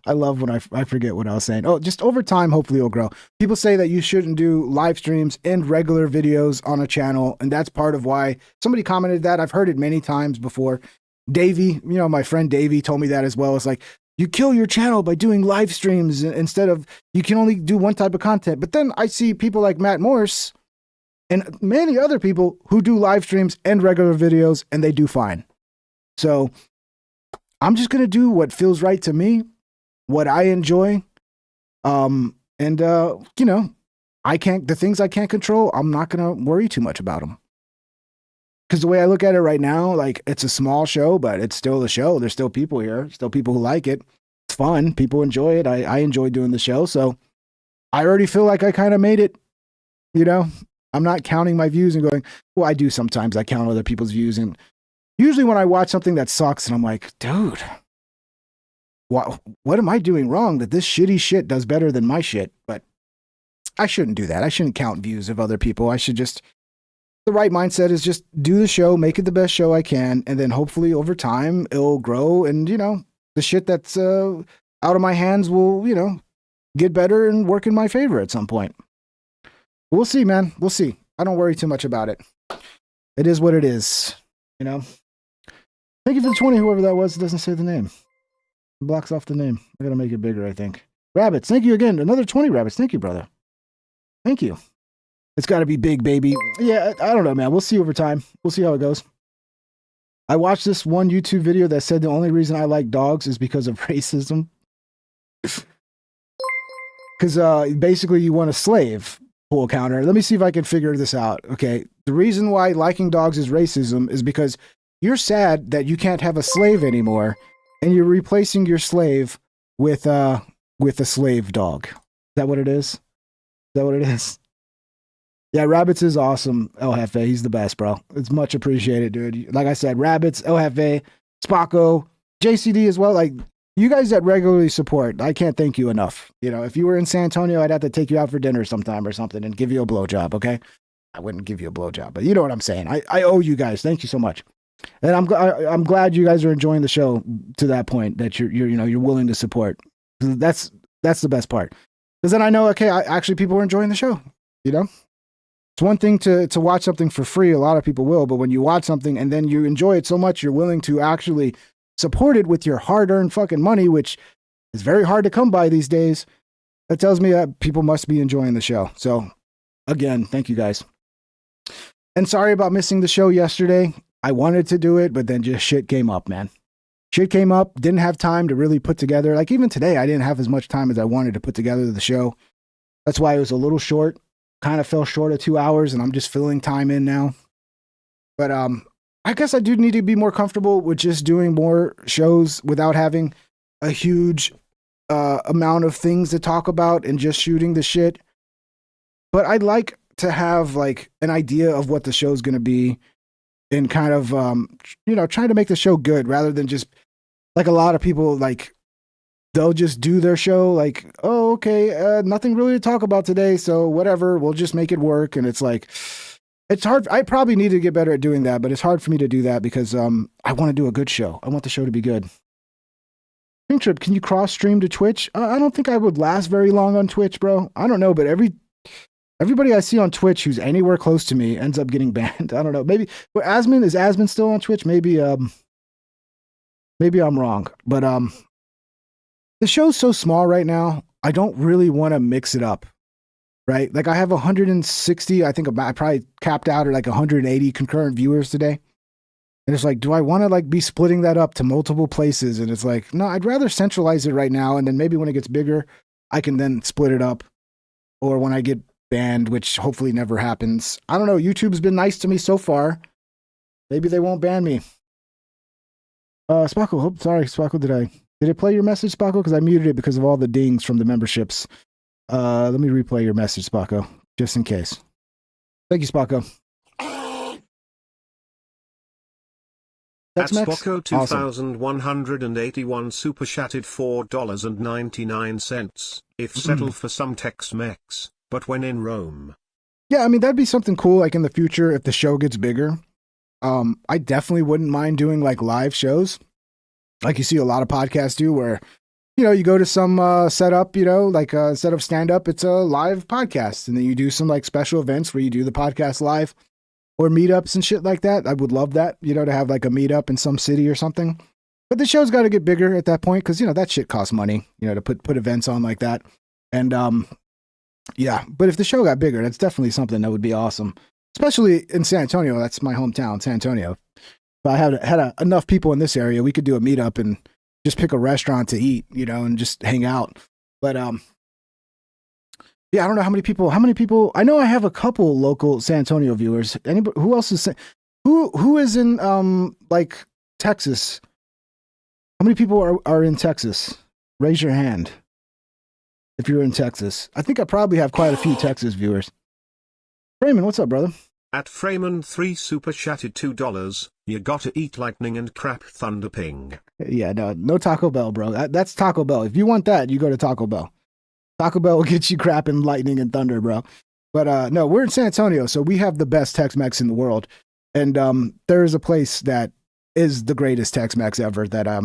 I love when I forget what I was saying. Oh, just over time, hopefully it'll grow. People say that you shouldn't do live streams and regular videos on a channel, and that's part of why somebody commented that. I've heard it many times before. Davey, you know, my friend Davey told me that as well. It's like, you kill your channel by doing live streams instead of, you can only do one type of content. But then I see people like Matt Morris and many other people who do live streams and regular videos, and they do fine. So I'm just going to do what feels right to me, what I enjoy. You know, the things I can't control, I'm not going to worry too much about them. Because the way I look at it right now, like, it's a small show, but it's still a show. There's still people here, still people who like it. It's fun. People enjoy it. I enjoy doing the show. So I already feel like I kind of made it, you know. I'm not counting my views and going, well, I do sometimes. I count other people's views. And usually when I watch something that sucks and I'm like, dude, what am I doing wrong that this shitty shit does better than my shit? But I shouldn't do that. I shouldn't count views of other people. I should just, the right mindset is just do the show, make it the best show I can, and then hopefully over time it'll grow, and, you know, the shit that's out of my hands will, you know, get better and work in my favor at some point. We'll see, man. We'll see. I don't worry too much about it. It is what it is, you know. Thank you for the 20, whoever that was. It doesn't say the name. It blocks off the name. I gotta make it bigger, I think. Rabbits, thank you again. Another 20 rabbits. Thank you, brother. Thank you. It's got to be big, baby. Yeah, I don't know, man. We'll see over time. We'll see how it goes. I watched this one YouTube video that said the only reason I like dogs is because of racism. Because basically you want a slave pull counter. Let me see if I can figure this out. Okay. The reason why liking dogs is racism is because you're sad that you can't have a slave anymore, and you're replacing your slave with a slave dog. Is that what it is? Is that what it is? Yeah, Rabbits is awesome, El Jefe. He's the best, bro. It's much appreciated, dude. Like I said, Rabbits, El Jefe, Spocko, JCD as well. Like, you guys that regularly support, I can't thank you enough. You know, if you were in San Antonio, I'd have to take you out for dinner sometime or something and give you a blowjob, okay? I wouldn't give you a blowjob, but you know what I'm saying. I owe you guys. Thank you so much. And I'm glad you guys are enjoying the show to that point that you're willing to support. That's the best part. Because then I know, okay, actually people are enjoying the show. You know, it's one thing to watch something for free. A lot of people will, but when you watch something and then you enjoy it so much, you're willing to actually support it with your hard-earned fucking money, which is very hard to come by these days. That tells me that people must be enjoying the show. So again, thank you guys. And sorry about missing the show yesterday. I wanted to do it, but then just shit came up, man. Shit came up, didn't have time to really put together. Like even today, I didn't have as much time as I wanted to put together the show. That's why it was a little short. Kind of fell short of 2 hours, and I'm just filling time in now. But I guess I do need to be more comfortable with just doing more shows without having a huge amount of things to talk about and just shooting the shit. But I'd like to have like an idea of what the show's going to be and kind of, trying to make the show good rather than just like a lot of people, like they'll just do their show like, oh, okay, nothing really to talk about today. So whatever, we'll just make it work. And it's like, it's hard. I probably need to get better at doing that, but it's hard for me to do that because I want to do a good show. I want the show to be good. Pink Trip, can you cross stream to Twitch? I don't think I would last very long on Twitch, bro. I don't know, but everybody I see on Twitch who's anywhere close to me ends up getting banned. I don't know. Maybe is Asmon still on Twitch? Maybe I'm wrong. But the show's so small right now. I don't really want to mix it up. Right? Like I have 160, I think I probably capped out at like 180 concurrent viewers today. And it's like, do I want to like be splitting that up to multiple places? And it's like, no, I'd rather centralize it right now. And then maybe when it gets bigger, I can then split it up. Or when I get banned, which hopefully never happens. I don't know. YouTube's been nice to me so far. Maybe they won't ban me. Spaco, sorry, Spaco, did it play your message, Spaco? Because I muted it because of all the dings from the memberships. Let me replay your message, Spaco, just in case. Thank you, Spaco. At Spocko 2181 super chatted $4.99. If settle for some Tex-Mex, but when in Rome. Yeah, I mean, that'd be something cool, like in the future, if the show gets bigger. I definitely wouldn't mind doing like live shows. Like you see a lot of podcasts do where, you go to some setup, like instead of stand-up, it's a live podcast. And then you do some like special events where you do the podcast live. Or meetups and shit like that. I would love that, to have like a meetup in some city or something. But the show's got to get bigger at that point because, that shit costs money, to put events on like that. And yeah, but if the show got bigger, that's definitely something that would be awesome. Especially in San Antonio. That's my hometown, San Antonio. If I had enough people in this area, we could do a meetup and just pick a restaurant to eat, and just hang out. But yeah, I don't know how many people. I know I have a couple local San Antonio viewers. Anybody who else is who is in like Texas? How many people are in Texas? Raise your hand if you're in Texas. I think I probably have quite a few Texas viewers. Freeman, what's up, brother? At Freeman 3 super chatted $2. You gotta eat lightning and crap thunder ping. Yeah, no Taco Bell, bro. That's Taco Bell. If you want that, you go to Taco Bell. Taco Bell will get you crap and lightning and thunder, bro. But no, we're in San Antonio, so we have the best Tex-Mex in the world. And there is a place that is the greatest Tex-Mex ever that I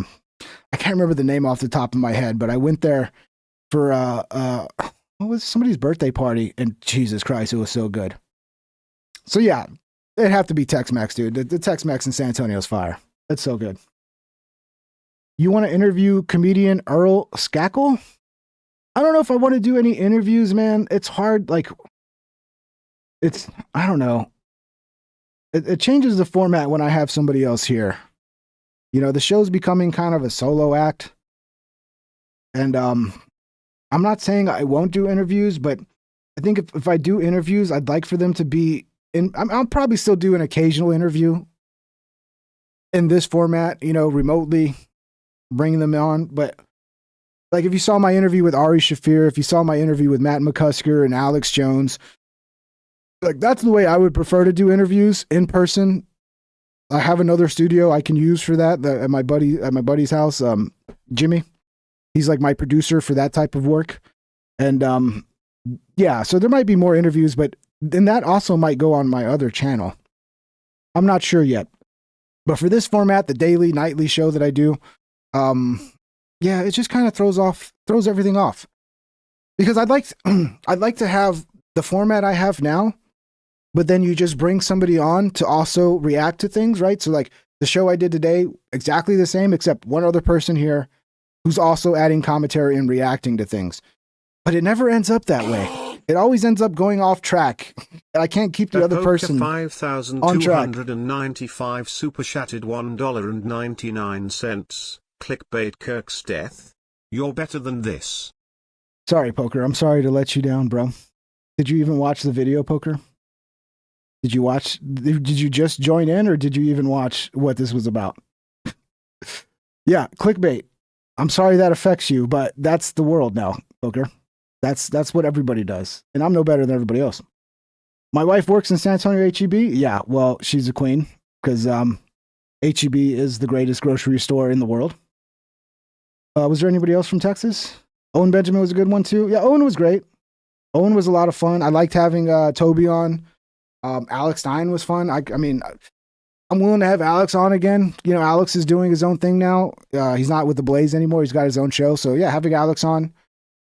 can't remember the name off the top of my head, but I went there for what was somebody's birthday party, and Jesus Christ, it was so good. So yeah, it'd have to be Tex-Mex, dude. The Tex-Mex in San Antonio is fire. It's so good. You want to interview comedian Earl Skackle? I don't know if I want to do any interviews, man. It's hard. Like, I don't know. It changes the format when I have somebody else here. The show's becoming kind of a solo act. And I'm not saying I won't do interviews, but I think if I do interviews, I'd like for them to be I'll probably still do an occasional interview in this format, remotely, bring them on. But like if you saw my interview with Ari Shaffir, if you saw my interview with Matt McCusker and Alex Jones, like that's the way I would prefer to do interviews in person. I have another studio I can use for that at my buddy's house, Jimmy. He's like my producer for that type of work. And yeah, so there might be more interviews, but then that also might go on my other channel. I'm not sure yet. But for this format, the daily, nightly show that I do, yeah, it just kind of throws everything off. Because I'd like to have the format I have now, but then you just bring somebody on to also react to things, right? So like the show I did today, exactly the same, except one other person here who's also adding commentary and reacting to things. But it never ends up that way. It always ends up going off track. I can't keep the other person on track. 5,295 super chatted $1.99. Clickbait Kirk's death. You're better than this. Sorry, Poker. I'm sorry to let you down, bro. Did you even watch the video, Poker? Did you just join in, or did you even watch what this was about? Yeah, clickbait. I'm sorry that affects you, but that's the world now, Poker. That's what everybody does. And I'm no better than everybody else. My wife works in San Antonio HEB. Yeah, well, she's a queen because HEB is the greatest grocery store in the world. Was there anybody else from Texas? Owen Benjamin was a good one too. Yeah, Owen was great. Owen was a lot of fun. I liked having Toby on. Alex Stein was fun. I mean, I'm willing to have Alex on again. You know, Alex is doing his own thing now. He's not with the Blaze anymore. He's got his own show. So yeah, having Alex on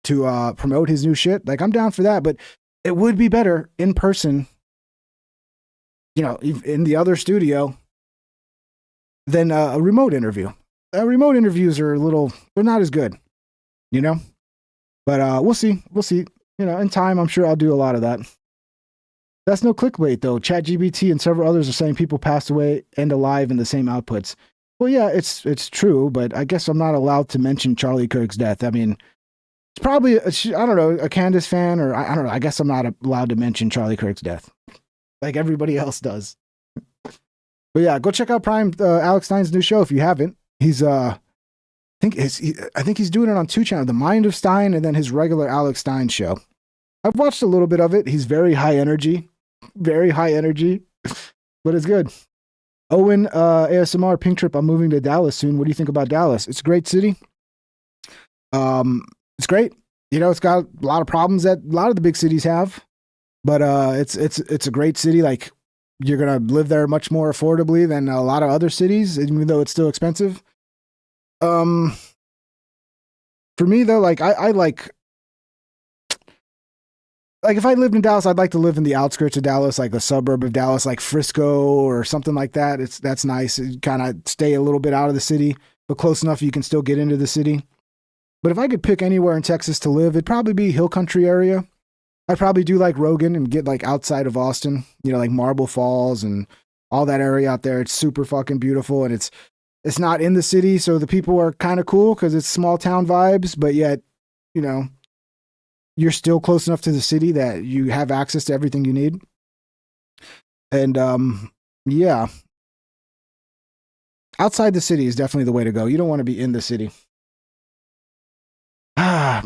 to promote his new shit, like I'm down for that. But it would be better in person, you know, in the other studio than a remote interview. Remote interviews are they're not as good, you know? But we'll see. We'll see. You know, in time, I'm sure I'll do a lot of that. That's no clickbait, though. ChatGPT and several others are saying people passed away and alive in the same outputs. Well, yeah, it's true, but I guess I'm not allowed to mention Charlie Kirk's death. I mean, it's probably, I don't know, a Candace fan, or I don't know. I guess I'm not allowed to mention Charlie Kirk's death like everybody else does. But yeah, go check out Prime Alex Stein's new show if you haven't. He's I think he's doing it on 2 channels, The Mind of Stein and then his regular Alex Stein show. I've watched a little bit of it. He's very high energy, but it's good. Owen, ASMR, Pink Trip, I'm moving to Dallas soon. What do you think about Dallas? It's a great city. It's great. You know, it's got a lot of problems that a lot of the big cities have, but it's a great city. Like, you're going to live there much more affordably than a lot of other cities, even though it's still expensive. For me though, like I like if I lived in Dallas, I'd like to live in the outskirts of Dallas, like a suburb of Dallas, like Frisco or something like that. That's nice. Kind of stay a little bit out of the city, but close enough you can still get into the city. But if I could pick anywhere in Texas to live, it'd probably be Hill Country area. I'd probably do like Rogan and get like outside of Austin, you know, like Marble Falls and all that area out there. It's super fucking beautiful, and it's not in the city, so the people are kind of cool because it's small town vibes, but yet, you know, you're still close enough to the city that you have access to everything you need. And yeah, outside the city is definitely the way to go. You don't want to be in the city.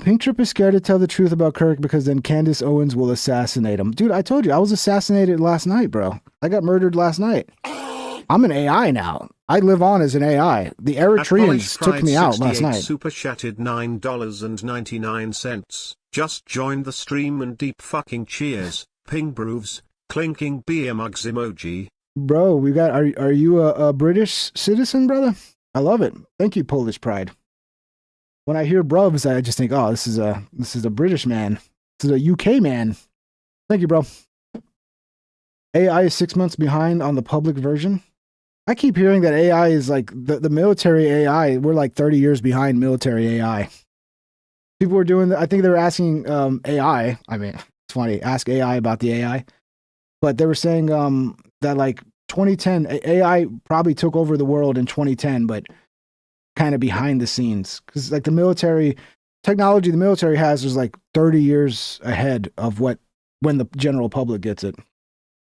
Pink Trip is scared to tell the truth about Kirk because then Candace Owens will assassinate him. Dude, I told you, I was assassinated last night, bro. I got murdered last night. I'm an AI now. I live on as an AI. The Eritreans took me out last night. Super chatted $9.99. Just joined the stream and deep fucking cheers. Ping brooves, clinking beer mugs emoji. Bro, we got. Are you a British citizen, brother? I love it. Thank you, Polish Pride. When I hear bruvs, I just think, oh, this is a British man. This is a UK man. Thank you, bro. AI is 6 months behind on the public version. I keep hearing that AI is like the military AI. We're like 30 years behind military AI. People were doing I think they were asking AI. I mean, it's funny. Ask AI about the AI. But they were saying that like 2010, AI probably took over the world in 2010, but kind of behind the scenes. Because like the military, technology the military has is like 30 years ahead of when the general public gets it.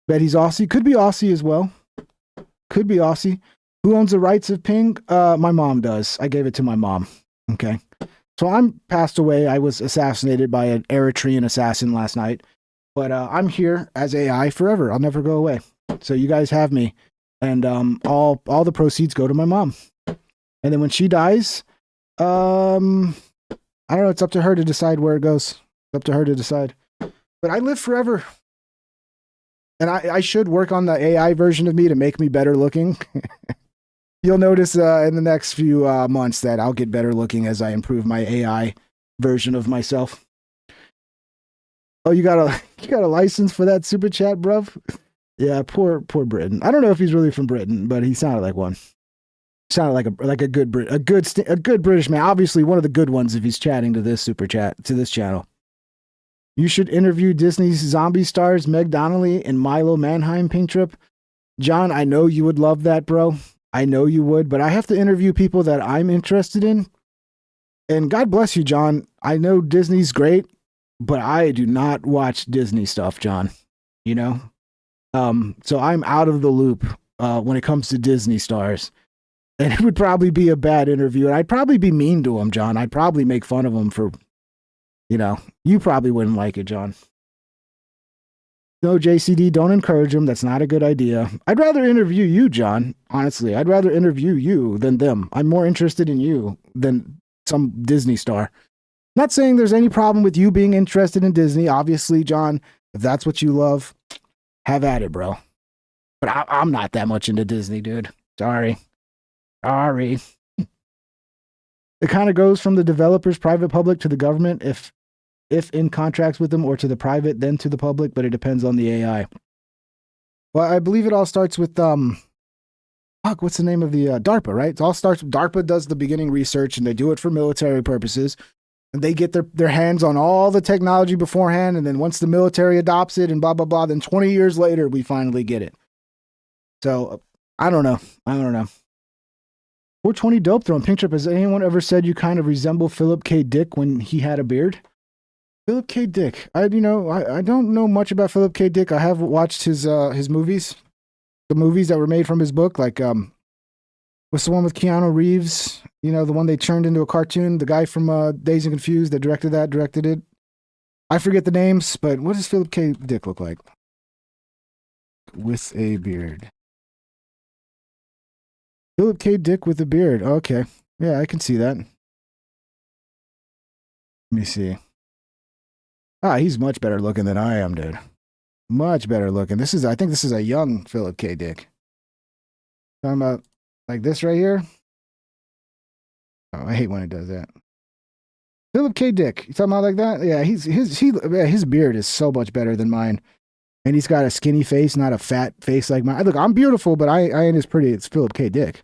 Bet he's Aussie. Could be Aussie as well. Could be Aussie. Who owns the rights of Ping? My mom does. I gave it to my mom. Okay. So I'm passed away. I was assassinated by an Eritrean assassin last night. But I'm here as AI forever. I'll never go away. So you guys have me. And all the proceeds go to my mom. And then when she dies, I don't know. It's up to her to decide where it goes. It's up to her to decide. But I live forever. And I should work on the AI version of me to make me better looking. You'll notice in the next few months that I'll get better looking as I improve my AI version of myself. Oh, you got a license for that super chat, bruv? Yeah, poor Britain. I don't know if he's really from Britain, but he sounded like one. Sounded like a good British man. Obviously, one of the good ones if he's chatting to this super chat to this channel. You should interview Disney's zombie stars Meg Donnelly and Milo Manheim, Pink Trip. John, I know you would love that, bro. I know you would, but I have to interview people that I'm interested in. And God bless you, John. I know Disney's great, but I do not watch Disney stuff, John. You know? So I'm out of the loop when it comes to Disney stars. And it would probably be a bad interview. And I'd probably be mean to him, John. I'd probably make fun of him for, you know, you probably wouldn't like it, John. No, JCD, don't encourage him. That's not a good idea. I'd rather interview you, John. Honestly, I'd rather interview you than them. I'm more interested in you than some Disney star. Not saying there's any problem with you being interested in Disney. Obviously, John, if that's what you love, have at it, bro. But I'm not that much into Disney, dude. Sorry. It kind of goes from the developers, private, public, to the government, if in contracts with them, or to the private, then to the public, but it depends on the AI. Well, I believe it all starts with, what's the name of the, DARPA, right? It all starts with DARPA does the beginning research, and they do it for military purposes, and they get their hands on all the technology beforehand, and then once the military adopts it and blah, blah, blah, then 20 years later, we finally get it. So, I don't know. 420 Dope Throne. Pink Trip, has anyone ever said you kind of resemble Philip K. Dick when he had a beard? Philip K. Dick. I don't know much about Philip K. Dick. I have watched his movies, the movies that were made from his book. Like, what's the one with Keanu Reeves? You know, the one they turned into a cartoon. The guy from Dazed and Confused that directed it. I forget the names, but what does Philip K. Dick look like? With a beard. Philip K. Dick with a beard. Okay. Yeah, I can see that. Let me see. He's much better looking than I am, dude. Much better looking. I think this is a young Philip K. Dick. Talking about like this right here. Oh, I hate when it does that. Philip K. Dick. You talking about like that? Yeah, his beard is so much better than mine. And he's got a skinny face, not a fat face like mine. Look, I'm beautiful, but I ain't as pretty as Philip K. Dick.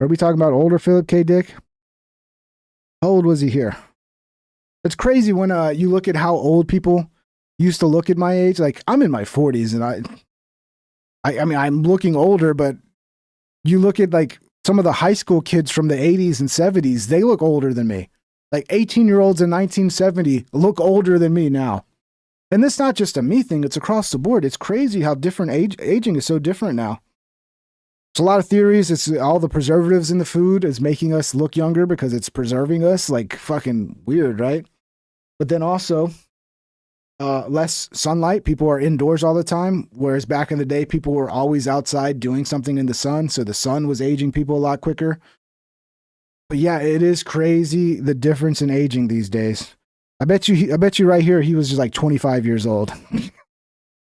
Are we talking about older Philip K. Dick? How old was he here? It's crazy when you look at how old people used to look at my age. Like, I'm in my 40s, and I mean, I'm looking older, but you look at like some of the high school kids from the 80s and 70s, they look older than me. Like 18-year-olds in 1970 look older than me now. And it's not just a me thing, it's across the board. It's crazy how different aging is so different now. There's a lot of theories. It's all the preservatives in the food is making us look younger because it's preserving us. Like, fucking weird, right? But then also, less sunlight. People are indoors all the time, whereas back in the day, people were always outside doing something in the sun. So the sun was aging people a lot quicker. But yeah, it is crazy the difference in aging these days. I bet you right here he was just like 25 years old.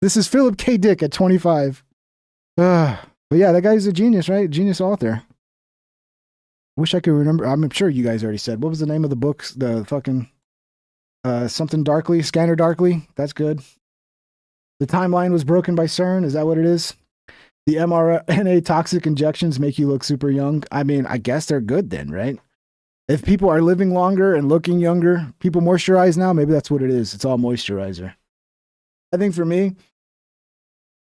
This is Philip K. Dick at 25. But yeah, that guy's a genius, right? Genius author. Wish I could remember. I'm sure you guys already said. What was the name of the books? The fucking something Darkly, Scanner Darkly. That's good. The timeline was broken by CERN. Is that what it is? The mRNA toxic injections make you look super young. I mean, I guess they're good then, right? If people are living longer and looking younger, people moisturize now. Maybe that's what it is. It's all moisturizer. I think for me,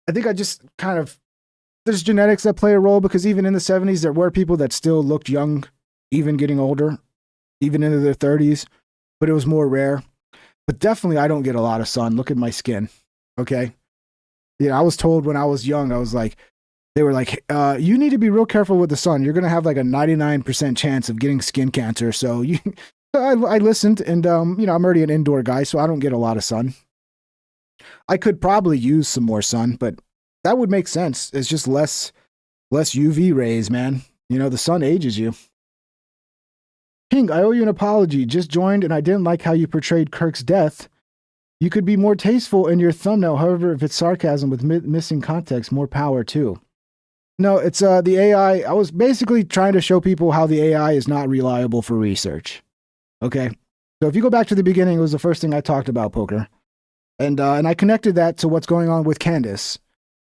I just kind of, there's genetics that play a role, because even in the 70s, there were people that still looked young, even getting older, even into their 30s, but it was more rare. But definitely, I don't get a lot of sun. Look at my skin. Okay. Yeah, I was told when I was young, they were like, you need to be real careful with the sun. You're going to have like a 99% chance of getting skin cancer. So I listened, and, I'm already an indoor guy, so I don't get a lot of sun. I could probably use some more sun, but that would make sense. It's just less UV rays, man. The sun ages you. King, I owe you an apology. Just joined, and I didn't like how you portrayed Kirk's death. You could be more tasteful in your thumbnail. However, if it's sarcasm with missing context, more power too. No, it's the AI. I was basically trying to show people how the AI is not reliable for research. Okay. So if you go back to the beginning, it was the first thing I talked about, Poker. And I connected that to what's going on with Candace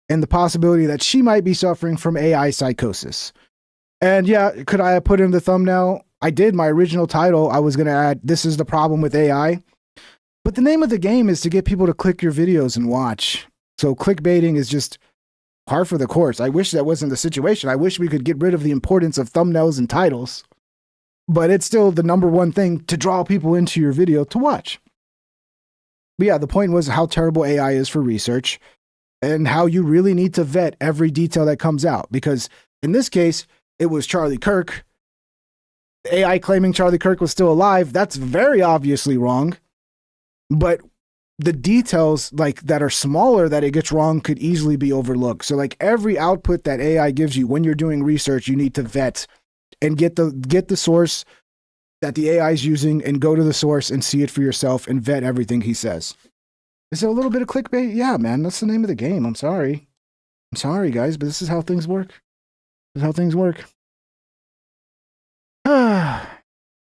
and the possibility that she might be suffering from AI psychosis. And yeah, could I have put in the thumbnail? I did. My original title, I was going to add, "This is the problem with AI." But the name of the game is to get people to click your videos and watch. So clickbaiting is just par for the course. I wish that wasn't the situation. I wish we could get rid of the importance of thumbnails and titles. But it's still the number one thing to draw people into your video to watch. But yeah, the point was how terrible AI is for research and how you really need to vet every detail that comes out. Because in this case, it was Charlie Kirk. AI claiming Charlie Kirk was still alive. That's very obviously wrong. But the details like that are smaller that it gets wrong could easily be overlooked. So like every output that AI gives you when you're doing research, you need to vet and get the source that the AI is using and go to the source and see it for yourself and vet everything he says. Is it a little bit of clickbait? Yeah, man, that's the name of the game. I'm sorry, guys, but this is how things work. This is how things work. A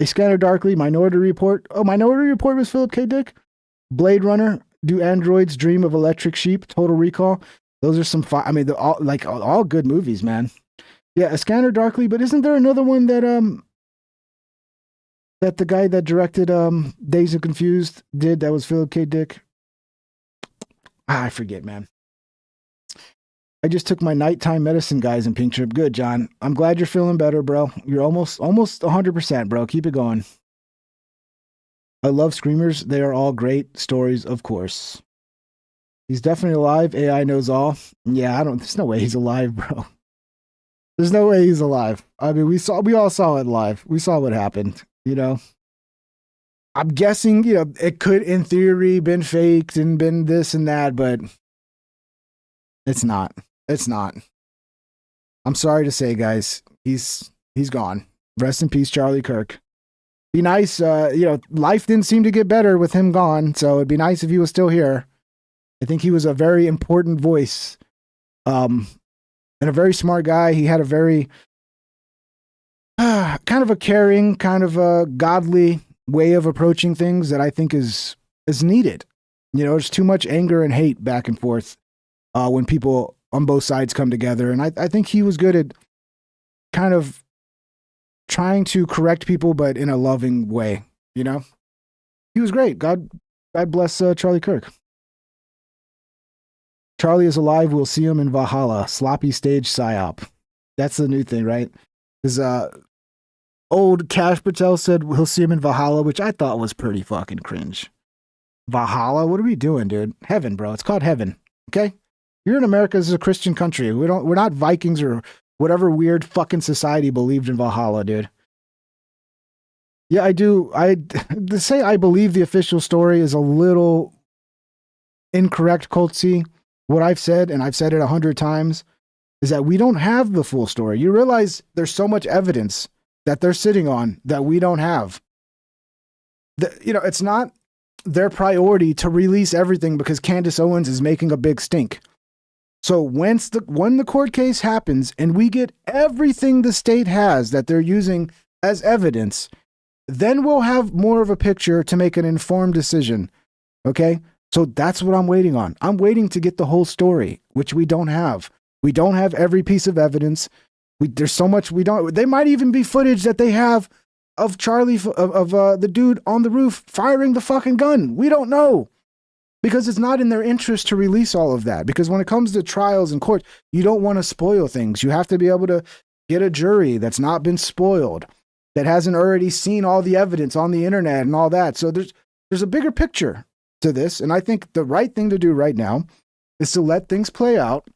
Scanner Darkly, Minority Report. Oh, Minority Report was Philip K. Dick. Blade Runner, Do Androids Dream of Electric Sheep, Total Recall. Those are some I mean, they're all good movies, man. Yeah, A Scanner Darkly, but isn't there another one that that the guy that directed Dazed and Confused did that was Philip K. Dick? I forget, man. I just took my nighttime medicine, guys, in Pink Trip. Good, John. I'm glad you're feeling better, bro. You're almost 100%, bro. Keep it going. I love Screamers. They are all great stories, of course. He's definitely alive. AI knows all. Yeah, there's no way he's alive, bro. There's no way he's alive. I mean, we all saw it live. We saw what happened, you know. I'm guessing, you know, it could, in theory, been faked and been this and that, but it's not. It's not. I'm sorry to say, guys, he's gone. Rest in peace, Charlie Kirk. Be nice, you know, life didn't seem to get better with him gone, so it'd be nice if he was still here. I think he was a very important voice, and a very smart guy. He had a very kind of a caring, kind of a godly way of approaching things that I think is needed. You know, there's too much anger and hate back and forth when people on both sides come together. And I think he was good at kind of trying to correct people, but in a loving way, you know? He was great. God bless Charlie Kirk. Charlie is alive. We'll see him in Valhalla. Sloppy stage psyop. That's the new thing, right? Because old Cash Patel said he'll see him in Valhalla, which I thought was pretty fucking cringe. Valhalla? What are we doing, dude? Heaven, bro. It's called heaven. Okay? You're in America. This is a Christian country. We're not Vikings or whatever weird fucking society believed in Valhalla, dude. Yeah, I do. To say I believe the official story is a little incorrect, Colt C. What I've said, and I've said it 100 times, is that we don't have the full story. You realize there's so much evidence that they're sitting on that we don't have. You know, it's not their priority to release everything because Candace Owens is making a big stink. So when the court case happens and we get everything the state has that they're using as evidence, then we'll have more of a picture to make an informed decision. Okay? So that's what I'm waiting on. I'm waiting to get the whole story, which we don't have. We don't have every piece of evidence. There's so much we don't. There might even be footage that they have of Charlie, of the dude on the roof firing the fucking gun. We don't know. Because it's not in their interest to release all of that. Because when it comes to trials in court, you don't want to spoil things. You have to be able to get a jury that's not been spoiled, that hasn't already seen all the evidence on the internet and all that. So there's a bigger picture to this. And I think the right thing to do right now is to let things play out.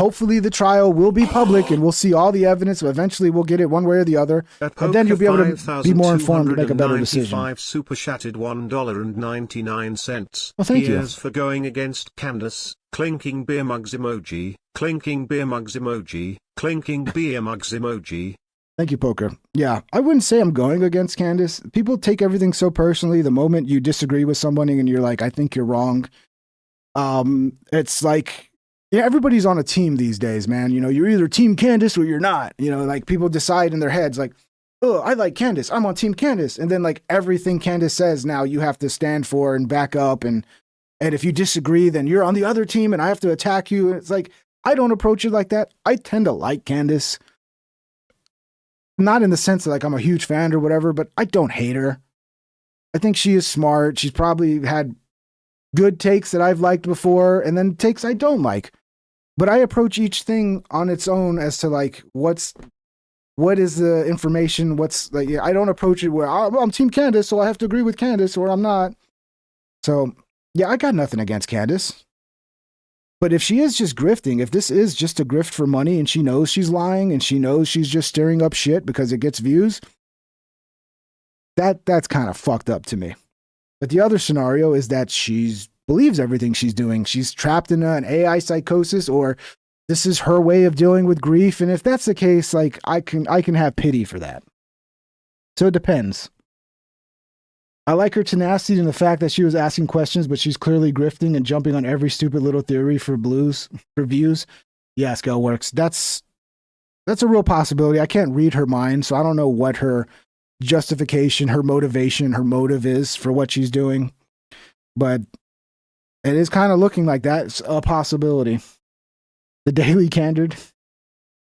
Hopefully the trial will be public and we'll see all the evidence. Eventually we'll get it one way or the other. And then you'll be able to be more informed to make a better decision. Super chatted $1.99. Well, thank you. Here's for going against Candace. Clinking beer mugs emoji. Clinking beer mugs emoji. Clinking beer mugs emoji. Thank you, Poker. Yeah, I wouldn't say I'm going against Candace. People take everything so personally. The moment you disagree with somebody and you're like, I think you're wrong. It's like, yeah, everybody's on a team these days, man. You know, you're either Team Candace or you're not. You know, like people decide in their heads, like, oh, I like Candace. I'm on Team Candace. And then like everything Candace says now you have to stand for and back up. And if you disagree, then you're on the other team and I have to attack you. And it's like, I don't approach it like that. I tend to like Candace. Not in the sense that like I'm a huge fan or whatever, but I don't hate her. I think she is smart. She's probably had good takes that I've liked before and then takes I don't like. But I approach each thing on its own as to like what is the information, what's like, I don't approach it where I'm Team Candace, so I have to agree with Candace or I'm not. So yeah, I got nothing against Candace. But if she is just grifting, if this is just a grift for money and she knows she's lying and she knows she's just stirring up shit because it gets views, that's kind of fucked up to me. But the other scenario is that she believes everything she's doing. She's trapped in an AI psychosis, or this is her way of dealing with grief. And if that's the case, like I can have pity for that. So it depends. I like her tenacity and the fact that she was asking questions, but she's clearly grifting and jumping on every stupid little theory for views. Yeah, Scale works. That's a real possibility. I can't read her mind, so I don't know what her justification, her motivation, her motive is for what she's doing. But it is kind of looking like that's a possibility. The Daily Candid.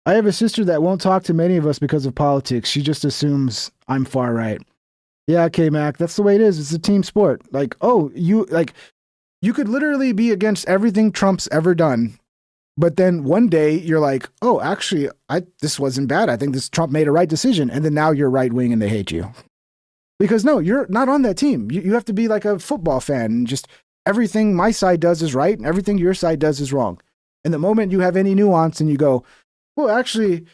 I have a sister that won't talk to many of us because of politics. She just assumes I'm far right. Yeah, K-Mac, that's the way it is. It's a team sport. Like, oh, you could literally be against everything Trump's ever done. But then one day you're like, oh, actually, this wasn't bad. I think this Trump made a right decision. And then now you're right wing and they hate you. Because no, you're not on that team. You have to be like a football fan and just everything my side does is right and everything your side does is wrong. And the moment you have any nuance and you go, well, actually,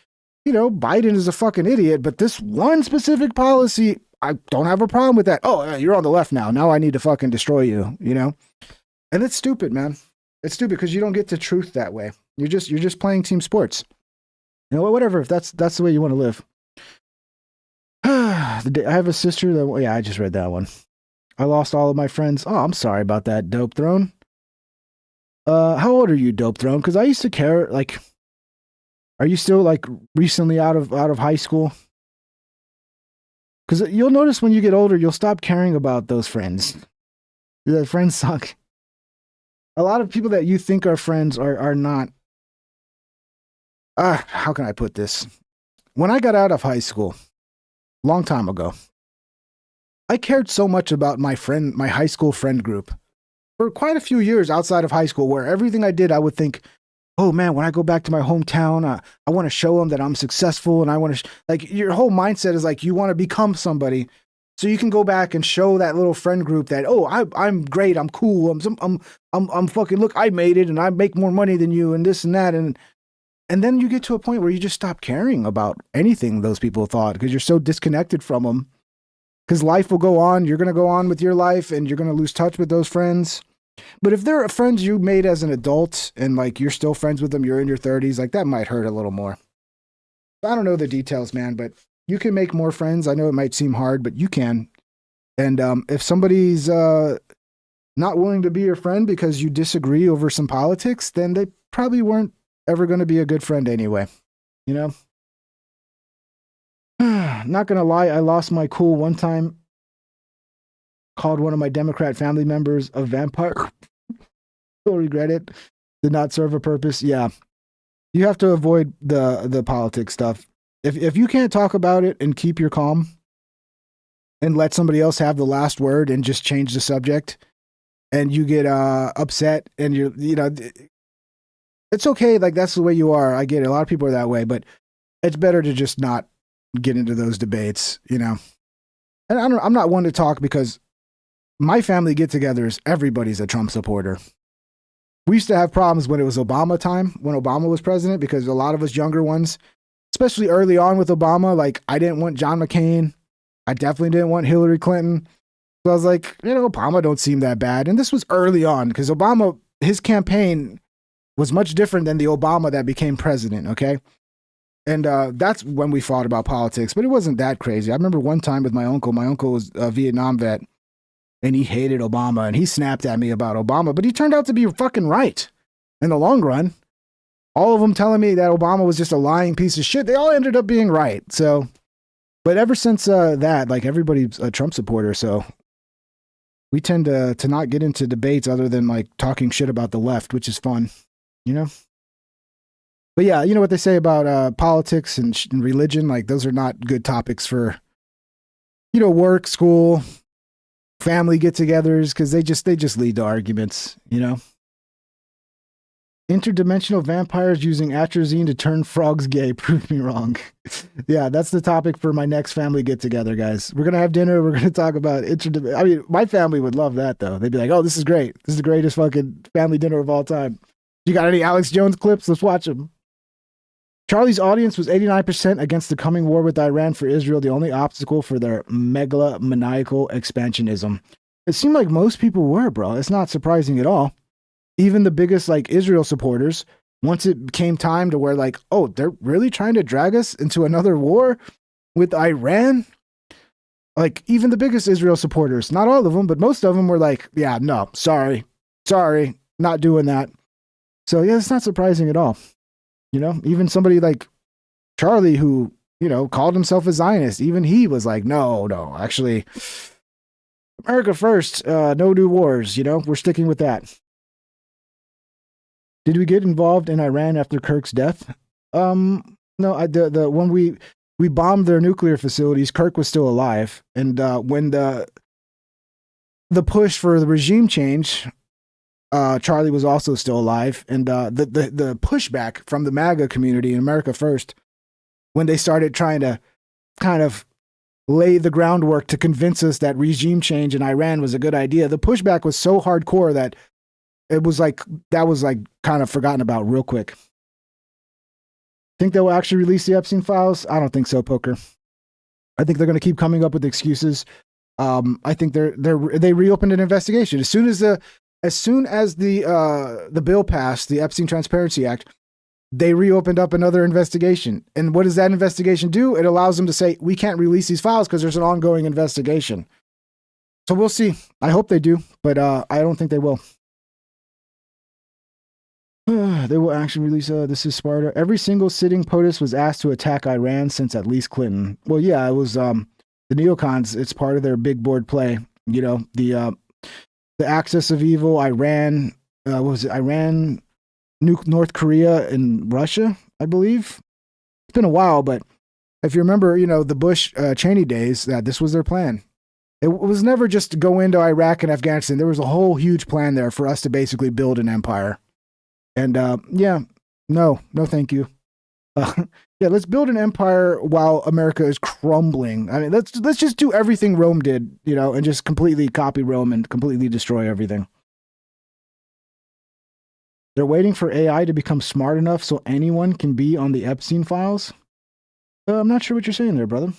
Biden is a fucking idiot, but this one specific policy, I don't have a problem with that. Oh, you're on the left now. Now I need to fucking destroy you, And it's stupid, man. It's stupid because you don't get to truth that way. You're just playing team sports. You know what? Whatever. If that's the way you want to live. I have a sister that. Yeah, I just read that one. I lost all of my friends. Oh, I'm sorry about that, Dope Throne. How old are you, Dope Throne? Because I used to care. Like, are you still like recently out of high school? Because you'll notice when you get older, you'll stop caring about those friends. The friends suck. A lot of people that you think are friends are not. How can I put this? When I got out of high school, long time ago, I cared so much about my high school friend group for quite a few years outside of high school, where everything I did, I would think, oh man, when I go back to my hometown, I want to show them that I'm successful, and I want to like your whole mindset is like you want to become somebody, so you can go back and show that little friend group that I'm great, I'm cool, I'm fucking look, I made it, and I make more money than you, and this and that, and then you get to a point where you just stop caring about anything those people thought because you're so disconnected from them. Because life will go on, you're gonna go on with your life, and you're gonna lose touch with those friends. But if they're friends you made as an adult and like you're still friends with them, you're in your 30s, like that might hurt a little more. I don't know the details, man, but you can make more friends. I know it might seem hard, but you can. And if somebody's not willing to be your friend because you disagree over some politics, then they probably weren't ever going to be a good friend anyway. Not going to lie, I lost my cool one time. Called one of my Democrat family members a vampire. Still regret it. Did not serve a purpose. Yeah. You have to avoid the politics stuff. If you can't talk about it and keep your calm and let somebody else have the last word and just change the subject and you get upset and it's okay. Like that's the way you are. I get it. A lot of people are that way, but it's better to just not get into those debates, And I'm not one to talk because my family get-togethers, everybody's a Trump supporter. We used to have problems when it was Obama time, when Obama was president, because a lot of us younger ones, especially early on with Obama, like I didn't want John McCain. I definitely didn't want Hillary Clinton. So I was like, Obama don't seem that bad. And this was early on because Obama, his campaign was much different than the Obama that became president, okay? And that's when we fought about politics, but it wasn't that crazy. I remember one time with my uncle. My uncle was a Vietnam vet, and he hated Obama, and he snapped at me about Obama, but he turned out to be fucking right in the long run. All of them telling me that Obama was just a lying piece of shit. They all ended up being right. So, but ever since that, like, everybody's a Trump supporter. So we tend to not get into debates other than like talking shit about the left, which is fun, you know? But yeah, you know what they say about politics and religion? Like, those are not good topics for, you know, work, school, family get-togethers, because they just lead to arguments, you know? Interdimensional vampires using atrazine to turn frogs gay. Prove me wrong. Yeah, that's the topic for my next family get-together, guys. We're going to have dinner. We're going to talk about I mean, my family would love that, though. They'd be like, oh, this is great. This is the greatest fucking family dinner of all time. You got any Alex Jones clips? Let's watch them. Charlie's audience was 89% against the coming war with Iran for Israel, the only obstacle for their megalomaniacal expansionism. It seemed like most people were, bro. It's not surprising at all. Even the biggest, like, Israel supporters, once it came time to where, like, oh, they're really trying to drag us into another war with Iran? Like, even the biggest Israel supporters, not all of them, but most of them were like, yeah, no, sorry, not doing that. So, yeah, it's not surprising at all. You know, even somebody like Charlie, who, you know, called himself a Zionist, even he was like, no, actually, America first, no new wars, you know, we're sticking with that. Did we get involved in Iran after Kirk's death? No, when we bombed their nuclear facilities, Kirk was still alive. And when the push for the regime change, Charlie was also still alive, and the pushback from the MAGA community in America First, when they started trying to kind of lay the groundwork to convince us that regime change in Iran was a good idea, the pushback was so hardcore that it was like kind of forgotten about real quick. Think they will actually release the Epstein files? I don't think so, Poker. I think they're going to keep coming up with excuses. I think they reopened an investigation as soon as the bill passed, the Epstein Transparency Act, they reopened up another investigation. And what does that investigation do? It allows them to say, we can't release these files because there's an ongoing investigation. So we'll see. I hope they do, but I don't think they will. They will actually release, this is Sparta. Every single sitting POTUS was asked to attack Iran since at least Clinton. Well, yeah, it was the neocons. It's part of their big board play. You know, the axis of evil, Iran, what was it? Iran, North Korea, and Russia, I believe. It's been a while, but if you remember, you know, the Bush Cheney days, that this was their plan. It was never just to go into Iraq and Afghanistan. There was a whole huge plan there for us to basically build an empire. And no, thank you. Yeah, let's build an empire while America is crumbling. I mean, let's just do everything Rome did, you know, and just completely copy Rome and completely destroy everything. They're waiting for AI to become smart enough so anyone can be on the Epstein files. I'm not sure what you're saying there, brother.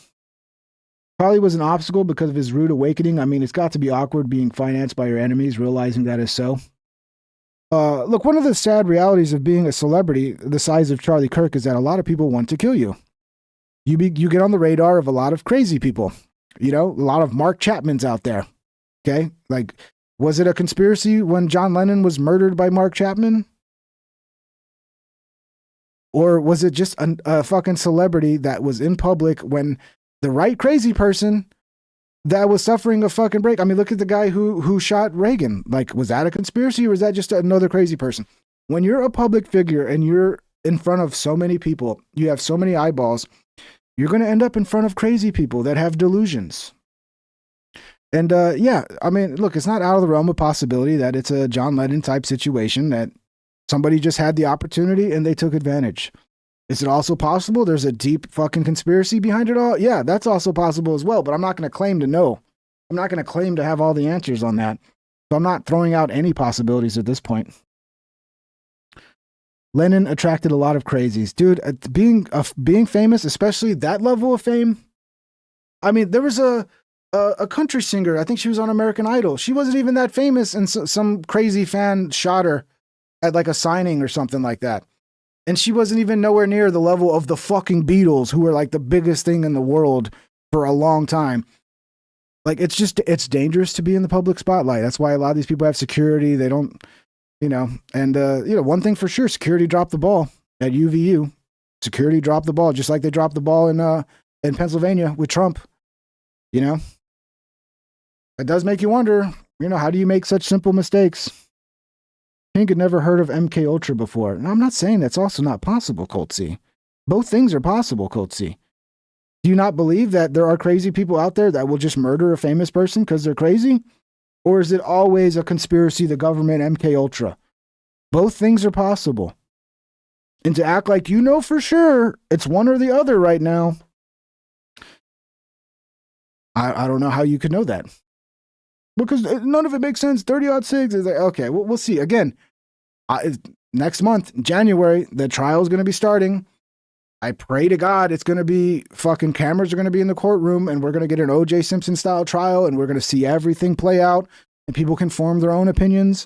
Probably was an obstacle because of his rude awakening. I mean, it's got to be awkward being financed by your enemies, realizing that is so. Look, one of the sad realities of being a celebrity the size of Charlie Kirk is that a lot of people want to kill you. You get on the radar of a lot of crazy people. You know, a lot of Mark Chapmans out there. Okay? Like, was it a conspiracy when John Lennon was murdered by Mark Chapman? Or was it just a fucking celebrity that was in public when the right crazy person that was suffering a fucking break? I mean, look at the guy who shot Reagan. Like, was that a conspiracy or was that just another crazy person? When you're a public figure and you're in front of so many people, you have so many eyeballs, you're going to end up in front of crazy people that have delusions. And yeah, I mean, look, it's not out of the realm of possibility that it's a John Lennon type situation, that somebody just had the opportunity and they took advantage. Is it also possible there's a deep fucking conspiracy behind it all? Yeah, that's also possible as well, but I'm not going to claim to know. I'm not going to claim to have all the answers on that. So I'm not throwing out any possibilities at this point. Lennon attracted a lot of crazies. Dude, being famous, especially that level of fame. I mean, there was a country singer. I think she was on American Idol. She wasn't even that famous, and some crazy fan shot her at like a signing or something like that. And she wasn't even nowhere near the level of the fucking Beatles, who were like the biggest thing in the world for a long time. Like, it's dangerous to be in the public spotlight. That's why a lot of these people have security. They don't, and one thing for sure, security dropped the ball at UVU. Security dropped the ball, just like they dropped the ball in Pennsylvania with Trump. It does make you wonder, how do you make such simple mistakes? Pink had never heard of MK Ultra before. And I'm not saying that's also not possible, Colt C. Both things are possible, Colt C. Do you not believe that there are crazy people out there that will just murder a famous person because they're crazy? Or is it always a conspiracy, the government, MK Ultra? Both things are possible. And to act like for sure it's one or the other right now, I don't know how you could know that. Because none of it makes sense. 30-6 is like, okay, we'll see. Again, next month, January, the trial is going to be starting. I pray to God it's going to be fucking cameras are going to be in the courtroom, and we're going to get an O.J. Simpson style trial, and we're going to see everything play out, and people can form their own opinions.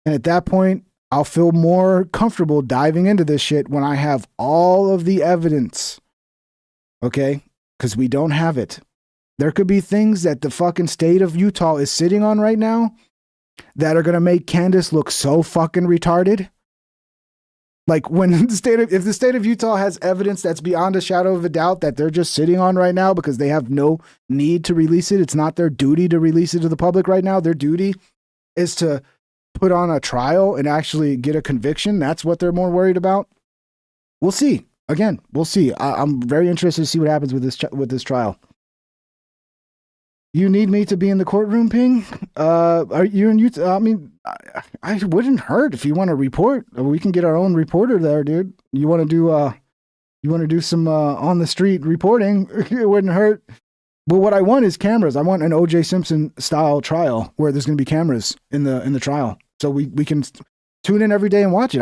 And at that point, I'll feel more comfortable diving into this shit when I have all of the evidence. Okay? Because we don't have it. There could be things that the fucking state of Utah is sitting on right now that are going to make Candace look so fucking retarded. Like when if the state of Utah has evidence that's beyond a shadow of a doubt that they're just sitting on right now because they have no need to release it. It's not their duty to release it to the public right now. Their duty is to put on a trial and actually get a conviction. That's what they're more worried about. We'll see. Again, we'll see. I'm very interested to see what happens with this trial. You need me to be in the courtroom, Ping? Are you in Utah? I mean, I wouldn't hurt if you want to report. We can get our own reporter there, dude. You want to do some on the street reporting? It wouldn't hurt. But what I want is cameras. I want an O.J. Simpson style trial where there's going to be cameras in the trial, so we can tune in every day and watch it.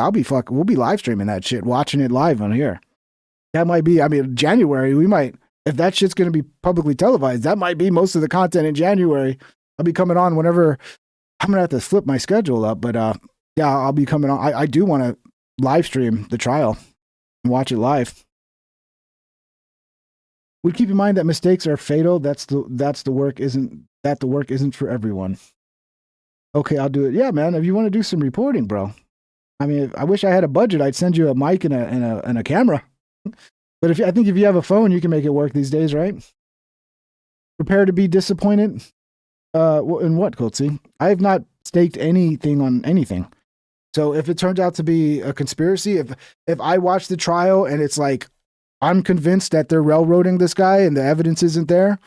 We'll be live streaming that shit, watching it live on here. That might be. I mean, January we might. If that shit's going to be publicly televised, that might be most of the content in January. I'll be coming on whenever. I'm going to have to flip my schedule up, but yeah, I'll be coming on. I do want to live stream the trial and watch it live. Would keep in mind that mistakes are fatal. The work isn't for everyone. Okay, I'll do it. Yeah, man, if you want to do some reporting, bro. I mean, I wish I had a budget. I'd send you a mic and a camera. But I think if you have a phone, you can make it work these days, right? Prepare to be disappointed. In what, Coltsy? I have not staked anything on anything. So if it turns out to be a conspiracy, if I watch the trial and it's like I'm convinced that they're railroading this guy and the evidence isn't there,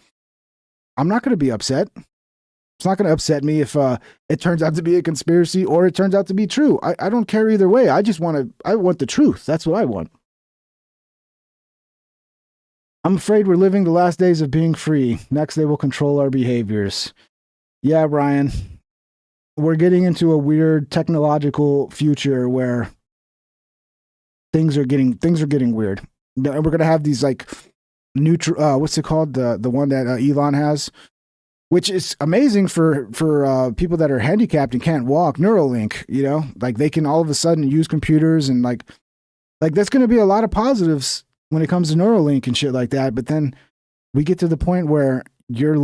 I'm not going to be upset. It's not going to upset me if it turns out to be a conspiracy or it turns out to be true. I don't care either way. I want the truth. That's what I want. I'm afraid we're living the last days of being free. Next, they will control our behaviors. Yeah, Brian. We're getting into a weird technological future where things are getting weird. And we're going to have these like what's it called? The one that Elon has, which is amazing for people that are handicapped and can't walk. Neuralink, like they can all of a sudden use computers and like that's going to be a lot of positives when it comes to Neuralink and shit like that. But then we get to the point where you're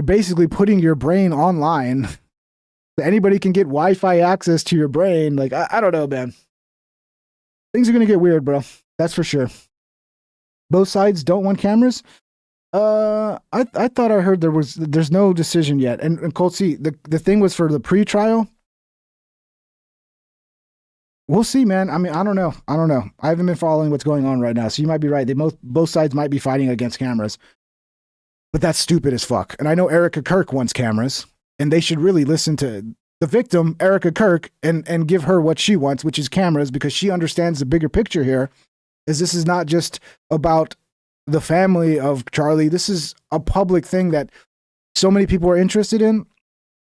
basically putting your brain online. Anybody can get Wi-Fi access to your brain. Like, I don't know, man. Things are going to get weird, bro. That's for sure. Both sides don't want cameras. I thought I heard there's no decision yet. And Colt C, the thing was for the pre-trial. We'll see, man. I mean, I don't know. I haven't been following what's going on right now. So you might be right. Both sides might be fighting against cameras. But that's stupid as fuck. And I know Erica Kirk wants cameras, and they should really listen to the victim, Erica Kirk, and give her what she wants, which is cameras, because she understands the bigger picture here. This is not just about the family of Charlie. This is a public thing that so many people are interested in,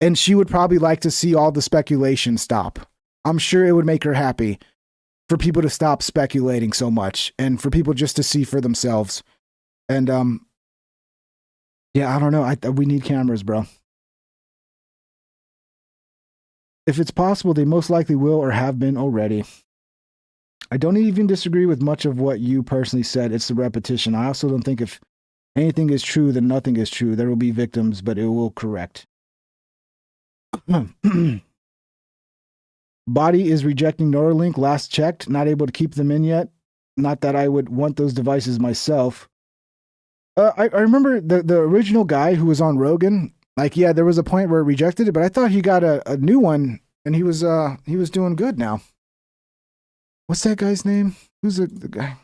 and she would probably like to see all the speculation stop. I'm sure it would make her happy for people to stop speculating so much and for people just to see for themselves. And yeah, I don't know. We need cameras, bro. If it's possible, they most likely will or have been already. I don't even disagree with much of what you personally said. It's the repetition. I also don't think if anything is true, then nothing is true. There will be victims, but it will correct. Body is rejecting Neuralink. Last checked. Not able to keep them in yet. Not that I would want those devices myself. I remember the original guy who was on Rogan. Like, yeah, there was a point where it rejected it, but I thought he got a new one, and he was doing good now. What's that guy's name? Who's the guy?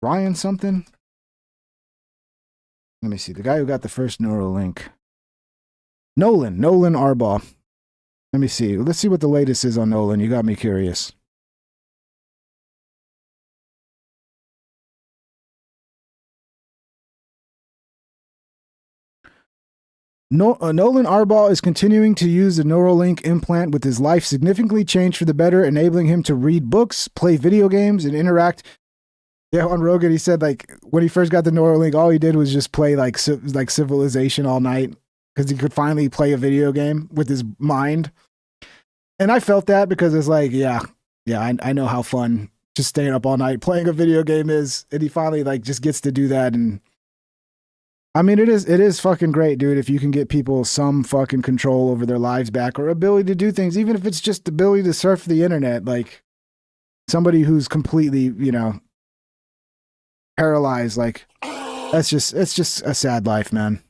Ryan something? Let me see. The guy who got the first Neuralink. Nolan Arbaugh. Let me see. Let's see what the latest is on Nolan. You got me curious. Nolan Arbaugh is continuing to use the Neuralink implant with his life significantly changed for the better, enabling him to read books, play video games, and interact. Yeah, on Rogan, he said, like, when he first got the Neuralink, all he did was just play, like Civilization all night because he could finally play a video game with his mind. And I felt that because it's like, yeah, I know how fun just staying up all night playing a video game is. And he finally, like, just gets to do that. And I mean, it is fucking great, dude, if you can get people some fucking control over their lives back or ability to do things, even if it's just the ability to surf the internet. Like, somebody who's completely, paralyzed, like, it's just a sad life, man,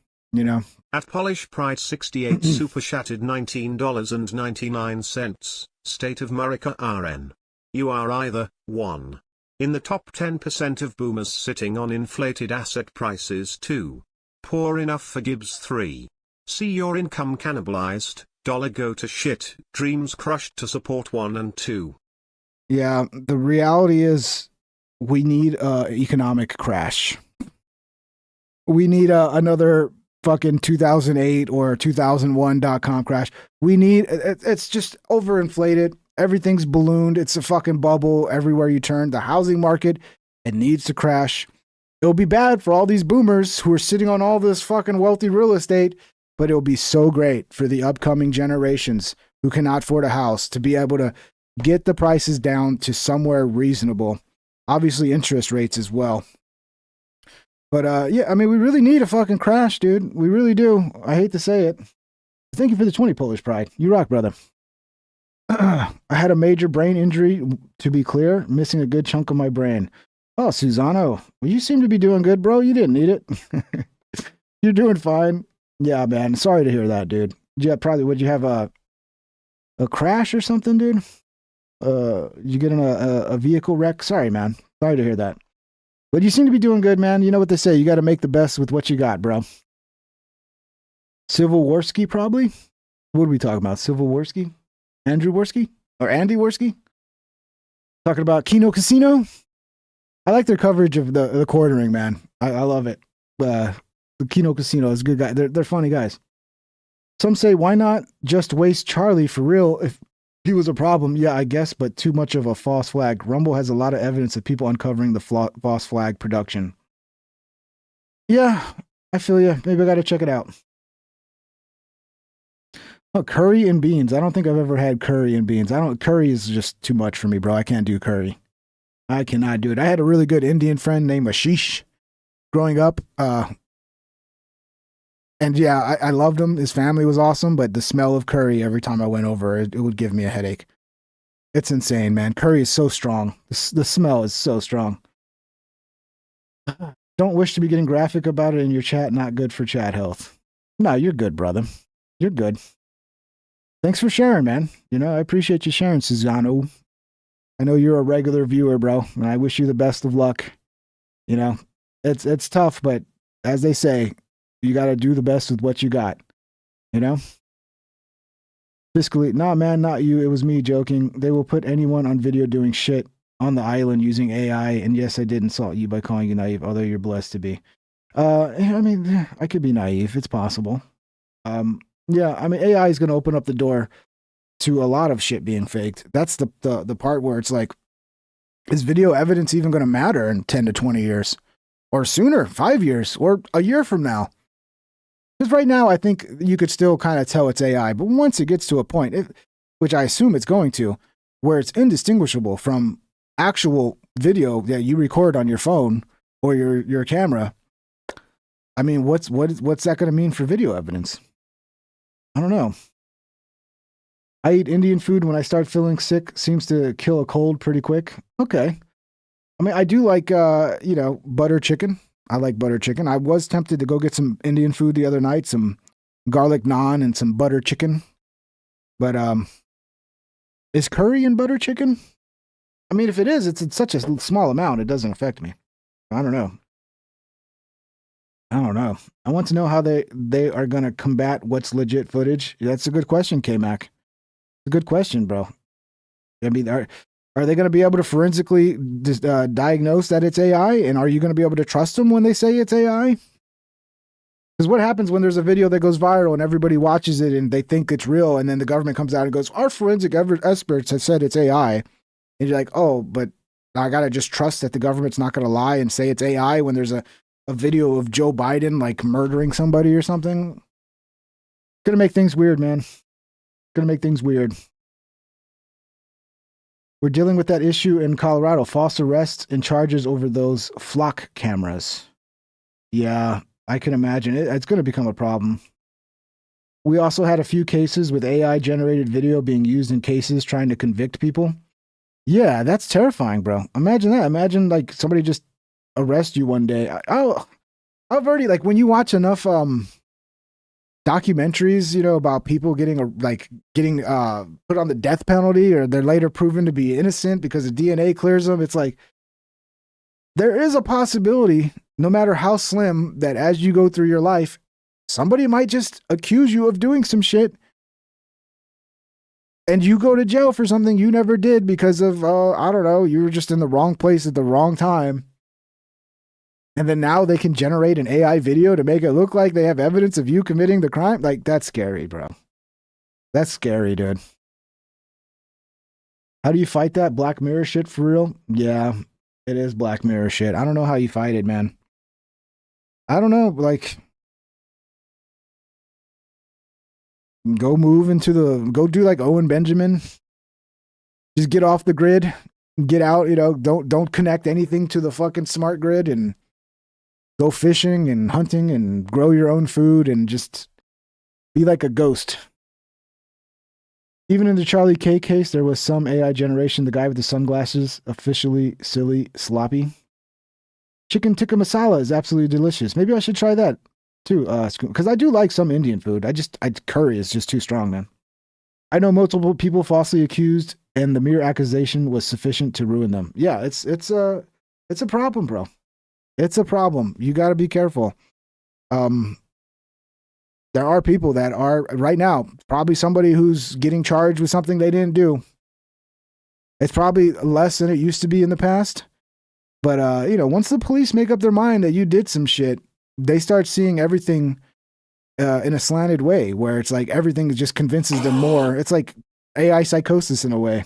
At Polish Pride 68 Super Chatted $19.99. State of America RN. You are either 1. In the top 10% of boomers sitting on inflated asset prices, 2. Poor enough for Gibbs, 3. See your income cannibalized, dollar go to shit, dreams crushed to support, 1 and 2. Yeah, the reality is we need a economic crash. We need another fucking 2008 or 2001.com crash. We need, it's just overinflated. Everything's ballooned. It's a fucking bubble everywhere you turn. The housing market, it needs to crash. It'll be bad for all these boomers who are sitting on all this fucking wealthy real estate, but it'll be so great for the upcoming generations who cannot afford a house to be able to get the prices down to somewhere reasonable. Obviously, interest rates as well. But yeah, I mean, we really need a fucking crash, dude. We really do. I hate to say it. Thank you for the 20 Polish Pride. You rock, brother. I had a major brain injury, to be clear, missing a good chunk of my brain. Oh, Susano, well, you seem to be doing good, bro. You didn't need it. You're doing fine. Yeah, man. Sorry to hear that, dude. Yeah, probably. Would you have a crash or something, dude? You get in a vehicle wreck? Sorry, man. Sorry to hear that. But you seem to be doing good, man. You know what they say. You got to make the best with what you got, bro. Civil Warski, probably? What are we talking about? Civil Warski? Andrew Worski? Or Andy Worski? Talking about Kino Casino? I like their coverage of the quartering, man. I love it. The Kino Casino is a good guy. They're funny guys. Some say, why not just waste Charlie for real if he was a problem? Yeah, I guess, but too much of a false flag. Rumble has a lot of evidence of people uncovering the false flag production. Yeah, I feel you. Maybe I got to check it out. Oh, curry and beans. I don't think I've ever had curry and beans. Curry is just too much for me, bro. I can't do curry. I cannot do it. I had a really good Indian friend named Ashish growing up. And yeah, I loved him. His family was awesome, but the smell of curry every time I went over, it would give me a headache. It's insane, man. Curry is so strong. The smell is so strong. Don't wish to be getting graphic about it in your chat. Not good for chat health. No, you're good, brother. You're good. Thanks for sharing, man. I appreciate you sharing, Susano. I know you're a regular viewer, bro, and I wish you the best of luck. It's tough, but as they say, you got to do the best with what you got. Fiscally, nah, man, not you. It was me joking. They will put anyone on video doing shit on the island using AI. And yes, I did insult you by calling you naive, although you're blessed to be. I mean, I could be naive. It's possible. Yeah, I mean, AI is going to open up the door to a lot of shit being faked. That's the part where it's like, is video evidence even going to matter in 10 to 20 years? Or sooner, 5 years, or a year from now? Because right now, I think you could still kind of tell it's AI, but once it gets to a point, which I assume it's going to, where it's indistinguishable from actual video that you record on your phone or your camera. I mean, what's that going to mean for video evidence? I don't know. I eat Indian food when I start feeling sick. Seems to kill a cold pretty quick. Okay. I mean, I do like butter chicken. I like butter chicken. I was tempted to go get some Indian food the other night, some garlic naan and some butter chicken. But is curry in butter chicken? I mean, if it is, it's in such a small amount, it doesn't affect me. I don't know. I want to know how they are going to combat what's legit footage. That's a good question, K-Mac. It's a good question, bro. I mean, are they going to be able to forensically diagnose that it's AI? And are you going to be able to trust them when they say it's AI? Because what happens when there's a video that goes viral and everybody watches it and they think it's real, and then the government comes out and goes, our forensic experts have said it's AI. And you're like, oh, but I got to just trust that the government's not going to lie and say it's AI when there's a video of Joe Biden like murdering somebody or something. Gonna make things weird, man. Gonna make things weird. We're dealing with that issue in Colorado, false arrests and charges over those flock cameras. Yeah, I can imagine it's going to become a problem. We also had a few cases with AI generated video being used in cases trying to convict people. Yeah, that's terrifying, bro. Imagine that. Imagine like somebody just arrest you one day. I've already, like, when you watch enough documentaries, about people getting put on the death penalty, or they're later proven to be innocent because the DNA clears them. It's like there is a possibility, no matter how slim, that as you go through your life, somebody might just accuse you of doing some shit, and you go to jail for something you never did because of I don't know, you were just in the wrong place at the wrong time. And then now they can generate an AI video to make it look like they have evidence of you committing the crime. Like, that's scary, bro. That's scary, dude. How do you fight that Black Mirror shit for real? Yeah, it is Black Mirror shit. I don't know how you fight it, man. I don't know, like, go do like Owen Benjamin. Just get off the grid, get out, don't connect anything to the fucking smart grid, and go fishing and hunting and grow your own food and just be like a ghost. Even in the Charlie K case, there was some AI generation. The guy with the sunglasses, officially silly, sloppy. Chicken tikka masala is absolutely delicious. Maybe I should try that too, because I do like some Indian food. Curry is just too strong, man. I know multiple people falsely accused, and the mere accusation was sufficient to ruin them. Yeah, it's a problem, bro. It's a problem. You got to be careful. There are people that are right now, probably somebody who's getting charged with something they didn't do. It's probably less than it used to be in the past. But, once the police make up their mind that you did some shit, they start seeing everything in a slanted way, where it's like everything just convinces them more. It's like AI psychosis in a way.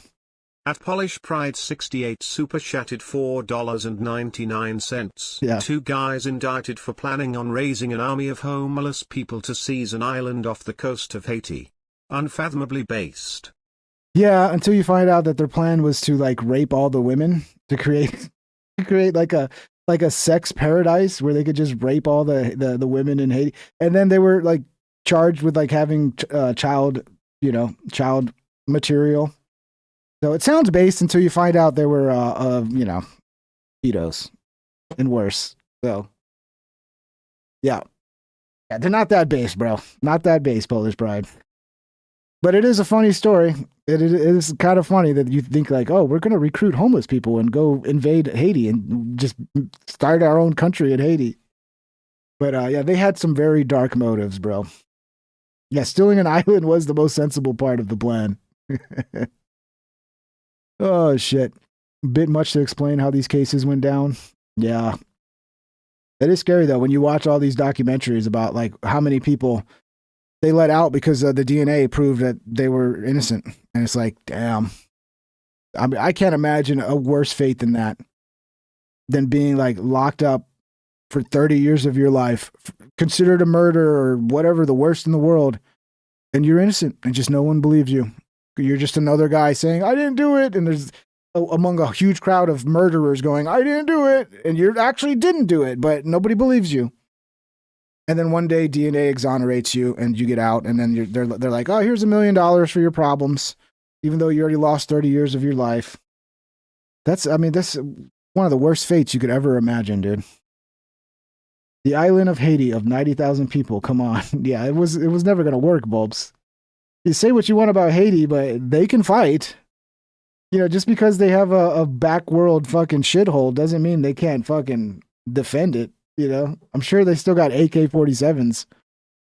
At Polish Pride 68 super chatted $4.99. Yeah. 2 guys indicted for planning on raising an army of homeless people to seize an island off the coast of Haiti. Unfathomably based. Yeah, until you find out that their plan was to like rape all the women to create like a sex paradise where they could just rape all the women in Haiti, and then they were like charged with like having child material. So it sounds based until you find out they were, pedos and worse. So, yeah, they're not that base, bro. Not that base, Polish Pride. But it is a funny story. It is kind of funny that you think like, oh, we're going to recruit homeless people and go invade Haiti and just start our own country in Haiti. But yeah, they had some very dark motives, bro. Yeah, stealing an island was the most sensible part of the plan. Oh, shit. Bit much to explain how these cases went down. Yeah. It is scary, though, when you watch all these documentaries about, like, how many people they let out because the DNA proved that they were innocent. And it's like, damn. I mean, I can't imagine a worse fate than that. Than being, like, locked up for 30 years of your life, considered a murder or whatever, the worst in the world, and you're innocent and just no one believes you. You're just another guy saying, I didn't do it. And there's among a huge crowd of murderers going, I didn't do it. And you actually didn't do it, but nobody believes you. And then one day DNA exonerates you and you get out. And then they're like, oh, here's $1 million for your problems, even though you already lost 30 years of your life. That's one of the worst fates you could ever imagine, dude. The island of Haiti of 90,000 people. Come on. Yeah, it was never going to work, Bulbs. You say what you want about Haiti, but they can fight. You know, just because they have a backworld fucking shithole doesn't mean they can't fucking defend it. You know, I'm sure they still got AK-47s.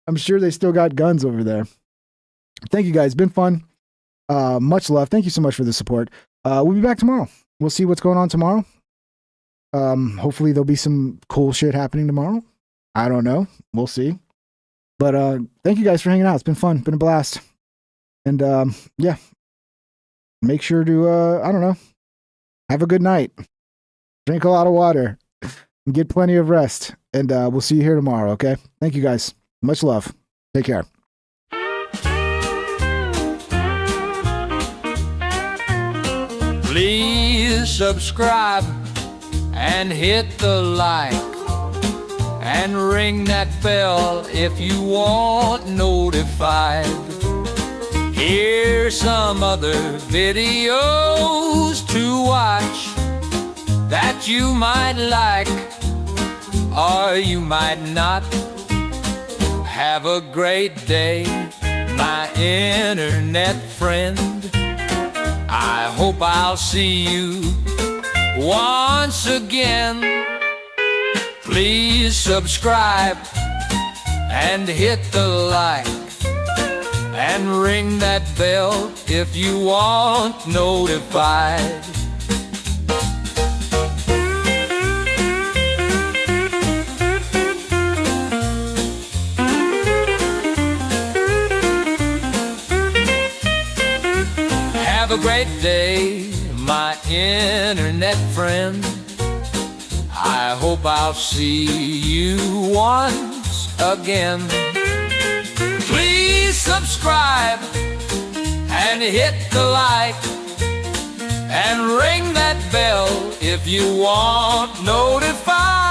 I'm sure they still got guns over there. Thank you guys. Been fun. Much love. Thank you so much for the support. We'll be back tomorrow. We'll see what's going on tomorrow. Hopefully there'll be some cool shit happening tomorrow. I don't know. We'll see. But thank you guys for hanging out. It's been fun. Been a blast. And yeah, make sure to, I don't know, have a good night. Drink a lot of water. And get plenty of rest. And we'll see you here tomorrow, okay? Thank you guys. Much love. Take care. Please subscribe and hit the like and ring that bell if you want notified. Here's some other videos to watch that you might like or you might not. Have a great day, my internet friend. I hope I'll see you once again. Please subscribe and hit the like and ring that bell if you want notified. Have a great day, my internet friend. I hope I'll see you once again. Please subscribe and hit the like and ring that bell if you want notified.